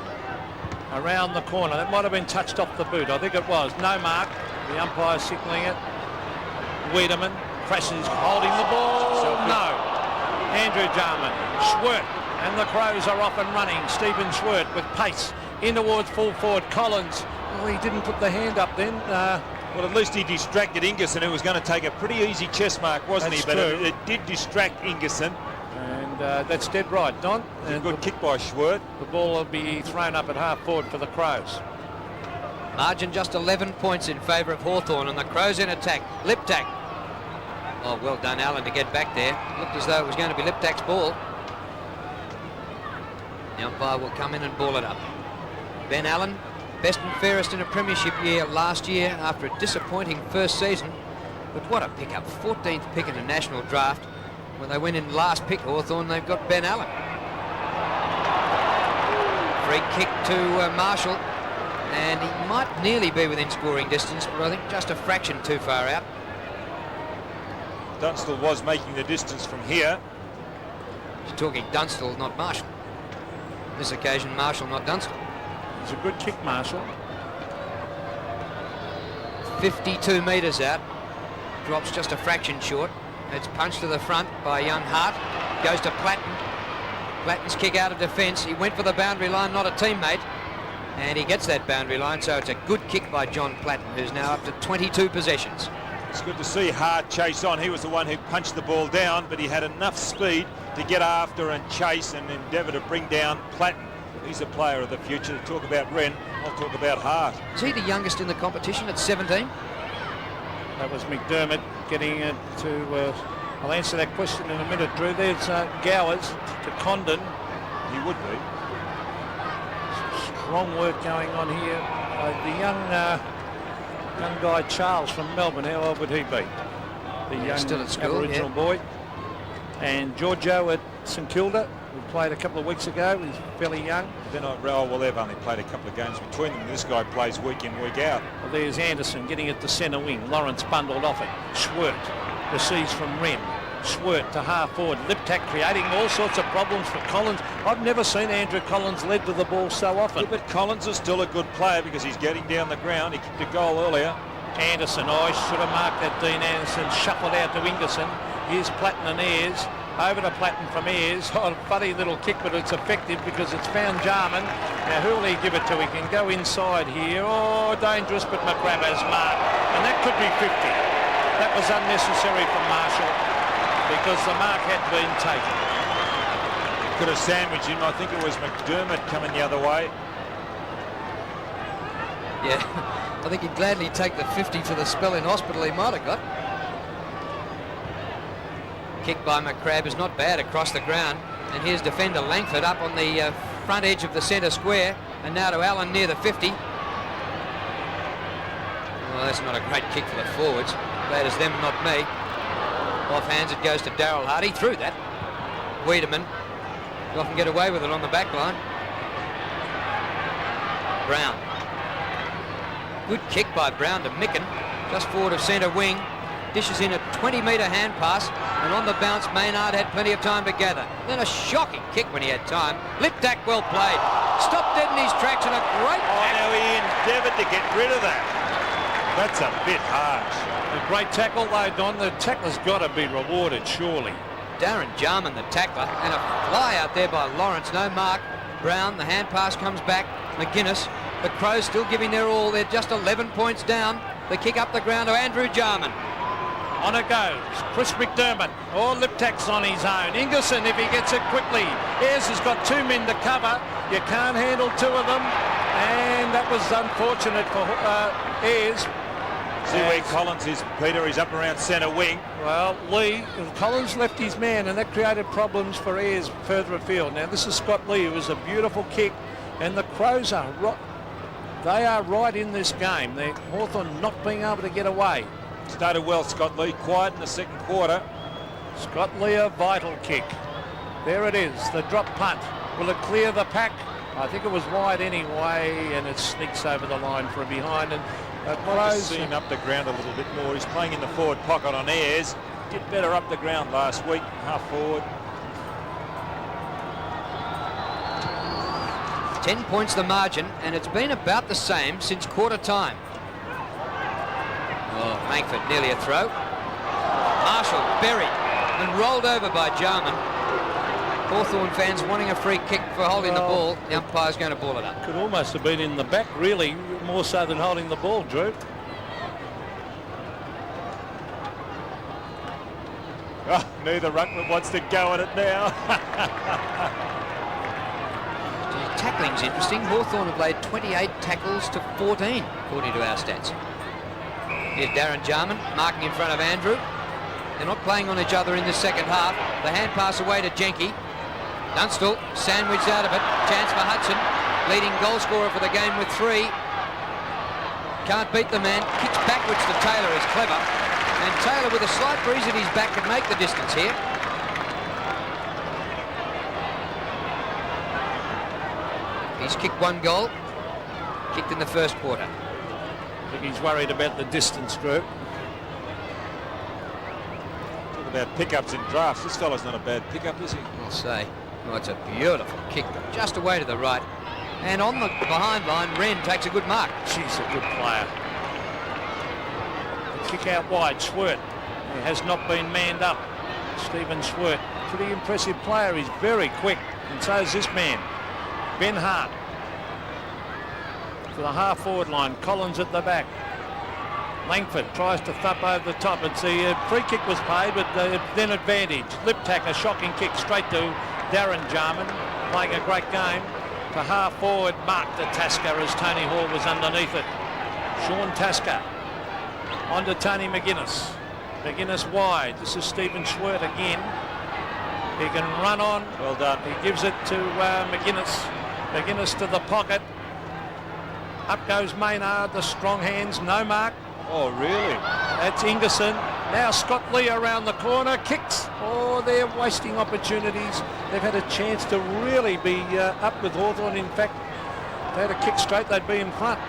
around the corner. That might have been touched off the boot. I think it was. No mark. The umpire signalling it. Wiedemann crashes, holding the ball. No. Andrew Jarman. Schwert. And the Crows are off and running. Stephen Schwert with pace in towards full forward. Collins. Well, he didn't put the hand up then. Well, at least he distracted Ingerson, who was going to take a pretty easy chest mark, wasn't he? But it did distract Ingerson. That's dead right, Don. And a good kick by Schwert. The ball will be thrown up at half forward for the Crows. Margin just 11 points in favour of Hawthorn, and the Crows in attack. Liptak. Oh, well done, Allen, to get back there. Looked as though it was going to be Liptak's ball. The umpire will come in and ball it up. Ben Allen, best and fairest in a premiership year last year after a disappointing first season. But what a pickup. 14th pick in a national draft. When they went in last pick, Hawthorn, they've got Ben Allen. Free kick to Marshall, and he might nearly be within scoring distance, but I think just a fraction too far out. Dunstall was making the distance from here. You're talking Dunstall, not Marshall. This occasion, Marshall, not Dunstall. It's a good kick, Marshall. 52 metres out. Drops just a fraction short. It's punched to the front by young Hart. Goes to Platten. Platten's kick out of defence. He went for the boundary line, not a teammate. And he gets that boundary line, so it's a good kick by John Platten, who's now up to 22 possessions. It's good to see Hart chase on. He was the one who punched the ball down, but he had enough speed to get after and chase and endeavour to bring down Platten. He's a player of the future. To talk about Wren, I'll talk about Hart. Is he the youngest in the competition at 17? That was McDermott getting it to... I'll answer that question in a minute, Drew. There's Gowers to Condon. He would be. Strong work going on here. The young guy Charles from Melbourne, how old would he be? The young still at school, Aboriginal boy. And Giorgio at St Kilda, who played a couple of weeks ago. He's fairly young. They're not, well, they've only played a couple of games between them. This guy plays week in, week out. Well, there's Anderson getting it to centre wing. Lawrence bundled off it. Schwert receives from Wren. Schwert to half forward. Liptak creating all sorts of problems for Collins. I've never seen Andrew Collins led to the ball so often. Yeah, but Collins is still a good player because he's getting down the ground. He kicked a goal earlier. Anderson, I should have marked that. Dean Anderson shuffled out to Ingerson. Here's Platten and Ayres. Over to Platten from Ayres. Oh, funny little kick, but it's effective because it's found Jarman. Now, who will he give it to? He can go inside here. Oh, dangerous, but McGrath has marked. And that could be 50. That was unnecessary from Marshall because the mark had been taken. Could have sandwiched him. I think it was McDermott coming the other way. Yeah, I think he'd gladly take the 50 for the spell in hospital he might have got. Kick by McCrabb is not bad across the ground. And here's defender Langford up on the front edge of the centre square. And now to Allen near the 50. Well, that's not a great kick for the forwards. Glad as them, not me. Off hands it goes to Darryl Hardy. Through that. Wiedemann. You often get away with it on the back line. Brown. Good kick by Brown to Micken. Just forward of centre wing. Dishes in a 20-metre hand pass, and on the bounce Maynard had plenty of time to gather. Then a shocking kick when he had time. Liptak well played. Stopped dead in his tracks and a great tackle. Now he endeavoured to get rid of that. That's a bit harsh. A great tackle though, Don. The tackler's got to be rewarded, surely. Darren Jarman, the tackler, and a fly out there by Lawrence. No mark. Brown, the hand pass comes back. McGuinness. The Crows still giving their all. They're just 11 points down. The kick up the ground to Andrew Jarman. On it goes. Chris McDermott. Oh, Liptak's on his own. Ingerson, if he gets it quickly. Ayres has got 2 men to cover. You can't handle 2 of them. And that was unfortunate for Ayres. See where Collins is, Peter. He's up around centre wing. Well, Collins left his man, and that created problems for Ayres further afield. Now, this is Scott Lee. It was a beautiful kick. And the Crows are right in this game. They're Hawthorn not being able to get away. Started well, Scott Lee. Quiet in the second quarter. Scott Lee, a vital kick. There it is, the drop punt. Will it clear the pack? I think it was wide anyway, and it sneaks over the line from behind. And Crows see him up the ground a little bit more. He's playing in the forward pocket on Ayres. Did better up the ground last week, half forward. 10 points the margin, and it's been about the same since quarter time. Oh, Langford nearly a throw. Marshall buried and rolled over by Jarman. Hawthorn fans wanting a free kick for holding the ball. The umpire's going to ball it up. Could almost have been in the back, really, more so than holding the ball, Drew. Oh, neither ruckman wants to go at it now. Tackling's interesting. Hawthorn have laid 28 tackles to 14, according to our stats. Here's Darren Jarman marking in front of Andrew. They're not playing on each other in the second half. The hand pass away to Jenke. Dunstall sandwiched out of it. Chance for Hudson. Leading goal scorer for the game with 3. Can't beat the man. Kicks backwards to Taylor is clever. And Taylor with a slight breeze at his back can make the distance here. He's kicked 1 goal. Kicked in the first quarter. I think he's worried about the distance, Drew. Talk about pickups in drafts. This fella's not a bad pickup, is he? I'll say. Oh, it's a beautiful kick, just away to the right. And on the behind line, Wren takes a good mark. She's a good player. The kick out wide, Schwert. He has not been manned up. Stephen Schwert, pretty impressive player. He's very quick, and so is this man. Ben Hart. To the half-forward line, Collins at the back. Langford tries to thump over the top. It's the free kick was paid, but then advantage. Liptak, a shocking kick straight to Darren Jarman, playing a great game. To half-forward, Mark the Tasker as Tony Hall was underneath it. Sean Tasker on to Tony McGuinness. McGuinness wide. This is Stephen Schwert again. He can run on. Well done. He gives it to McGuinness. McGuinness to the pocket. Up goes Maynard, the strong hands, no mark. Oh, really? That's Ingerson. Now Scott Lee around the corner, kicks. Oh, they're wasting opportunities. They've had a chance to really be up with Hawthorn. In fact, if they had a kick straight, they'd be in front.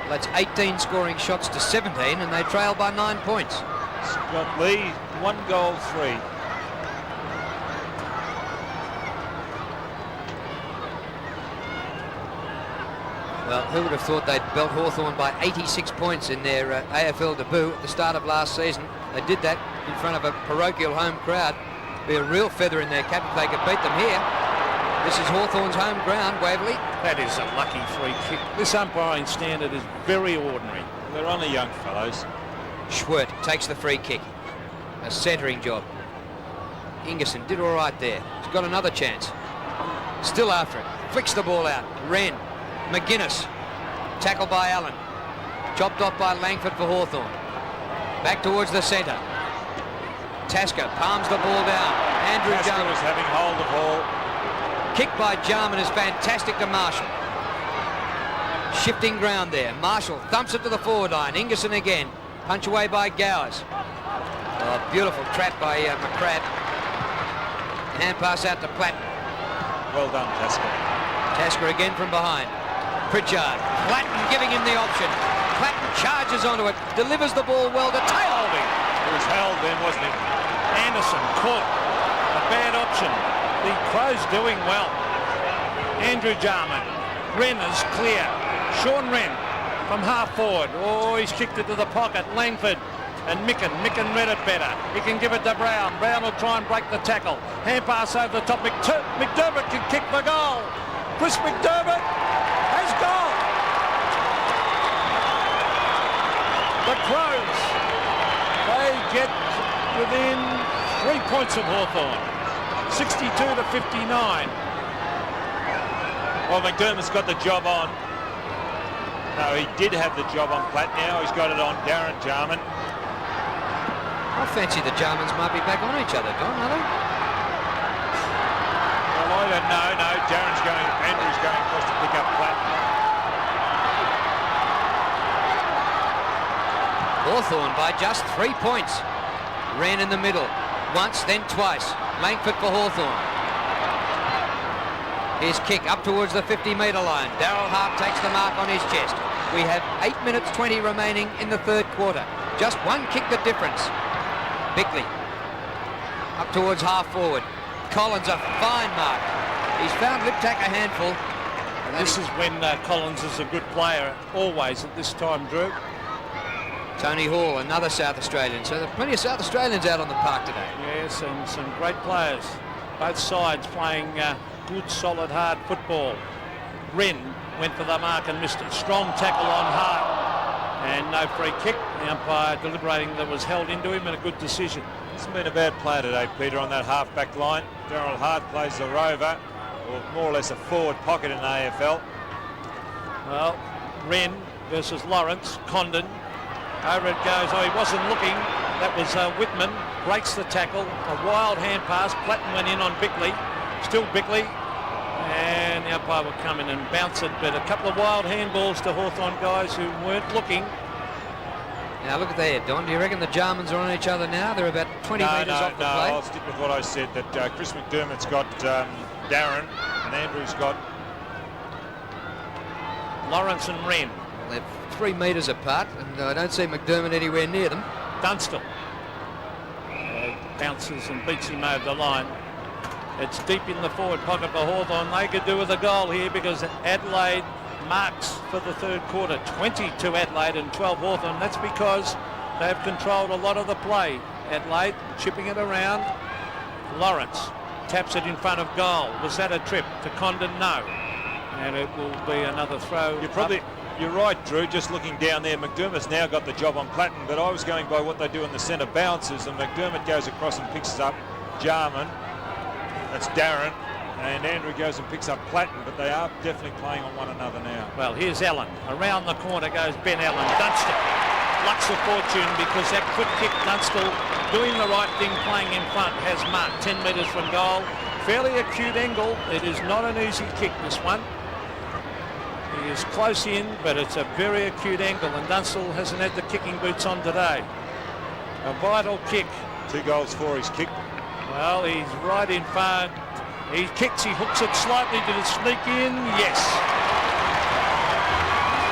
That's 18 scoring shots to 17, and they trail by 9 points. Scott Lee, 1 goal, 3. Well, who would have thought they'd belt Hawthorn by 86 points in their AFL debut at the start of last season? They did that in front of a parochial home crowd. Be a real feather in their cap if they could beat them here. This is Hawthorn's home ground, Waverley. That is a lucky free kick. This umpiring standard is very ordinary. They're only young fellows. Schwert takes the free kick. A centering job. Ingerson did all right there. He's got another chance. Still after it. Flicks the ball out. Wren. McGuinness. Tackled by Allen. Chopped off by Langford for Hawthorn. Back towards the centre. Tasker palms the ball down. Andrew Tasker Jarman was having hold of ball. Kick by Jarman is fantastic to Marshall. Shifting ground there. Marshall thumps it to the forward line. Ingerson again. Punch away by Gowers. Oh, beautiful trap by McCrabb. Hand pass out to Platten. Well done, Tasker. Tasker again from behind. Pritchard. Platten giving him the option. Platten charges onto it. Delivers the ball well to tail holding. It was held then, wasn't it? Anderson caught a bad option. The Crows doing well. Andrew Jarman. Wren is clear. Sean Wren from half forward. Oh, he's kicked it to the pocket. Langford and Micken. Micken read it better. He can give it to Brown. Brown will try and break the tackle. Hand pass over the top. McDermott can kick the goal. Chris McDermott has goal. The Crows, they get within 3 points of Hawthorn. 62 to 59. Well, McDermott's got the job on. No, he did have the job on Platt. Now he's got it on Darren Jarman. I fancy the Jarmans might be back on each other, Don, are they? Well, I don't know. No, Andrew's going across to pick up Platt. Hawthorn by just 3 points. Ran in the middle. Once, then twice. Langford for Hawthorn. His kick up towards the 50-metre line. Darryl Hart takes the mark on his chest. We have 8 minutes 20 remaining in the third quarter. Just one kick the difference. Bickley up towards half forward. Collins a fine mark. He's found Liptak a handful. This is when Collins is a good player, always at this time, Drew. Tony Hall, another South Australian. So there are plenty of South Australians out on the park today. Yes, and some great players. Both sides playing good, solid, hard football. Wren went for the mark and missed it. Strong tackle on Hart. And no free kick. The umpire deliberating that was held into him, and a good decision. Hasn't been a bad player today, Peter, on that half-back line. Darryl Hart plays the rover, or more or less a forward pocket in AFL. Well, Wren versus Lawrence. Condon. Over it goes. Oh, he wasn't looking. That was Whitman. Breaks the tackle. A wild hand pass. Platten went in on Bickley. Still Bickley. And the umpire will come in and bounce it. But a couple of wild handballs to Hawthorn guys who weren't looking. Now look at there, Don. Do you reckon the Jarmans are on each other now? They're about 20 metres off the play. I'll stick with what I said, that Chris McDermott's got Darren and Andrew's got Lawrence and Wren. They're 3 metres apart, and I don't see McDermott anywhere near them. Dunstall bounces and beats him over the line. It's deep in the forward pocket for Hawthorn. They could do with a goal here because Adelaide marks for the third quarter. 22 Adelaide and 12 Hawthorn. That's because they've controlled a lot of the play. Adelaide chipping it around. Lawrence taps it in front of goal. Was that a trip to Condon? No. And it will be another throw. You're right, Drew, just looking down there. McDermott's now got the job on Platten, but I was going by what they do in the centre bounces, and McDermott goes across and picks up Jarman. That's Darren. And Andrew goes and picks up Platten, but they are definitely playing on one another now. Well, here's Allen. Around the corner goes Ben Allen. Dunstall. Lucks of fortune because that quick kick, Dunstall doing the right thing, playing in front, has marked 10 metres from goal. Fairly acute angle. It is not an easy kick, this one. He is close in, but it's a very acute angle, and Dunstall hasn't had the kicking boots on today. A vital kick. 2 goals for his kick. Well, he's right in front. He kicks, he hooks it slightly. Did it sneak in? Yes.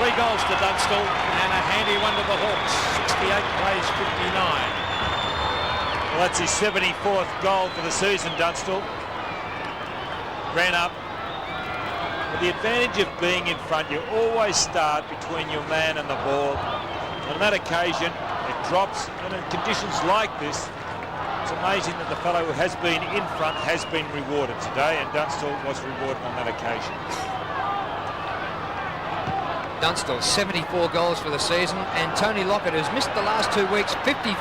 3 goals to Dunstall and a handy one to the Hawks. 68 plays 59. Well, that's his 74th goal for the season, Dunstall. Ran up. With the advantage of being in front, you always start between your man and the ball. On that occasion, it drops, and in conditions like this, it's amazing that the fellow who has been in front has been rewarded today, and Dunstall was rewarded on that occasion. Dunstall, 74 goals for the season, and Tony Lockett, who's missed the last 2 weeks, 54.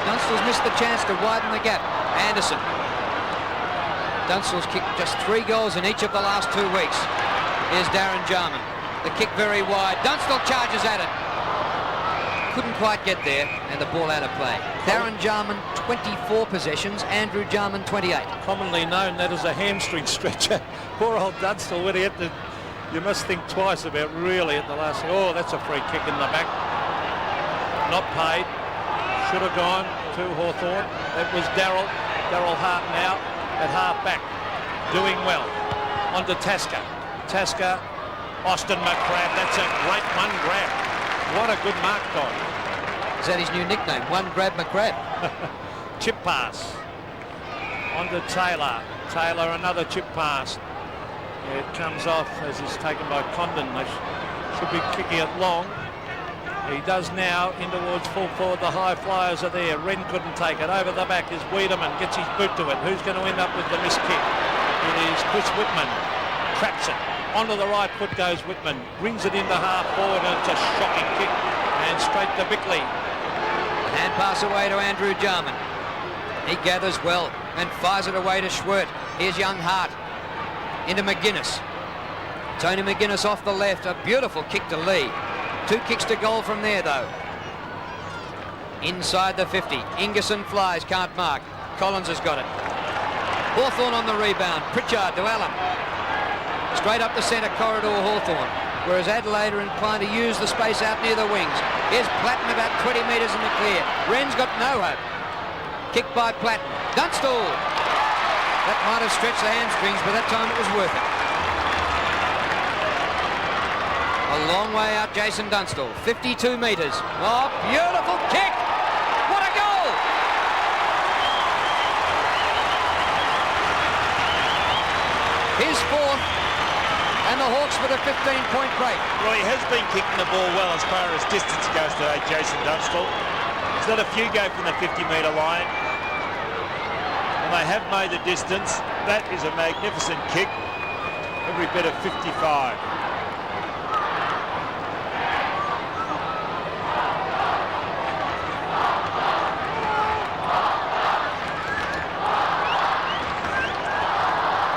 Dunstall's missed the chance to widen the gap. Anderson. Dunstall's kicked just 3 goals in each of the last 2 weeks. Here's Darren Jarman. The kick very wide. Dunstall charges at it. Couldn't quite get there, and the ball out of play. Darren Jarman, 24 possessions. Andrew Jarman, 28. Commonly known that as a hamstring stretcher. Poor old Dunstall, when he had to... You must think twice about really at the last... Oh, that's a free kick in the back. Not paid. Should have gone to Hawthorn. It was Daryl Hart now at half back. Doing well. On to Tasker. Tasker, Austin McCrabb. That's a great one grab. What a good mark, Don. Is that his new nickname? One grab McCrabb. Chip pass. On to Taylor. Taylor, another chip pass. It comes off as is taken by Condon. They should be kicking it long. He does now in towards full forward. The high flyers are there. Wren couldn't take it. Over the back is Wiedemann. Gets his boot to it. Who's going to end up with the missed kick? It is Chris Whitman. Traps it. Onto the right foot goes Whitman. Brings it into half forward, and it's a shocking kick. And straight to Bickley. Hand pass away to Andrew Jarman. He gathers well and fires it away to Schwert. Here's young Hart. Into McGuinness. Tony McGuinness off the left. A beautiful kick to Lee. 2 kicks to goal from there, though. Inside the 50. Ingerson flies, can't mark. Collins has got it. Hawthorn on the rebound. Pritchard to Allen. Straight up the centre corridor, Hawthorn. Whereas Adelaide are inclined to use the space out near the wings. Here's Platten about 20 metres in the clear. Wren's got no hope. Kick by Platten. Dunstall. That might have stretched the hamstrings, but that time it was worth it. A long way out, Jason Dunstall. 52 metres. Oh, beautiful kick! What a goal! His 4th, and the Hawks with a 15-point break. Well, he has been kicking the ball well as far as distance goes today, Jason Dunstall. He's let a few go from the 50-metre line. They have made the distance. That is a magnificent kick. Every bit of 55.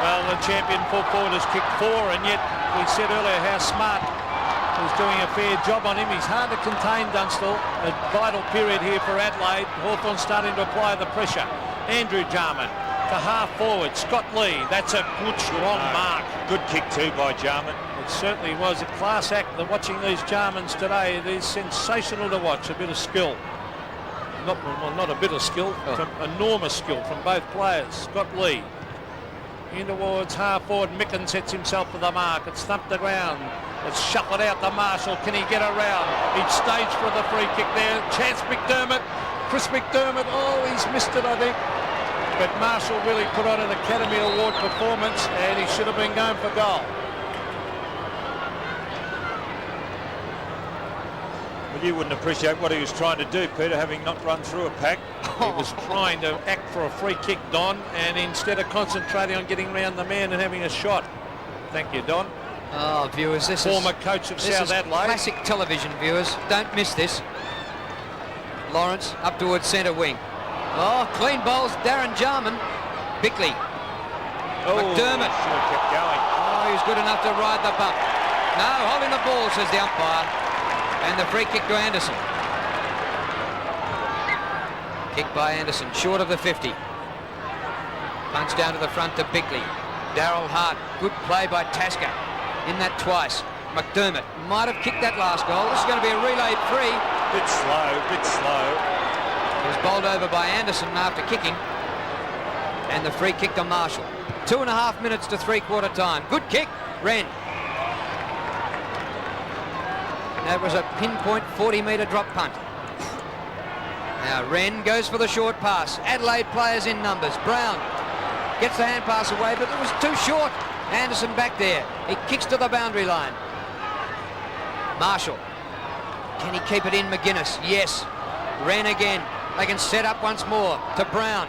Well, the champion full forward has kicked 4, and yet we said earlier how Smart was doing a fair job on him. He's hard to contain, Dunstall. A vital period here for Adelaide. Hawthorn starting to apply the pressure. Andrew Jarman to half forward. Scott Lee. That's a good strong mark. Good kick too by Jarman. It certainly was a class act. Watching these Jarmans today, it is sensational to watch. A bit of skill. Not a bit of skill, enormous skill from both players. Scott Lee in towards half forward. Micken sets himself for the mark. It's thumped the ground. It's shuffled out to Marshall. Can he get around? He'd staged for the free kick there. Chance McDermott. Chris McDermott. Oh, he's missed it, I think. But Marshall really put on an Academy Award performance, and he should have been going for goal. Well, you wouldn't appreciate what he was trying to do, Peter, having not run through a pack. He was trying to act for a free kick, Don, and instead of concentrating on getting round the man and having a shot. Thank you, Don. Oh, viewers, this Former coach of South Adelaide. Classic television, viewers. Don't miss this. Lawrence up towards centre wing. Oh, clean bowls, Darren Jarman. Bickley. Oh, McDermott. should have kept going. Oh, he was good enough to ride the bump. No, holding the ball, says the umpire. And the free kick to Anderson. Kick by Anderson, short of the 50. Punch down to the front to Bickley. Daryl Hart, good play by Tasker. In that twice. McDermott might have kicked that last goal. This is going to be a relay free. Bit slow. He was bowled over by Anderson after kicking. And the free kick to Marshall. 2.5 minutes to three-quarter time. Good kick, Wren. That was a pinpoint 40-metre drop punt. Now Wren goes for the short pass. Adelaide players in numbers. Brown gets the hand pass away, but it was too short. Anderson back there. He kicks to the boundary line. Marshall. Can he keep it in? McGuinness? Yes. Wren again. They can set up once more to Brown.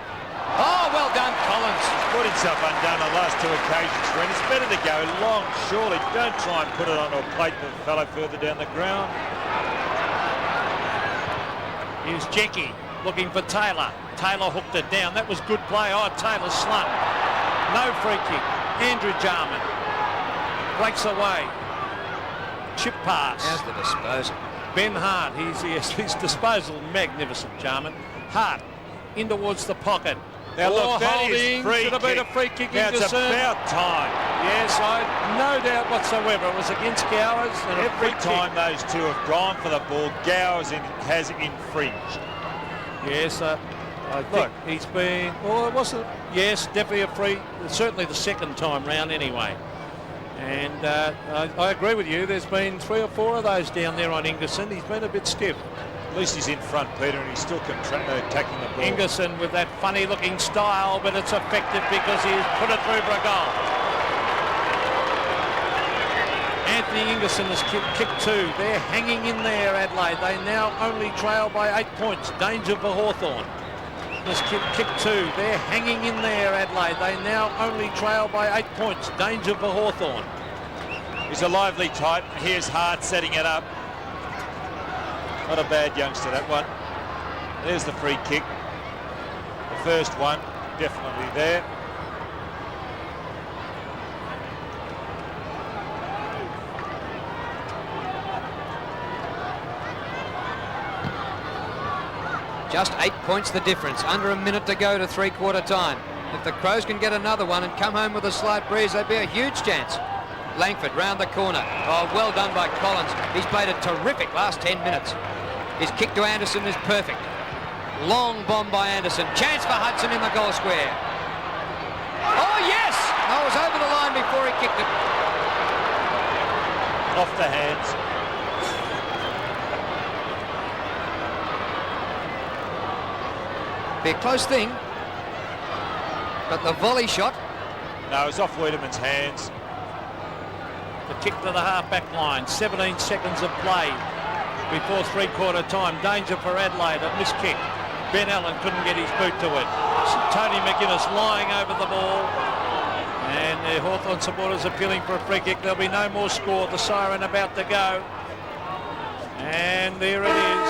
Oh, well done, Collins. He's put himself undone on the last two occasions, Wren. It's better to go long, surely. Don't try and put it onto a plate for the fellow further down the ground. Here's Jecky looking for Taylor. Taylor hooked it down. That was good play. Oh, Taylor slung. No free kick. Andrew Jarman breaks away. Chip pass. How's the disposal? Ben Hart, his disposal, magnificent, Jarman. Hart in towards the pocket. Now look, that holding. is free Should have been a kick. free kick. Now it's about time. Yes, I no doubt whatsoever. It was against Gowers. And Every time those two have gone for the ball, Gowers has infringed. Yes, I think he's been. Well, it wasn't. Yes, definitely a free. Certainly the second time round, anyway. And I agree with you. There's been 3 or 4 of those down there on Ingerson. He's been a bit stiff. At least he's in front, Peter, and he's still attacking the ball. Ingerson with that funny-looking style, but it's effective because he's put it through for a goal. Anthony Ingerson has kicked 2. They're hanging in there, Adelaide. They now only trail by 8 points. Danger for Hawthorn. Has kicked 2. They're hanging in there, Adelaide. They now only trail by 8 points. Danger for Hawthorn. He's a lively type. Here's Hart setting it up. Not a bad youngster, that one. There's the free kick. The first one, definitely there. Just 8 points the difference. Under a minute to go to three-quarter time. If the Crows can get another one and come home with a slight breeze, they'd be a huge chance. Langford round the corner. Oh, well done by Collins. He's played a terrific last 10 minutes. His kick to Anderson is perfect. Long bomb by Anderson. Chance for Hudson in the goal square. Oh, yes! I was over the line before he kicked it. Off the hands. Be a close thing. But the volley shot. No, it's off Wiedemann's hands. The kick to the half-back line. 17 seconds of play before three-quarter time. Danger for Adelaide. A missed kick. Ben Allen couldn't get his boot to it. Tony McGuinness lying over the ball. And the Hawthorn supporters appealing for a free kick. There'll be no more score. The siren about to go. And there it is.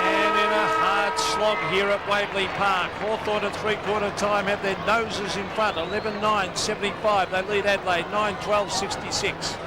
And in a hard slog here at Waverley Park. Hawthorn at three-quarter time have their noses in front. 11-9, 75. They lead Adelaide 9-12, 66.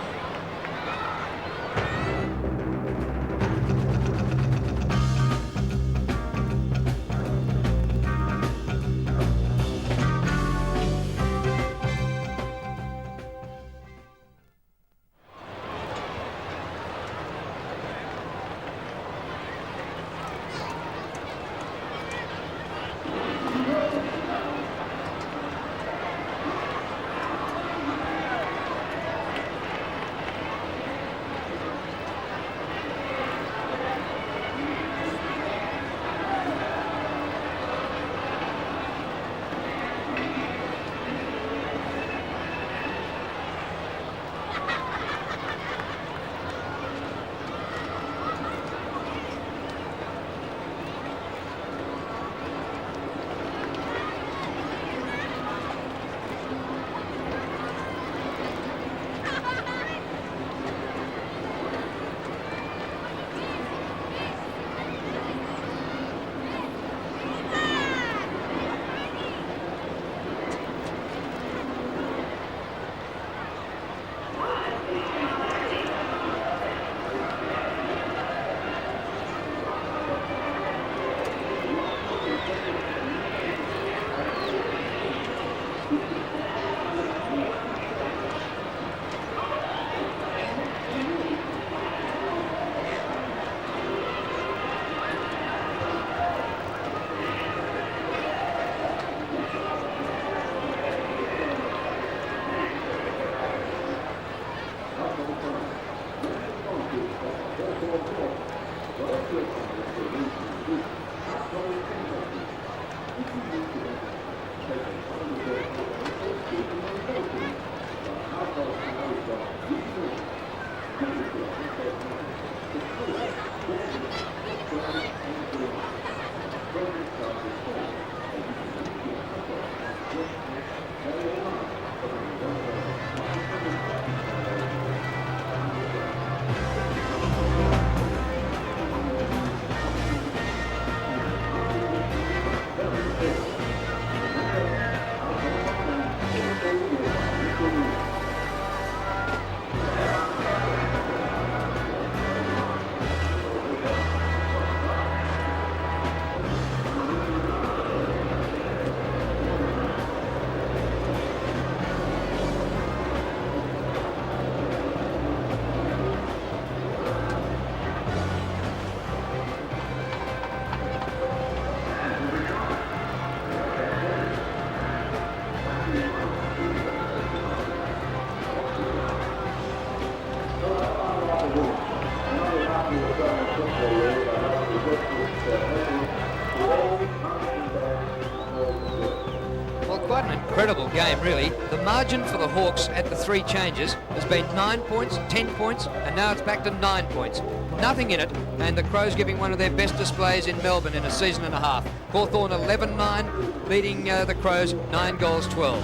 Well, quite an incredible game, really. The margin for the Hawks at the 3 changes has been 9 points, 10 points, and now it's back to 9 points. Nothing in it, and the Crows giving one of their best displays in Melbourne in a season and a half. Hawthorn 11-9, leading the Crows 9 goals 12.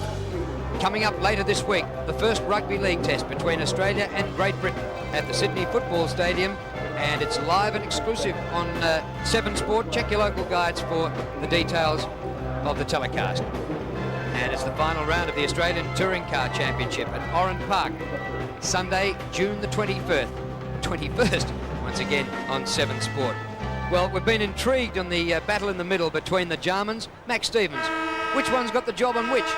Coming up later this week, the first rugby league test between Australia and Great Britain at the Sydney Football Stadium, and it's live and exclusive on 7 Sport. Check your local guides for the details of the telecast. And it's the final round of the Australian Touring Car Championship at Oran Park, Sunday, June the 21st, once again on 7 Sport. Well, we've been intrigued on the battle in the middle between the Jarmans. Max Stevens, which one's got the job on which?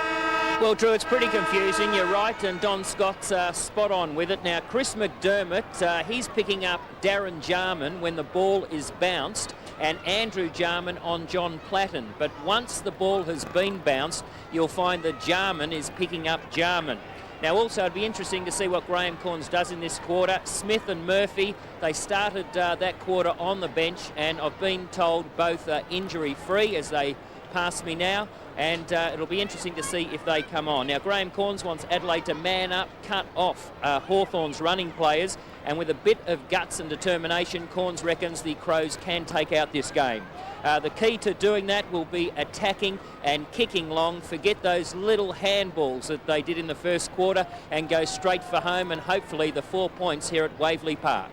Well, Drew, it's pretty confusing, you're right, and Don Scott's spot on with it. Now, Chris McDermott, he's picking up Darren Jarman when the ball is bounced, and Andrew Jarman on John Platten. But once the ball has been bounced, you'll find that Jarman is picking up Jarman. Now, also, it'd be interesting to see what Graham Corns does in this quarter. Smith and Murphy, they started that quarter on the bench, and I've been told both are injury-free as they pass me now. And it'll be interesting to see if they come on. Now, Graham Corns wants Adelaide to man up, cut off Hawthorn's running players, and with a bit of guts and determination, Corns reckons the Crows can take out this game. The key to doing that will be attacking and kicking long. Forget those little handballs that they did in the first quarter and go straight for home, and hopefully the 4 points here at Waverley Park.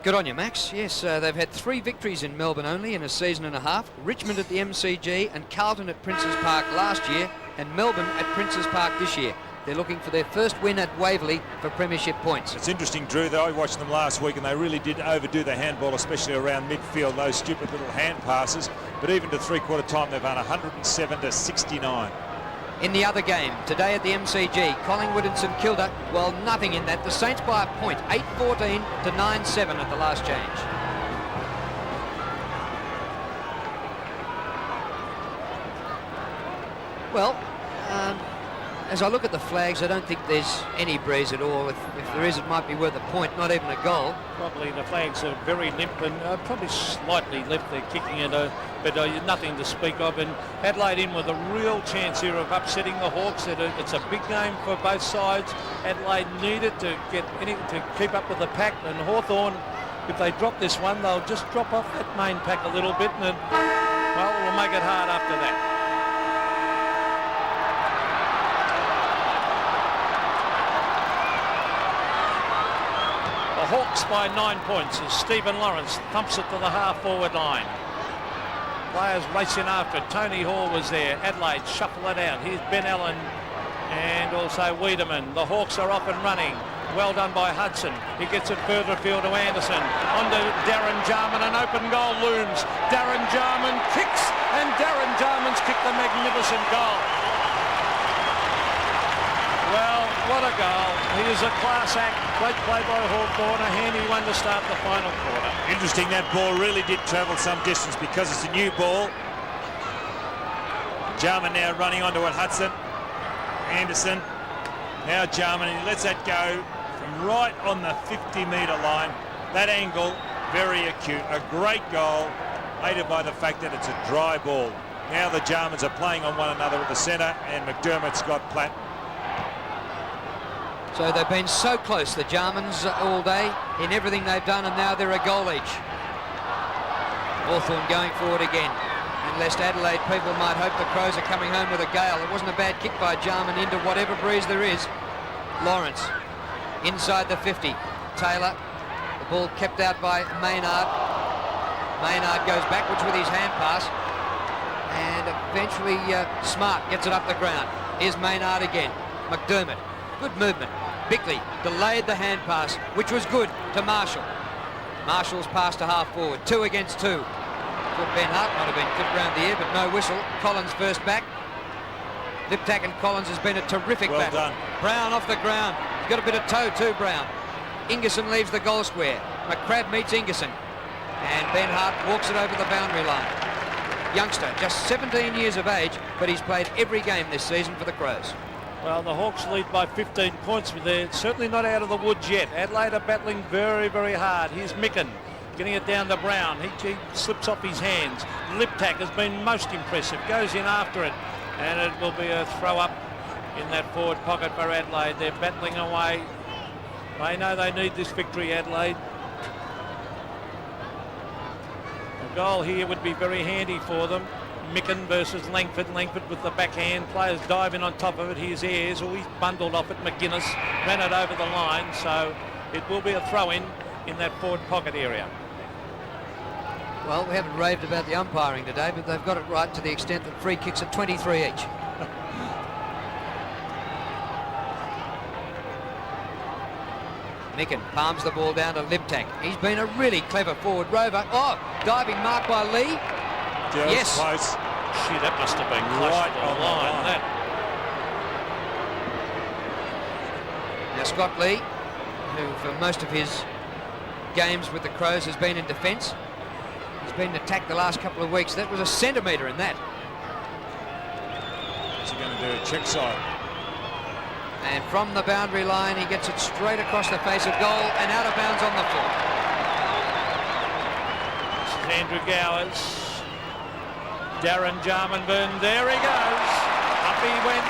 Good on you, Max. Yes, they've had 3 victories in Melbourne only in a season and a half. Richmond at the MCG and Carlton at Princes Park last year, and Melbourne at Princes Park this year. They're looking for their first win at Waverley for premiership points. It's interesting, Drew, though. I watched them last week and they really did overdo the handball, especially around midfield, those stupid little hand passes. But even to three-quarter time, they've won 107-69. In the other game, today at the MCG, Collingwood and St Kilda, well, nothing in that. The Saints by a point, 8-14 to 9-7 at the last change. Well, as I look at the flags, I don't think there's any breeze at all. If there is, it might be worth a point, not even a goal. Probably the flags are very limp and probably slightly left. They're kicking it, but nothing to speak of. And Adelaide in with a real chance here of upsetting the Hawks. It's a big game for both sides. Adelaide needed to keep up with the pack, and Hawthorn, if they drop this one, they'll just drop off that main pack a little bit, and well, it'll make it hard after that. Hawks by 9 points as Stephen Lawrence thumps it to the half-forward line. Players racing after it. Tony Hall was there. Adelaide shuffle it out. Here's Ben Allen and also Wiedemann. The Hawks are off and running. Well done by Hudson. He gets it further afield to Anderson. On to Darren Jarman. An open goal looms. Darren Jarman kicks, and Darren Jarman's kicked a magnificent goal. Well, what a goal. He is a class act. Great play by Hawthorn. A handy one to start the final quarter. Interesting, that ball really did travel some distance because it's a new ball. Jarman now running onto it, Hudson. Anderson. Now Jarman, and he lets that go from right on the 50-metre line. That angle, very acute. A great goal, aided by the fact that it's a dry ball. Now the Jarmans are playing on one another at the centre, and McDermott's got Platt. So they've been so close, the Germans, all day in everything they've done, and now they're a goal each. Hawthorn going forward again. And lest Adelaide people might hope the Crows are coming home with a gale. It wasn't a bad kick by Jarman into whatever breeze there is. Lawrence inside the 50. Taylor, the ball kept out by Maynard. Maynard goes backwards with his hand pass, and eventually Smart gets it up the ground. Here's Maynard again. McDermott, good movement. Bickley delayed the hand pass, which was good, to Marshall. Marshall's pass to half forward, 2 against 2. Thought Ben Hart might have been clipped round the ear, but no whistle. Collins first back. Liptak and Collins has been a terrific battle. Well done. Brown off the ground. He's got a bit of toe too, Brown. Ingerson leaves the goal square. McCrabb meets Ingerson. And Ben Hart walks it over the boundary line. Youngster, just 17 years of age, but he's played every game this season for the Crows. Well, the Hawks lead by 15 points, but they're certainly not out of the woods yet. Adelaide are battling very, very hard. Here's Micken getting it down to Brown. He slips off his hands. Liptak has been most impressive. Goes in after it, and it will be a throw up in that forward pocket for Adelaide. They're battling away. They know they need this victory, Adelaide. A goal here would be very handy for them. Micken versus Langford. Langford with the backhand. Players diving on top of it. Here's Ayres. Oh, he's bundled off it. McGuinness ran it over the line. So it will be a throw-in in that forward pocket area. Well, we haven't raved about the umpiring today, but they've got it right to the extent that free kicks are 23 each. Micken palms the ball down to Liptak. He's been a really clever forward rover. Oh, diving mark by Lee. Yes. Close. Gee, that must have been close Right to the on the line. line. Now Scott Lee, who for most of his games with the Crows has been in defence, he's been attacked the last couple of weeks. That was a centimetre in that. What's he going to do? A check side. And from the boundary line, he gets it straight across the face of goal and out of bounds on the foot. This is Andrew Gowers. Darren Jarmanburn, there he goes. Up he went.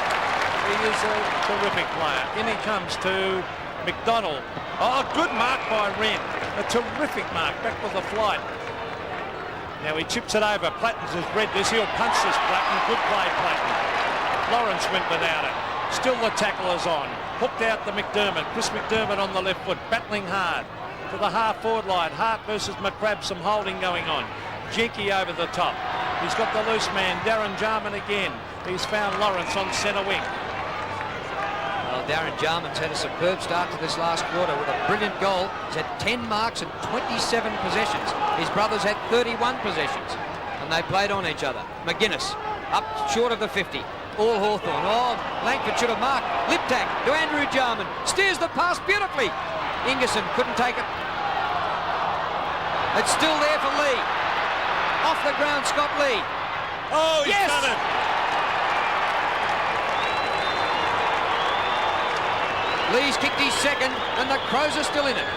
He is a terrific player. In he comes to McDonald. Oh, good mark by Wren. A terrific mark, back with the flight. Now he chips it over. Plattons has read this. He'll punch this, Platten. Good play, Platten. Lawrence went without it. Still the tackle is on. Hooked out to McDermott. Chris McDermott on the left foot, battling hard to the half-forward line. Hart versus McCrabb, some holding going on. Jenke over the top. He's got the loose man, Darren Jarman again. He's found Lawrence on centre wing. Well, Darren Jarman's had a superb start to this last quarter with a brilliant goal. He's had 10 marks and 27 possessions. His brothers had 31 possessions, and they played on each other. McGuinness up short of the 50. All Hawthorn. Oh, Langford should have marked. Liptak to Andrew Jarman. Steers the pass beautifully. Ingerson couldn't take it. It's still there for Lee. Off the ground, Scott Lee. Oh, he's done it. Lee's kicked his second, and the Crows are still in it.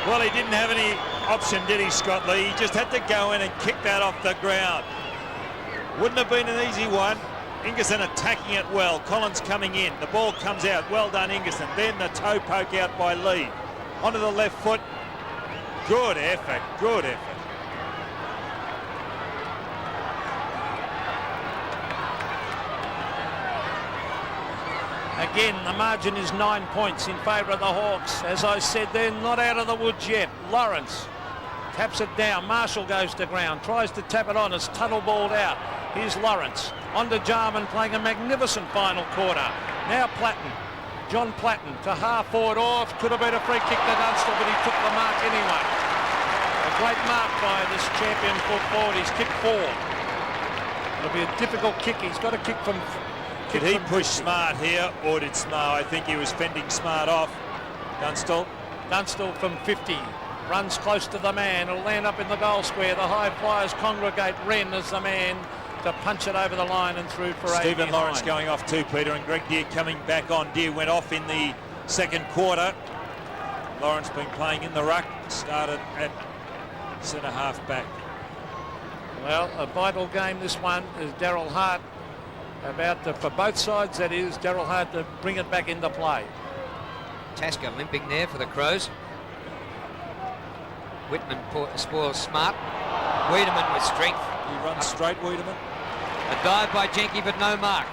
Well, he didn't have any option, did he, Scott Lee? He just had to go in and kick that off the ground. Wouldn't have been an easy one. Ingerson attacking it well. Collins coming in. The ball comes out. Well done, Ingerson. Then the toe poke out by Lee. Onto the left foot. Good effort. Good effort. Again, the margin is 9 points in favour of the Hawks. As I said, they're not out of the woods yet. Lawrence taps it down. Marshall goes to ground, tries to tap it on. It's tunnel balled out. Here's Lawrence. On to Jarman, playing a magnificent final quarter. Now Platten. John Platten to half forward. Oh, it could have been a free kick to Dunstall, but he took the mark anyway. A great mark by this champion foot forward. He's kicked 4. It'll be a difficult kick. He's got to kick from... Did he push Smart here, or did Smart? I think he was fending Smart off. Dunstall. Dunstall from 50. Runs close to the man. It'll land up in the goal square. The high flyers congregate. Wren is the man to punch it over the line and through for Stephen Lawrence going off too, Peter, and Greg Deere coming back on. Deere went off in the second quarter. Lawrence been playing in the ruck. Started at centre half back. Well, a vital game this one, as Daryl Hart for both sides, that is, Daryl Hart to bring it back into play. Tasker limping there for the Crows. Whitman spoils smart. Wiedemann with strength. He runs straight, Wiedemann. A dive by Jenke, but no mark.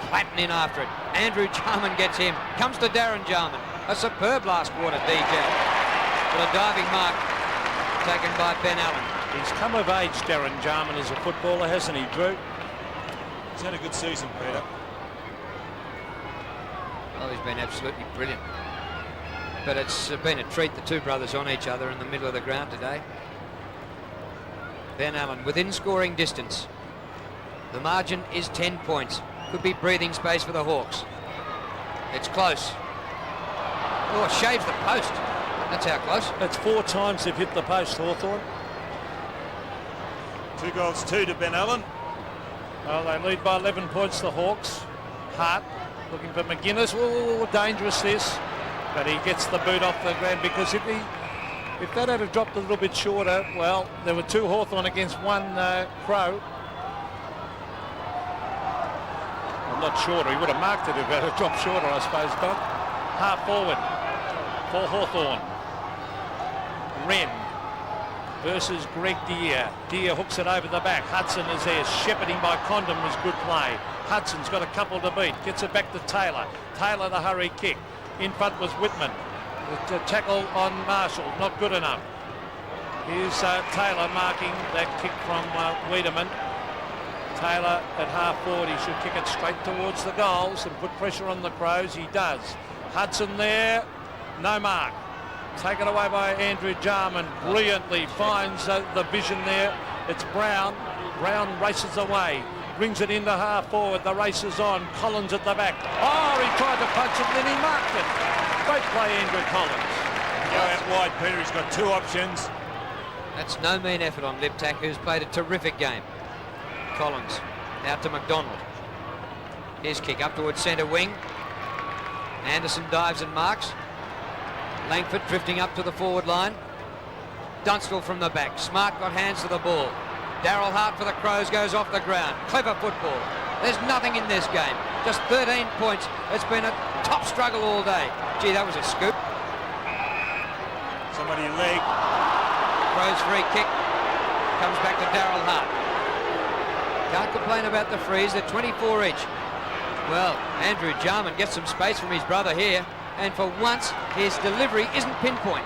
Platten in after it. Andrew Jarman gets him. Comes to Darren Jarman. A superb last quarter, DJ. But a diving mark taken by Ben Allen. He's come of age, Darren Jarman, as a footballer, hasn't he, Drew? He's had a good season, Peter. Oh, he's been absolutely brilliant. But it's been a treat, the two brothers on each other in the middle of the ground today. Ben Allen within scoring distance. The margin is 10 points. Could be breathing space for the Hawks. It's close. Oh, shaves the post. That's how close. That's 4 times they've hit the post, Hawthorn. 2 goals, 2 to Ben Allen. Well, they lead by 11 points, the Hawks. Hart looking for McGuinness. Oh, dangerous this. But he gets the boot off the ground, because if that had dropped a little bit shorter, well, there were 2 Hawthorn against 1 Crow. Well, not shorter. He would have marked it if it had dropped shorter, I suppose, Don. Half forward for Hawthorn. Wren versus Greg Deere. Deere hooks it over the back. Hudson is there. Shepherding by Condon was good play. Hudson's got a couple to beat. Gets it back to Taylor. Taylor the hurry kick. In front was Whitman. The tackle on Marshall, not good enough. Here's Taylor marking that kick from Wiedemann. Taylor at half forward, he should kick it straight towards the goals and put pressure on the Crows. He does. Hudson there, no mark. Taken away by Andrew Jarman. Brilliantly finds the vision there. It's Brown. Brown races away. Brings it into half forward. The race is on. Collins at the back. Oh, he tried to punch it, then he marked it. Great play, Andrew Collins. Go out wide, Peter. He's got 2 options. That's no mean effort on Liptak, who's played a terrific game. Collins out to McDonald. His kick up towards centre wing. Anderson dives and marks. Langford drifting up to the forward line. Dunstall from the back. Smart got hands to the ball. Daryl Hart for the Crows goes off the ground. Clever football. There's nothing in this game. Just 13 points. It's been a top struggle all day. Gee, that was a scoop. Somebody leg. Crows free kick. Comes back to Daryl Hart. Can't complain about the frees. They're 24 each. Well, Andrew Jarman gets some space from his brother here. And for once, his delivery isn't pinpoint.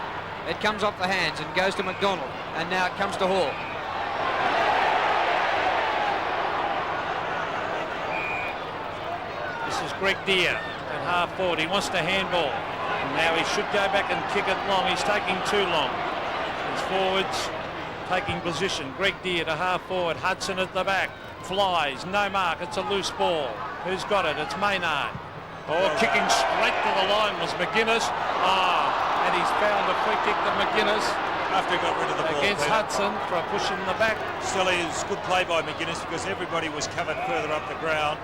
It comes off the hands and goes to McDonald. And now it comes to Hall. This is Greg Deere at half forward. He wants to handball. And now he should go back and kick it long. He's taking too long. His forwards taking position. Greg Deere to half forward. Hudson at the back. Flies. No mark. It's a loose ball. Who's got it? It's Maynard. Oh, kicking straight to the line was McGuinness. And he's found a free kick to McGuinness. After he got rid of the ball, against Peter. Hudson for pushing the back. Still is good play by McGuinness, because everybody was covered further up the ground.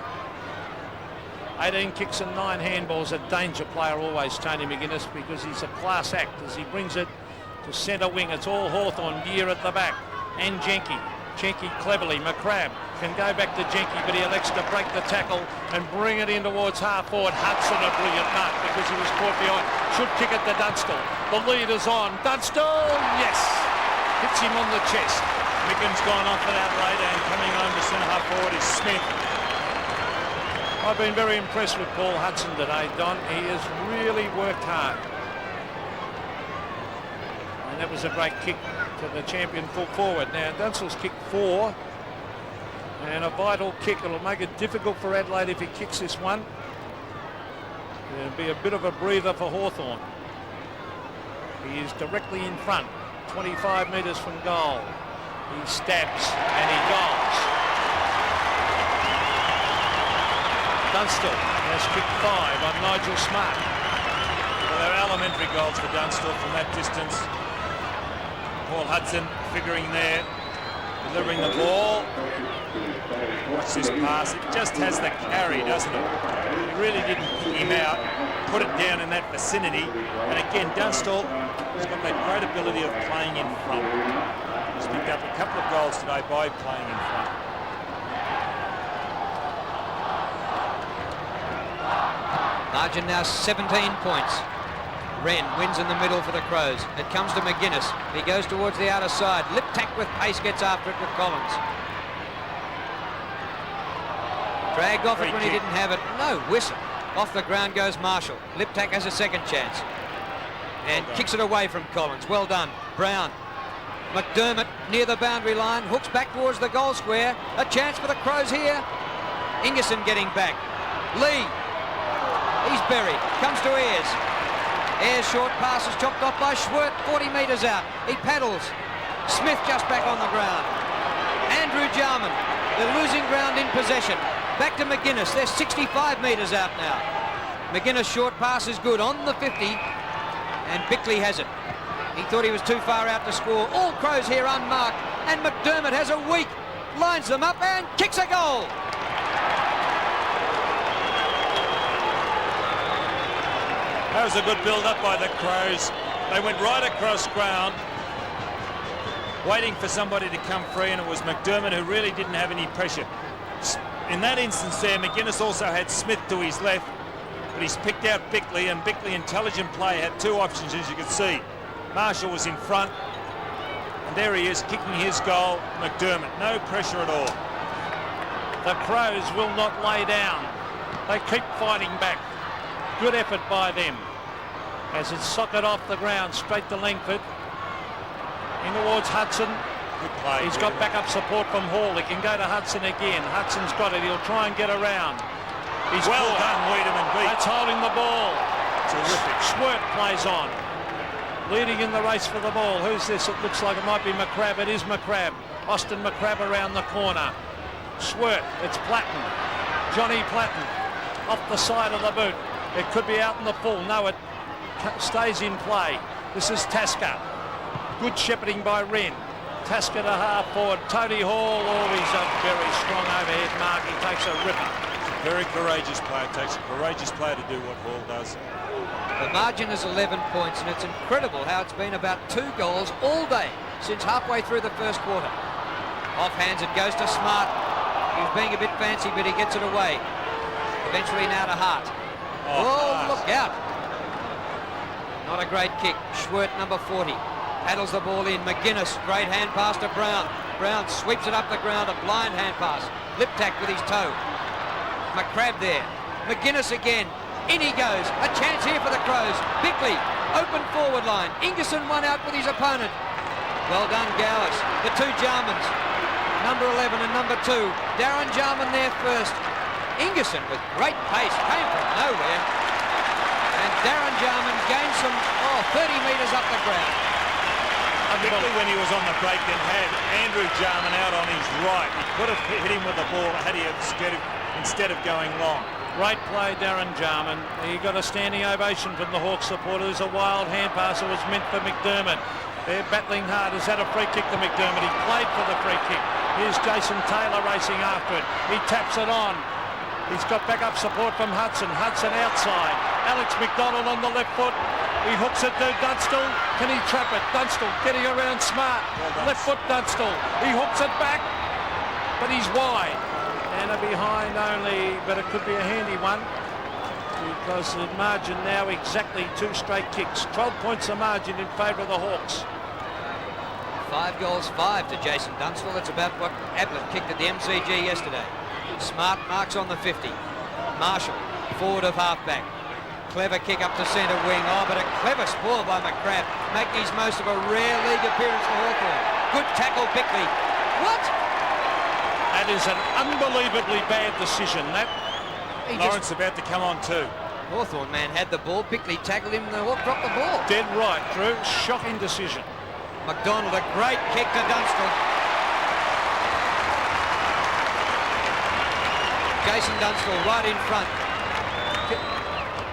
18 kicks and 9 handballs. A danger player always, Tony McGuinness, because he's a class act as he brings it to centre wing. It's all Hawthorn. Deere at the back. And Jenke. Jenke cleverly. McCrabb can go back to Jenke, but he elects to break the tackle and bring it in towards half forward. Hudson, a brilliant mark because he was caught behind. Should kick it to Dunstall. The lead is on. Dunstall, yes! Hits him on the chest. Mickens gone off at Adelaide, and coming home to centre half forward is Smith. I've been very impressed with Paul Hudson today, Don. He has really worked hard. And that was a great kick to the champion full forward. Now, Dunstall's kicked 4. And a vital kick. It'll make it difficult for Adelaide if he kicks this one. It'll be a bit of a breather for Hawthorn. He is directly in front, 25 metres from goal. He stabs and he goals. Dunstall has kicked 5 on Nigel Smart. Well, they're elementary goals for Dunstall from that distance. Paul Hudson figuring there, delivering the ball. Watch this pass. It just has the carry, doesn't it? He really didn't pick him out, put it down in that vicinity. And again, Dunstall has got that great ability of playing in front. He's picked up a couple of goals today by playing in front. Margin now 17 points. Wren wins in the middle for the Crows. It comes to McGuinness. He goes towards the outer side. Lip tack with pace, gets after it with Collins. Dragged off it when he didn't have it. No whistle. Off the ground goes Marshall. Lip tack has a second chance. And kicks it away from Collins. Well done. Brown. McDermott near the boundary line. Hooks back towards the goal square. A chance for the Crows here. Ingerson getting back. Lee. He's buried. Comes to Ayres. Ayres short pass is chopped off by Schwert. 40 metres out. He paddles. Smith just back on the ground. Andrew Jarman. They're losing ground in possession. Back to McGuinness. They're 65 metres out now. McGuinness short pass is good on the 50. And Bickley has it. He thought he was too far out to score. All Crows here unmarked. And McDermott has a week. Lines them up and kicks a goal. That was a good build-up by the Crows. They went right across ground, waiting for somebody to come free, and it was McDermott who really didn't have any pressure. In that instance there, McGuinness also had Smith to his left, but he's picked out Bickley, and Bickley, intelligent play, had two options, as you can see. Marshall was in front, and there he is, kicking his goal. McDermott, no pressure at all. The Crows will not lay down. They keep fighting back. Good effort by them. As it's socket off the ground, straight to Langford. In towards Hudson. Good play. He's got backup support from Hall. He can go to Hudson again. Hudson's got it. He'll try and get around. He's well done, Wiedemann. That's holding the ball. Terrific. Schwert plays on. Leading in the race for the ball. Who's this? It looks like it might be McCrabb. It is McCrabb. Austin McCrabb around the corner. Schwert. It's Platten. Johnny Platten. Off the side of the boot. It could be out in the full. No, it stays in play. This is Tasker. Good shepherding by Wren. Tasker to half forward. Tony Hall. Oh, he's a very strong overhead mark. He takes a ripper. Very courageous player. Takes a courageous player to do what Hall does. The margin is 11 points, and it's incredible how it's been about 2 goals all day since halfway through the first quarter. Offhands, it goes to Smart. He was being a bit fancy, but he gets it away. Eventually now to Hart. Oh, look out. Not a great kick. Schwert, number 40. Paddles the ball in. McGuinness, great hand pass to Brown. Brown sweeps it up the ground, a blind hand pass. Lip tack with his toe. McCrabb there. McGuinness again. In he goes. A chance here for the Crows. Bickley, open forward line. Ingerson one out with his opponent. Well done, Gowers. The two Jarmans. Number 11 and number 2. Darren Jarman there first. Ingerson with great pace, came from nowhere, and Darren Jarman gained some 30 metres up the ground. Bickley, when he was on the break, then had Andrew Jarman out on his right. He could have hit him with the ball had he instead of going long. Great play, Darren Jarman. He got a standing ovation from the Hawks supporters. A wild hand pass that was meant for McDermott. They're battling hard. Has had a free kick to McDermott. He played for the free kick. Here's Jason Taylor racing after it. He taps it on. He's got backup support from Hudson. Hudson outside. Alex McDonald on the left foot. He hooks it to Dunstall. Can he trap it? Dunstall getting around Smart. Left foot Dunstall. He hooks it back, but he's wide. And a behind only, but it could be a handy one because the margin now exactly 2 straight kicks. 12 points the margin in favour of the Hawks. 5 goals, 5 to Jason Dunstall. That's about what Adelaide kicked at the MCG yesterday. Smart marks on the 50. Marshall, forward of halfback. Clever kick up to centre wing. Oh, but a clever spoil by McCrabb, making his most of a rare league appearance for Hawthorn. Good tackle, Bickley. What? That is an unbelievably bad decision, that. Lawrence about to come on too. Hawthorn man had the ball. Bickley tackled him and the Hawk dropped the ball. Dead right, Drew. Shocking decision. McDonald, a great kick to Dunstall. Jason Dunstall right in front.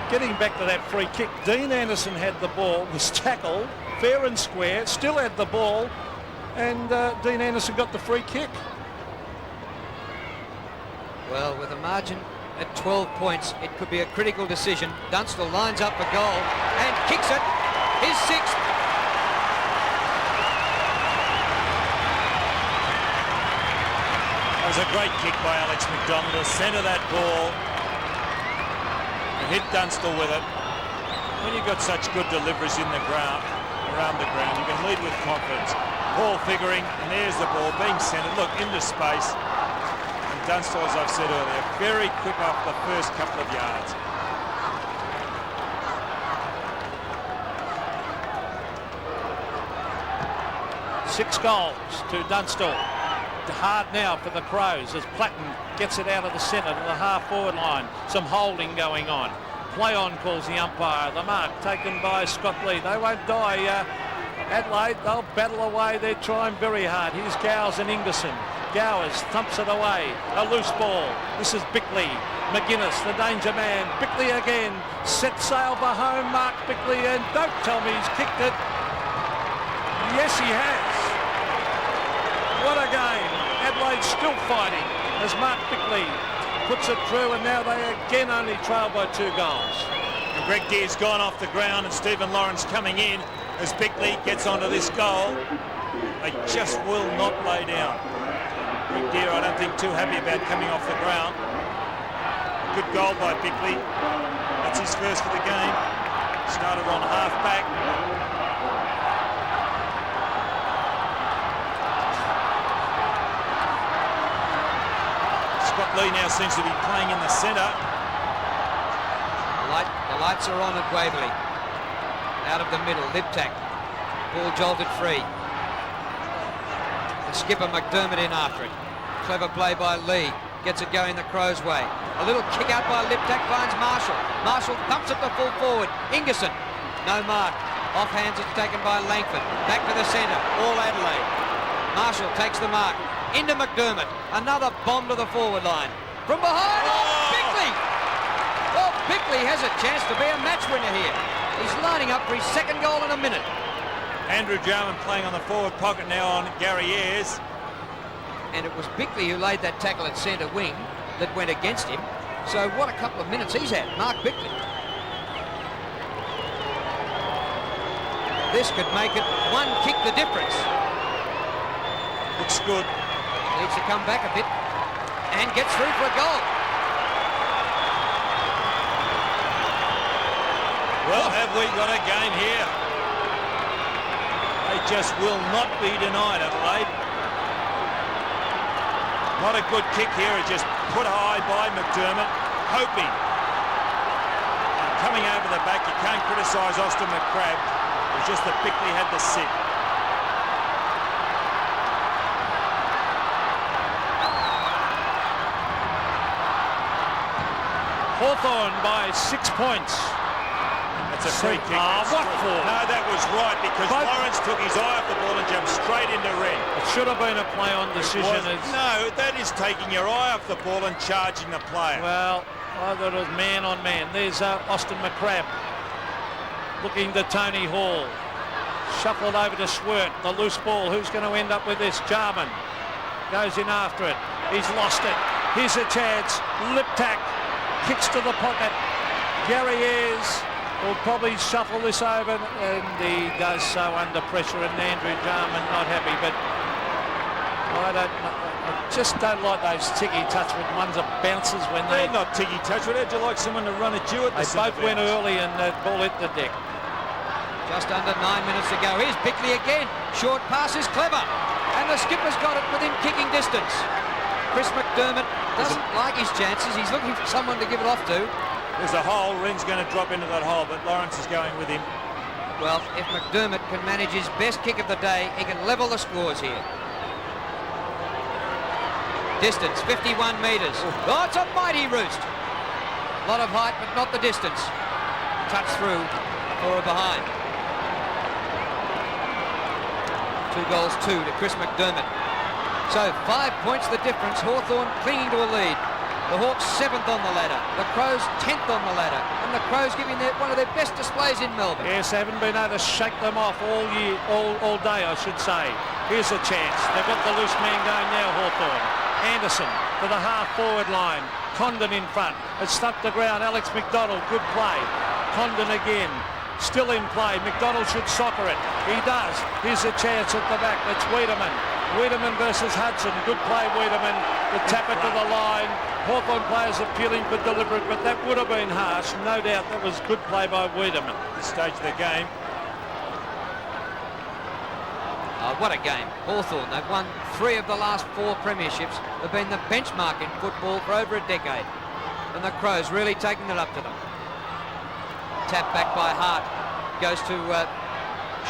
Getting back to that free kick, Dean Anderson had the ball, was tackled, fair and square, still had the ball, and Dean Anderson got the free kick. Well, with a margin at 12 points, it could be a critical decision. Dunstall lines up for goal and kicks it. His 6th. That was a great kick by Alex McDonald to centre that ball. And hit Dunstall with it. When you've got such good deliveries in the ground, around the ground, you can lead with confidence. Ball figuring, and there's the ball being centred. Look, into space. And Dunstall, as I've said earlier, very quick off the first couple of yards. Six goals to Dunstall. Hard now for the Crows as Platten gets it out of the centre to the half-forward line. Some holding going on. Play on, calls the umpire. The mark taken by Scott Lee. They won't die. Adelaide, they'll battle away. They're trying very hard. Here's Gowers and Ingerson. Gowers thumps it away. A loose ball. This is Bickley. McGuinness, the danger man. Bickley again. Set sail for home. Mark Bickley, and don't tell me he's kicked it. Yes, he has. What a game. Adelaide still fighting as Mark Bickley puts it through, and now they again only trail by 2 goals. And Greg Deer's gone off the ground, and Stephen Lawrence coming in as Bickley gets onto this goal. They just will not lay down. Greg Deer, I don't think too happy about coming off the ground. Good goal by Bickley. That's his first for the game. Started on half back. Scott Lee now seems to be playing in the centre. The lights are on at Waverley. Out of the middle, Liptak. Ball jolted free. The skipper McDermott in after it. Clever play by Lee. Gets it going the Crows' way. A little kick out by Liptak finds Marshall. Marshall thumps it to full forward. Ingerson. No mark. Offhands it's taken by Langford. Back to the centre. All Adelaide. Marshall takes the mark. Into McDermott. Another bomb to the forward line. From behind. Oh, Bickley! Well, Bickley has a chance to be a match winner here. He's lining up for his second goal in a minute. Andrew Jarman playing on the forward pocket now on Gary Ayres. And it was Bickley who laid that tackle at centre wing that went against him. So what a couple of minutes he's had, Mark Bickley. This could make it one kick the difference. Looks good. Needs to come back a bit and gets through for a goal. Well, have we got a game here? They just will not be denied, Adelaide. Not a good kick here. It's just put high by McDermott, hoping. And coming over the back, you can't criticise Austin McCrabb. It was just that Bickley had to sit. Hawthorn by 6 points. That's a free kick. What for? No, that was right, because Lawrence took his eye off the ball and jumped straight into red. It should have been a play on decision. No, that is taking your eye off the ball and charging the player. Well, I thought it was man on man. There's Austin McCrabb looking to Tony Hall. Shuffled over to Swirt. The loose ball. Who's going to end up with this? Jarman goes in after it. He's lost it. Here's a chance. Liptak kicks to the pocket. Gary Ayres will probably shuffle this over, and he does so under pressure, and Andrew Jarman not happy. But I just don't like those ticky-touch with ones that bounces when they're not ticky-touch. Would you like someone to run at you at the They both went early, and the ball hit the deck. Just under 9 minutes to go. Here's Bickley again. Short pass is clever. And the skipper's got it within kicking distance. Chris McDermott doesn't like his chances. He's looking for someone to give it off to. There's a hole. Ring's going to drop into that hole, but Lawrence is going with him. Well, if McDermott can manage his best kick of the day, he can level the scores here. Distance, 51 metres. Oh, it's a mighty roost. A lot of height, but not the distance. Touch through for a behind. 2 goals, 2 to Chris McDermott. So 5 points the difference. Hawthorn clinging to a lead. The Hawks 7th on the ladder. The Crows 10th on the ladder. And the Crows giving one of their best displays in Melbourne. Yes, haven't been able to shake them off all year, all day, I should say. Here's a chance. They've got the loose man going now, Hawthorn. Anderson to the half-forward line. Condon in front. It's stuck the ground. Alex McDonald, good play. Condon again. Still in play. McDonald should soccer it. He does. Here's a chance at the back. It's Wiedemann. Wiedemann versus Hudson. Good play, Wiedemann. The tap it to the line. Hawthorn players appealing for deliberate, but that would have been harsh. No doubt that was good play by Wiedemann. At this stage of the game. What a game. Hawthorn, they've won 3 of the last 4 premierships. They've been the benchmark in football for over a decade. And the Crows really taking it up to them. Tap back by Hart. Goes to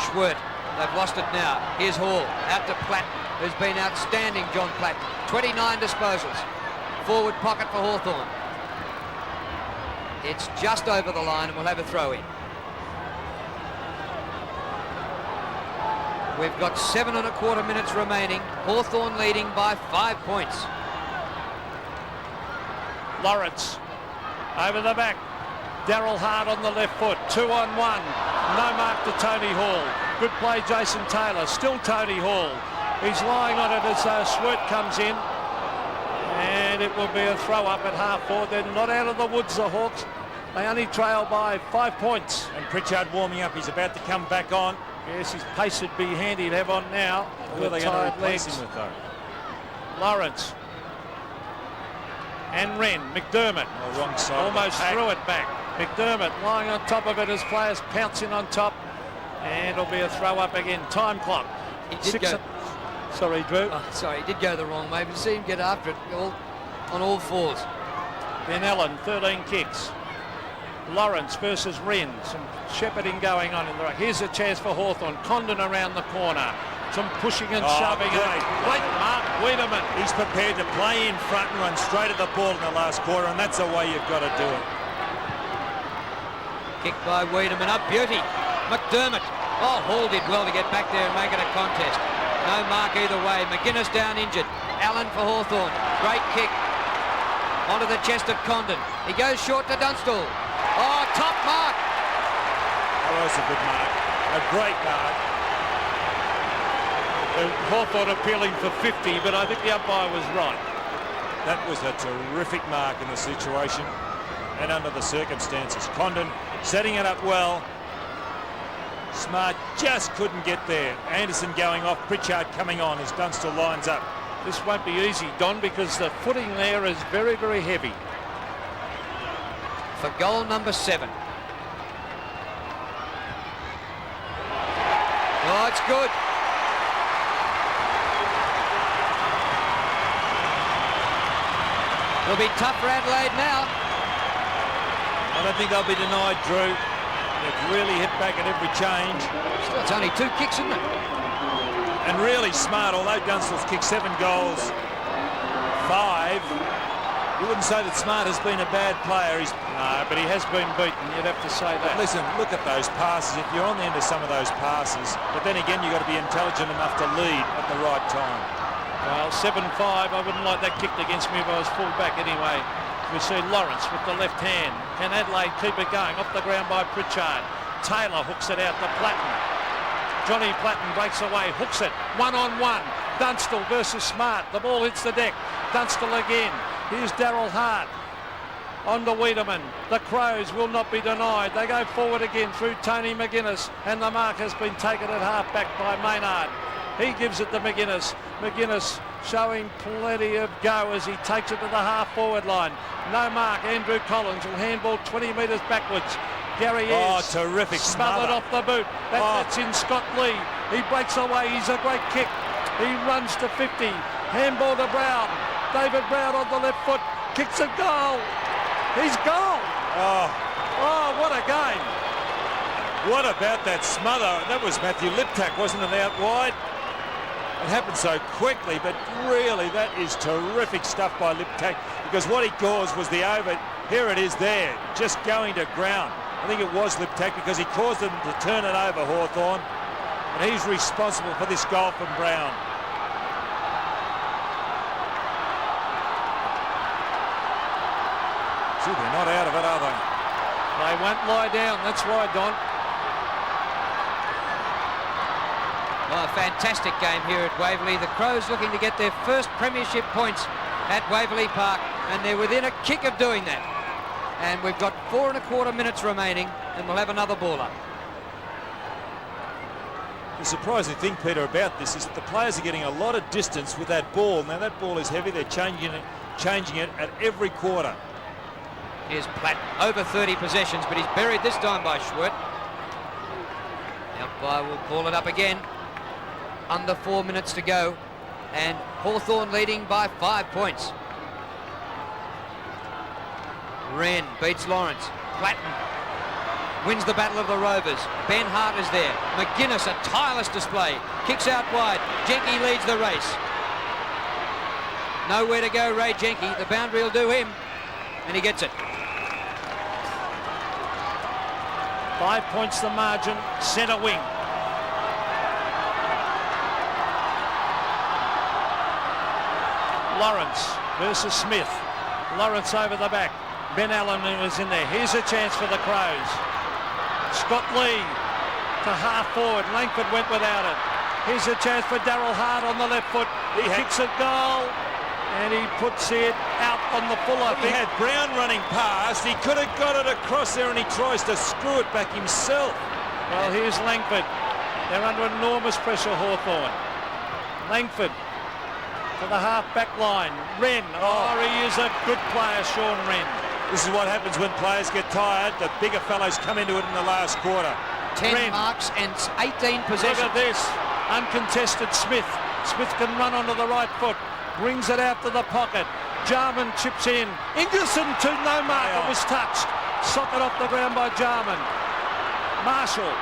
Schwert. They've lost it now. Here's Hall. Out to Platt, who's been outstanding, John Platt. 29 disposals. Forward pocket for Hawthorn. It's just over the line and we'll have a throw in. We've got 7 1/4 minutes remaining. Hawthorn leading by 5 points. Lawrence over the back. Darryl Hart on the left foot. 2-on-1. No mark to Tony Hall. Good play, Jason Taylor. Still Tony Hall. He's lying on it as Schwert comes in. And it will be a throw up at half forward. They're not out of the woods, the Hawks. They only trail by 5 points. And Pritchard warming up. He's about to come back on. Yes, his pace would be handy to have on now. Who are they going to replace legs. him with, though? Lawrence. And Wren. McDermott. Oh, wrong side. Almost threw it back. McDermott lying on top of it as players pouncing on top. And it'll be a throw up again. Time clock. He did go. Sorry, Drew. Oh, sorry, he did go the wrong way, but see him get after it on all fours. Ben Allen, 13 kicks. Lawrence versus Wren. Some shepherding going on in the right. Here's a chance for Hawthorn. Condon around the corner. Some pushing and shoving. Great mark, Wiedemann. He's prepared to play in front and run straight at the ball in the last quarter, and that's the way you've got to do it. Kick by Wiedemann, up beauty. McDermott. Oh, Hall did well to get back there and make it a contest. No mark either way. McGuinness down injured. Allen for Hawthorn. Great kick. Onto the chest of Condon. He goes short to Dunstall. Oh, top mark. That was a good mark. A great mark. Hawthorn appealing for 50, but I think the umpire was right. That was a terrific mark in the situation and under the circumstances. Condon setting it up well. Smart just couldn't get there. Anderson going off, Pritchard coming on as Dunstall lines up. This won't be easy, Don, because the footing there is very, very heavy. For goal number 7. Oh, it's good. It'll be tough for Adelaide now. I don't think they'll be denied, Drew. They've really hit back at every change. Still, it's only 2 kicks, isn't it? And really smart, although Dunstall's kicked 7 goals, 5. You wouldn't say that Smart has been a bad player. No, but he has been beaten. You'd have to say that. But listen, look at those passes. If you're on the end of some of those passes, but then again, you've got to be intelligent enough to lead at the right time. Well, 7-5. I wouldn't like that kicked against me if I was full back anyway. We see Lawrence with the left hand. Can Adelaide keep it going? Off the ground by Pritchard. Taylor hooks it out to Platten. Johnny Platten breaks away, hooks it. 1-on-1. Dunstall versus Smart. The ball hits the deck. Dunstall again. Here's Darryl Hart. On to Wiedemann. The Crows will not be denied. They go forward again through Tony McGuinness. And the mark has been taken at half back by Maynard. He gives it to McGuinness. McGuinness showing plenty of go as he takes it to the half-forward line. No mark. Andrew Collins will handball 20 metres backwards. Gary Ayres. Oh, terrific smothered smother. off the boot. That's in Scott Lee. He breaks away. He's a great kick. He runs to 50. Handball to Brown. David Brown on the left foot. Kicks a goal. He's goal. Oh, what a game. What about that smother? That was Matthew Liptak, wasn't it, out wide? It happened so quickly, but really that is terrific stuff by Liptak, because what he caused was the over. Here it is there, just going to ground. I think it was Liptak because he caused them to turn it over, Hawthorn, and he's responsible for this goal from Brown. Gee, they're not out of it, are they? They won't lie down. That's why, Don. Well, a fantastic game here at Waverley. The Crows looking to get their first premiership points at Waverley Park, and they're within a kick of doing that. And we've got 4 1/4 minutes remaining, and we'll have another ball up. The surprising thing, Peter, about this is that the players are getting a lot of distance with that ball. Now, that ball is heavy. They're changing it changing it at every quarter. Here's Platt, over 30 possessions, but he's buried this time by Schwert. The umpire will call it up again. Under 4 minutes to go, and Hawthorn leading by 5 points. Wren beats Lawrence. Platten wins the Battle of the Rovers. Ben Hart is there. McGuinness, a tireless display. Kicks out wide. Jenke leads the race. Nowhere to go, Ray Jenke. The boundary will do him, and he gets it. 5 points the margin, centre wing. Lawrence versus Smith. Lawrence over the back. Ben Allen is in there. Here's a chance for the Crows. Scott Lee to half forward. Langford went without it. Here's a chance for Daryl Hart on the left foot. He kicks a goal and he puts it out on the full, I think. He had Brown running past. He could have got it across there and he tries to screw it back himself. Well, here's Langford. They're under enormous pressure, Hawthorn. Langford to the half-back line. Wren. Oh, he is a good player, Sean Wren. This is what happens when players get tired. The bigger fellows come into it in the last quarter. 10 marks and 18 possessions. Look at this. Uncontested Smith. Smith can run onto the right foot. Brings it out to the pocket. Jarman chips in. Ingerson to no mark. It was touched. Socket off the ground by Jarman. Marshall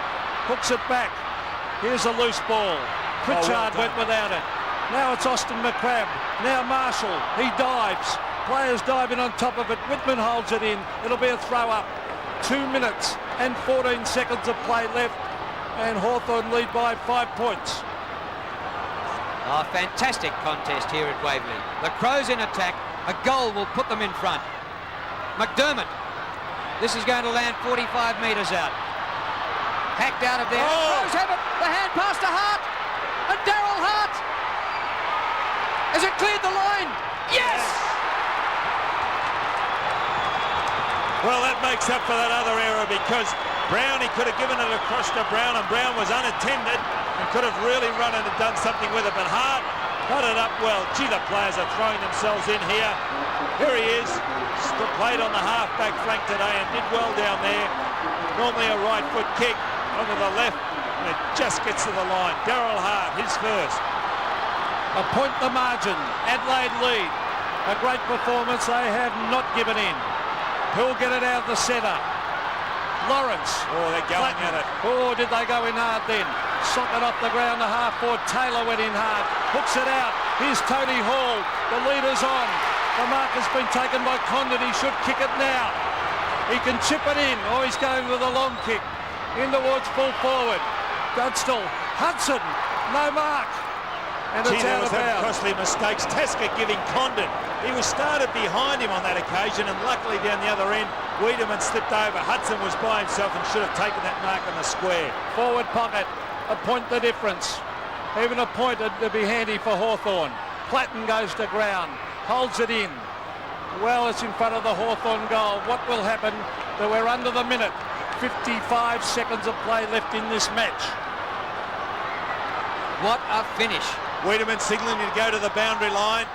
hooks it back. Here's a loose ball. Pritchard went without it. Now it's Austin McCrabb. Now Marshall. He dives. Players diving on top of it. Whitman holds it in. It'll be a throw up. 2 minutes and 14 seconds of play left. And Hawthorn lead by 5 points. A fantastic contest here at Waverley. The Crows in attack. A goal will put them in front. McDermott. This is going to land 45 metres out. Hacked out of there. Oh. Crows have it. The hand pass to Hart. And Daryl Hart. Has it cleared the line? Yes! Well, that makes up for that other error because Brown, he could have given it across to Brown and Brown was unattended and could have really run and done something with it. But Hart got it up well. Gee, the players are throwing themselves in here. Here he is. Still played on the half-back flank today and did well down there. Normally a right foot kick onto the left and it just gets to the line. Daryl Hart, his first. A point the margin. Adelaide lead. A great performance. They have not given in. Who'll get it out of the centre? Lawrence. Oh, they're going at it. Oh, did they go in hard then? Socket off the ground, the half forward. Taylor went in hard. Hooks it out. Here's Tony Hall. The leader's on. The mark has been taken by Condon. He should kick it now. He can chip it in. Oh, he's going with a long kick. In towards full forward. Dunstall. Hudson. No mark. And it's out of bounds. Costly mistakes. Tasker giving Condon. He was started behind him on that occasion and luckily down the other end Wiedemann slipped over. Hudson was by himself and should have taken that mark on the square. Forward pocket. A point the difference. Even a point would be handy for Hawthorn. Platten goes to ground. Holds it in. Well, it's in front of the Hawthorn goal. What will happen? That we're under the minute. 55 seconds of play left in this match. What a finish. Wiedemann signalling to go to the boundary line.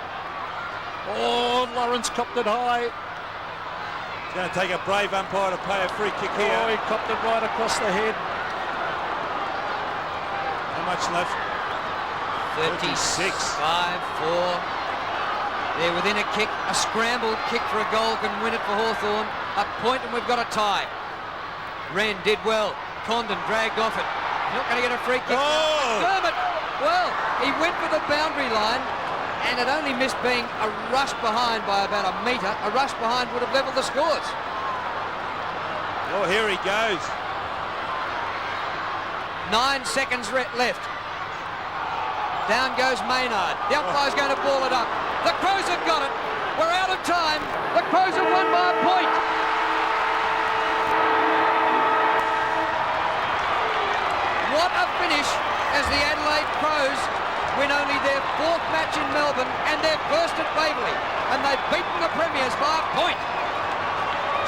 Oh, Lawrence copped it high. It's going to take a brave umpire to play a free kick here. Oh, he copped it right across the head. How much left? 36. 5-4. They're within a kick. A scrambled kick for a goal can win it for Hawthorn. A point and we've got a tie. Wren did well. Condon dragged off it. Not going to get a free kick. Oh! McDermott. Well, he went for the boundary line and it only missed being a rush behind by about a metre. A rush behind would have levelled the scores. Oh, here he goes. 9 seconds left. Down goes Maynard. The umpire's going to ball it up. The Crows have got it. We're out of time. The Crows have won by a point. What a finish as the Adelaide Crows win only their 4th match in Melbourne and their first at Waverley. And they've beaten the Premiers by a point.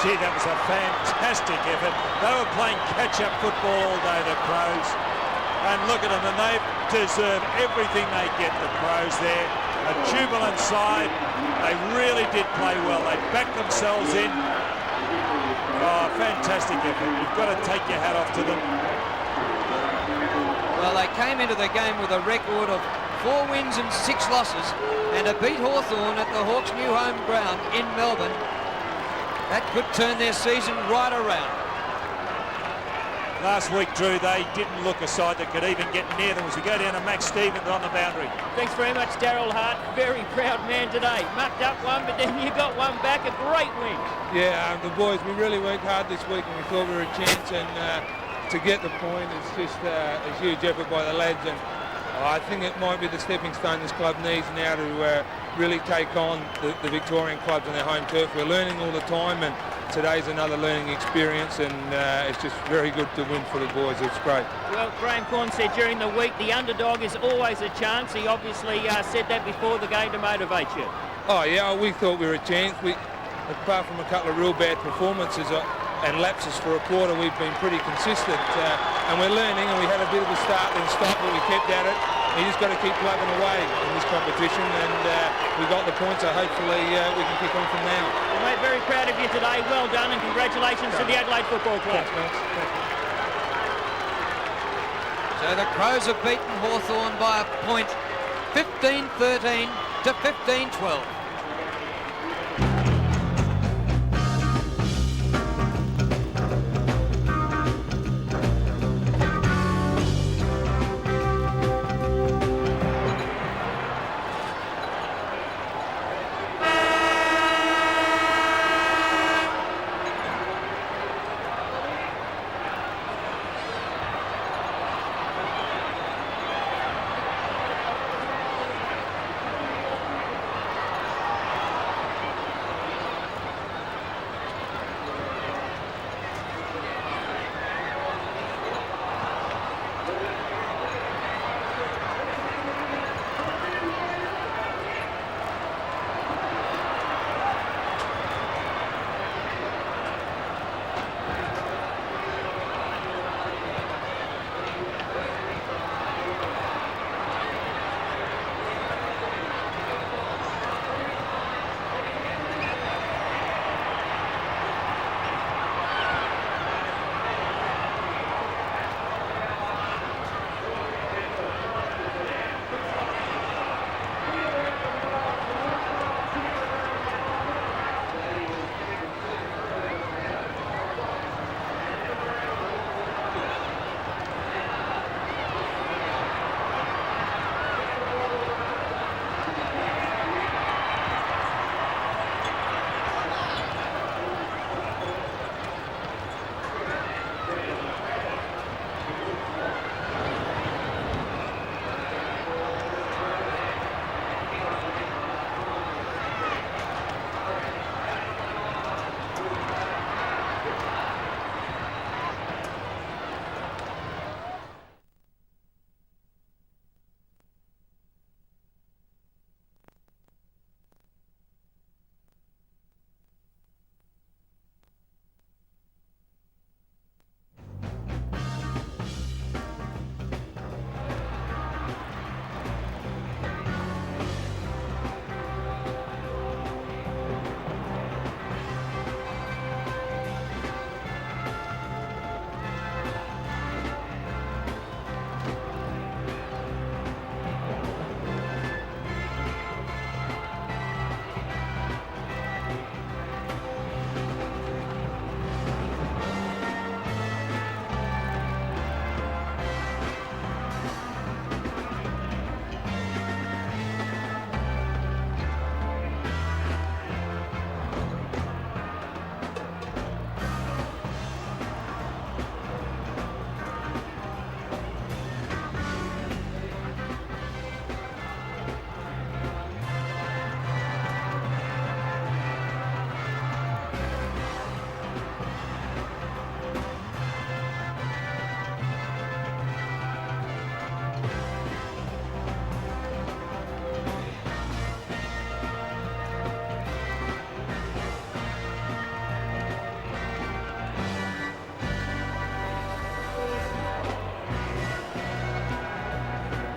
Gee, that was a fantastic effort. They were playing catch-up football all day, the Crows. And look at them, and they deserve everything they get, the Crows there. a jubilant side. They really did play well. They backed themselves in. Oh, fantastic effort. You've got to take your hat off to them. Well, they came into the game with a record of 4 wins and 6 losses, and to beat Hawthorn at the Hawks' new home ground in Melbourne, that could turn their season right around. Last week, Drew, they didn't look a side that could even get near them as we go down to Max Stevens on the boundary. Thanks very much, Daryl Hart. Very proud man today. Mucked up one, but then you got one back. A great win. Yeah, the boys, we really worked hard this week and we thought we were a chance, and to get the point is just a huge effort by the lads, and I think it might be the stepping stone this club needs now to really take on the Victorian clubs on their home turf. We're learning all the time, and today's another learning experience, and it's just very good to win for the boys. It's great. Well, Graham Corn said during the week the underdog is always a chance. He obviously said that before the game to motivate you. Oh yeah, we thought we were a chance. Apart from a couple of real bad performances and lapses for a quarter, we've been pretty consistent, and we're learning, and we had a bit of a start and stop, but we kept at it. You just got to keep plugging away in this competition, and we got the points, so hopefully we can kick on from now. Well, mate, very proud of you today. Well done, and congratulations to the Adelaide Football Club. Thanks. So the Crows have beaten Hawthorn by a point, 15-13 to 15-12.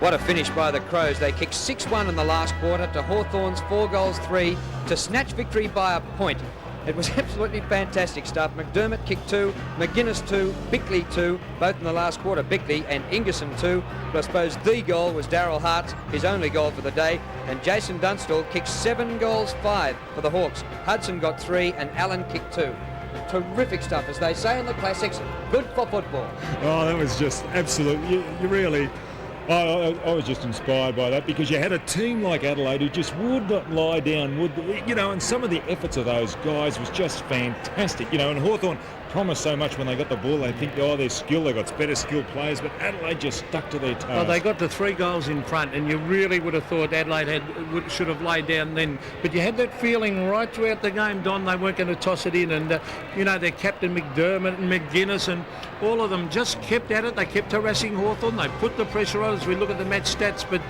What a finish by the Crows. They kicked 6-1 in the last quarter to Hawthorn's 4-3 to snatch victory by a point. It was absolutely fantastic stuff. McDermott kicked 2, McGuinness 2, Bickley 2, both in the last quarter, Bickley and Ingerson 2. But I suppose the goal was Daryl Hart's, his only goal for the day. And Jason Dunstall kicked 7 goals, 5 for the Hawks. Hudson got 3 and Allen kicked 2. Terrific stuff, as they say in the classics, good for football. Oh, that was just absolute. You really... I was just inspired by that, because you had a team like Adelaide who just would not lie down, and some of the efforts of those guys was just fantastic, and Hawthorn promised so much when they got the ball. They think, they're skilled, they've got better skilled players, but Adelaide just stuck to their toes. Well, they got the 3 goals in front, and you really would have thought Adelaide should have laid down then. But you had that feeling right throughout the game, Don, they weren't going to toss it in. And, their captain McDermott and McGuinness and all of them just kept at it. They kept harassing Hawthorn. They put the pressure on as we look at the match stats. But,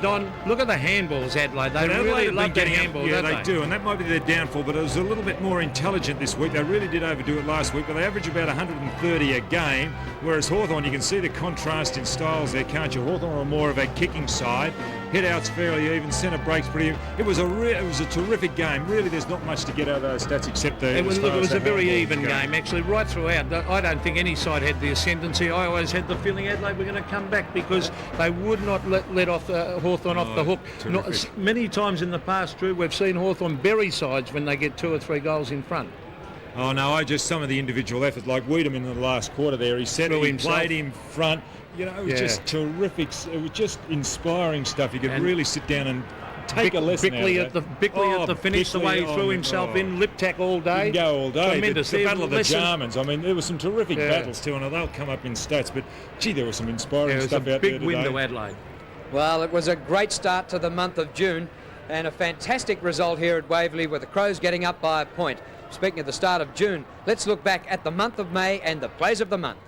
Don, look at the handballs, Adelaide. They really love getting handballs, yeah, don't they do, and that might be their downfall, but it was a little bit more intelligent this week. They really did overdo it last week, but they average about 130 a game, whereas Hawthorn, you can see the contrast in styles there, can't you? Hawthorn are more of a kicking side. Head-outs fairly even, centre breaks pretty even. It was a terrific game. Really, there's not much to get out of those stats except the... It was a very even game, actually, right throughout. I don't think any side had the ascendancy. I always had the feeling Adelaide were going to come back, because they would not let off Hawthorn off the hook. Many times in the past, Drew, we've seen Hawthorn bury sides when they get 2 or 3 goals in front. Oh, no, some of the individual effort, like Wiedemann in the last quarter there, he played in front. It was just terrific. It was just inspiring stuff. You could really sit down and take a lesson Bickley out of that. Bickley at the finish, the way he threw himself in, lip tack all day. You can go all day. Tremendous. The Battle of the Jarmans. I mean, there were some terrific battles too, and they'll come up in stats. But, gee, there was some inspiring stuff out there today. It was a big win to Adelaide. Well, it was a great start to the month of June, and a fantastic result here at Waverley, with the Crows getting up by a point. Speaking of the start of June, let's look back at the month of May and the plays of the month.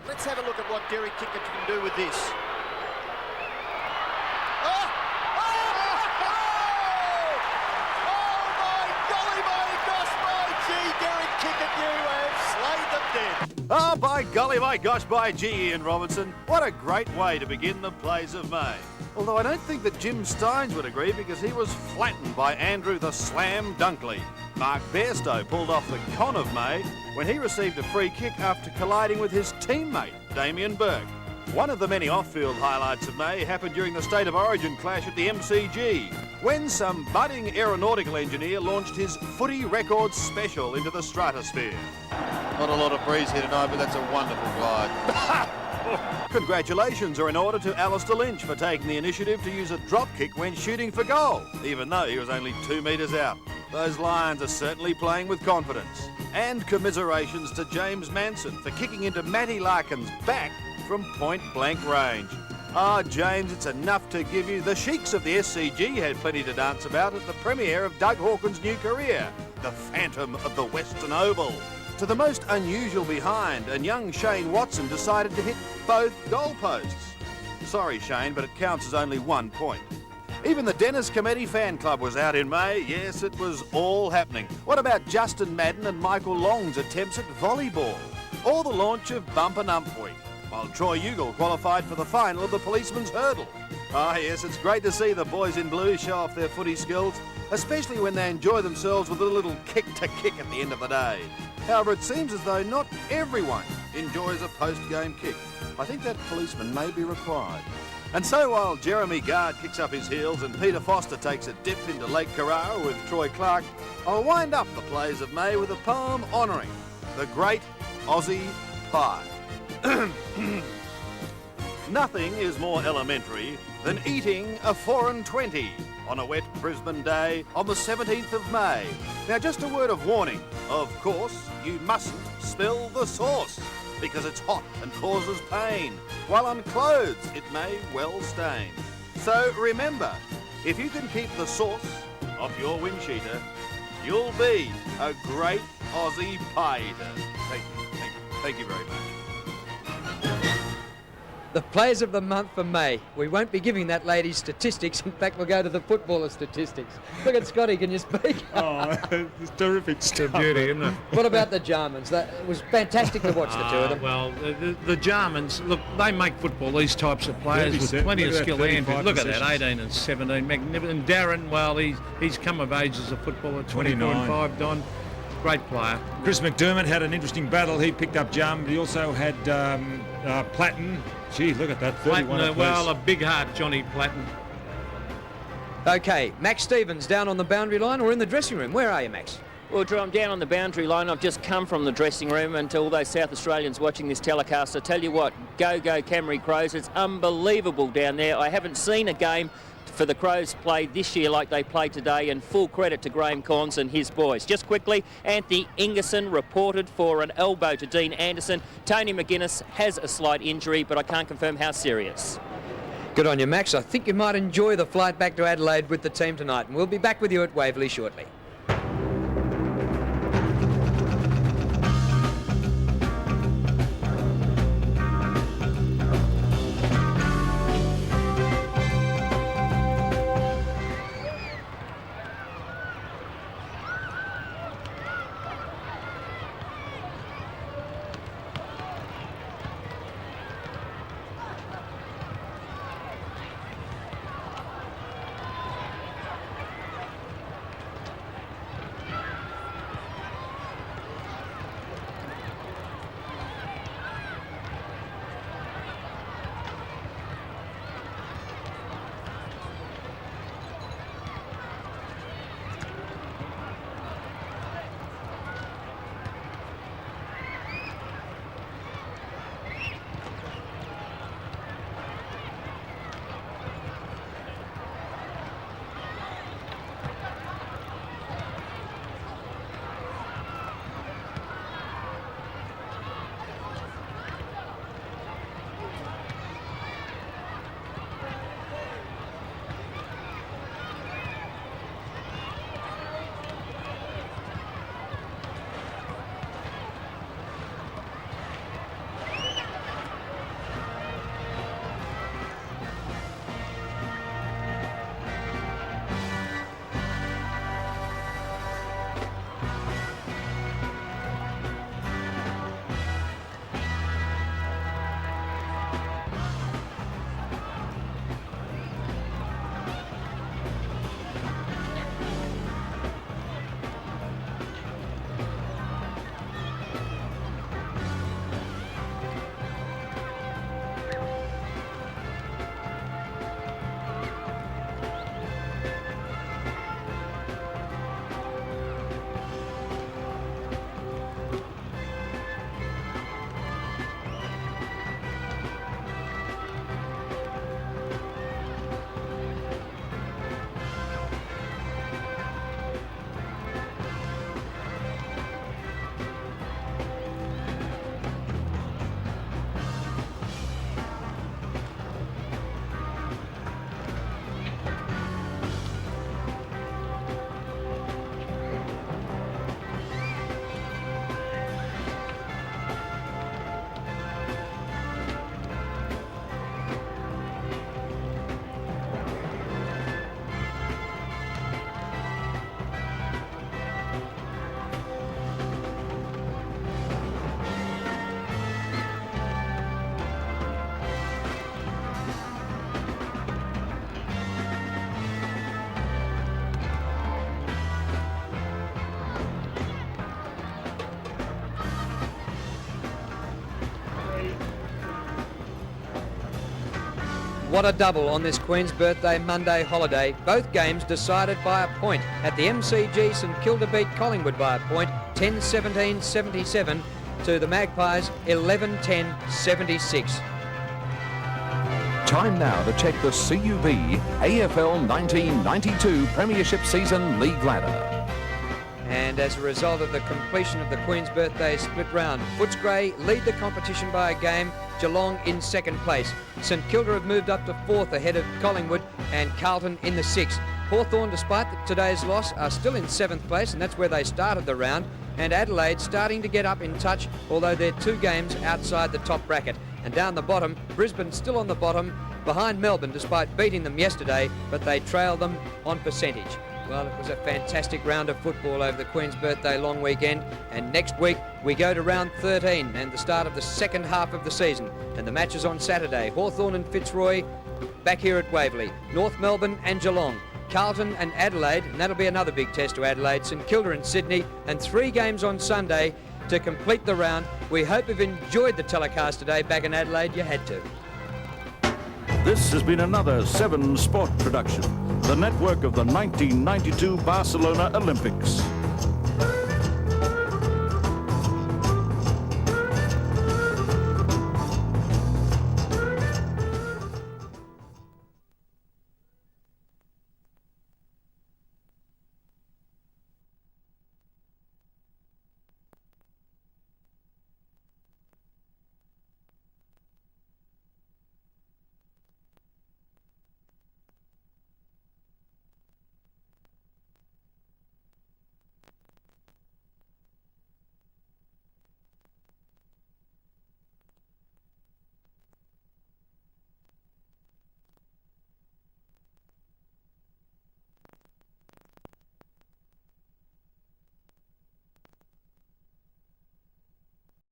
Let's have a look at what Derek Kickett can do with this. Oh my golly, my gosh, my gee, Derek Kickett, you have slayed them dead. Oh, by golly, my gosh, by gee, Ian Robertson. What a great way to begin the plays of May. Although I don't think that Jim Steins would agree, because he was flattened by Andrew the Slam Dunkley. Mark Bairstow pulled off the con of May when he received a free kick after colliding with his teammate, Damien Burke. One of the many off-field highlights of May happened during the State of Origin clash at the MCG, when some budding aeronautical engineer launched his footy records special into the stratosphere. Not a lot of breeze here tonight, but that's a wonderful glide. Congratulations are in order to Alistair Lynch for taking the initiative to use a drop kick when shooting for goal, even though he was only 2 metres out. Those Lions are certainly playing with confidence. And commiserations to James Manson for kicking into Matty Larkin's back from point-blank range. James, it's enough to give you... The Sheiks of the SCG had plenty to dance about at the premiere of Doug Hawkins' new career, the Phantom of the Western Oval. To the most unusual behind, and young Shane Watson decided to hit both goalposts. Sorry, Shane, but it counts as only 1 point. Even the Dennis Cometti fan club was out in May. Yes, it was all happening. What about Justin Madden and Michael Long's attempts at volleyball? Or the launch of Bumper Nump Week, while Troy Ugle qualified for the final of the policeman's hurdle. Yes, it's great to see the boys in blue show off their footy skills, especially when they enjoy themselves with a little kick-to-kick at the end of the day. However, it seems as though not everyone enjoys a post-game kick. I think that policeman may be required. And so while Jeremy Gard kicks up his heels and Peter Foster takes a dip into Lake Carrara with Troy Clark, I'll wind up the plays of May with a poem honouring the great Aussie pie. Nothing is more elementary than eating a 4 and 20 on a wet Brisbane day on the 17th of May. Now, just a word of warning. Of course, you mustn't spill the sauce, because it's hot and causes pain, while on clothes it may well stain. So remember, if you can keep the sauce off your wind cheater, you'll be a great Aussie pie eater. Thank you very much. The players of the month for May. We won't be giving that lady statistics. In fact, we'll go to the footballer statistics. Look at Scotty, can you speak? Oh, it's terrific stuff. Beauty, isn't it? What about the Germans? It was fantastic to watch the two of them. Well, the Germans, look, they make football, these types of players, with plenty of skill. Look at that, 18 and 17, magnificent. And Darren, well, he's come of age as a footballer, 24 and 5, Don. Great player. Chris McDermott had an interesting battle. He picked up Jum, but he also had Platten. Gee, look at that, 31 Platten, well, a big heart, Johnny Platten. Okay, Max Stevens down on the boundary line or in the dressing room. Where are you, Max? Well, Drew, I'm down on the boundary line. I've just come from the dressing room, and to all those South Australians watching this telecast, I tell you what, go Camry Crows. It's unbelievable down there. I haven't seen a game for the Crows play this year like they played today, and full credit to Graham Corns and his boys. Just quickly, Anthony Ingerson reported for an elbow to Dean Anderson. Tony McGuinness has a slight injury, but I can't confirm how serious. Good on you, Max. I think you might enjoy the flight back to Adelaide with the team tonight, and we'll be back with you at Waverley shortly. What a double on this Queen's Birthday Monday holiday. Both games decided by a point. At the MCG, St Kilda beat Collingwood by a point, 10-17-77 to the Magpies, 11-10-76. Time now to check the CUB AFL 1992 Premiership Season League ladder. And as a result of the completion of the Queen's Birthday split round, Footscray lead the competition by a game, Geelong in second place. St Kilda have moved up to fourth ahead of Collingwood and Carlton in the sixth. Hawthorn, despite today's loss, are still in seventh place, and that's where they started the round. And Adelaide starting to get up in touch, although they're 2 games outside the top bracket. And down the bottom, Brisbane still on the bottom, behind Melbourne despite beating them yesterday, but they trail them on percentage. Well, it was a fantastic round of football over the Queen's Birthday long weekend, and next week we go to round 13 and the start of the second half of the season. And the matches on Saturday, Hawthorn and Fitzroy back here at Waverley, North Melbourne and Geelong, Carlton and Adelaide, and that'll be another big test to Adelaide, St Kilda and Sydney, and 3 games on Sunday to complete the round. We hope you've enjoyed the telecast today back in Adelaide. You had to. This has been another 7 Sport production, the network of the 1992 Barcelona Olympics.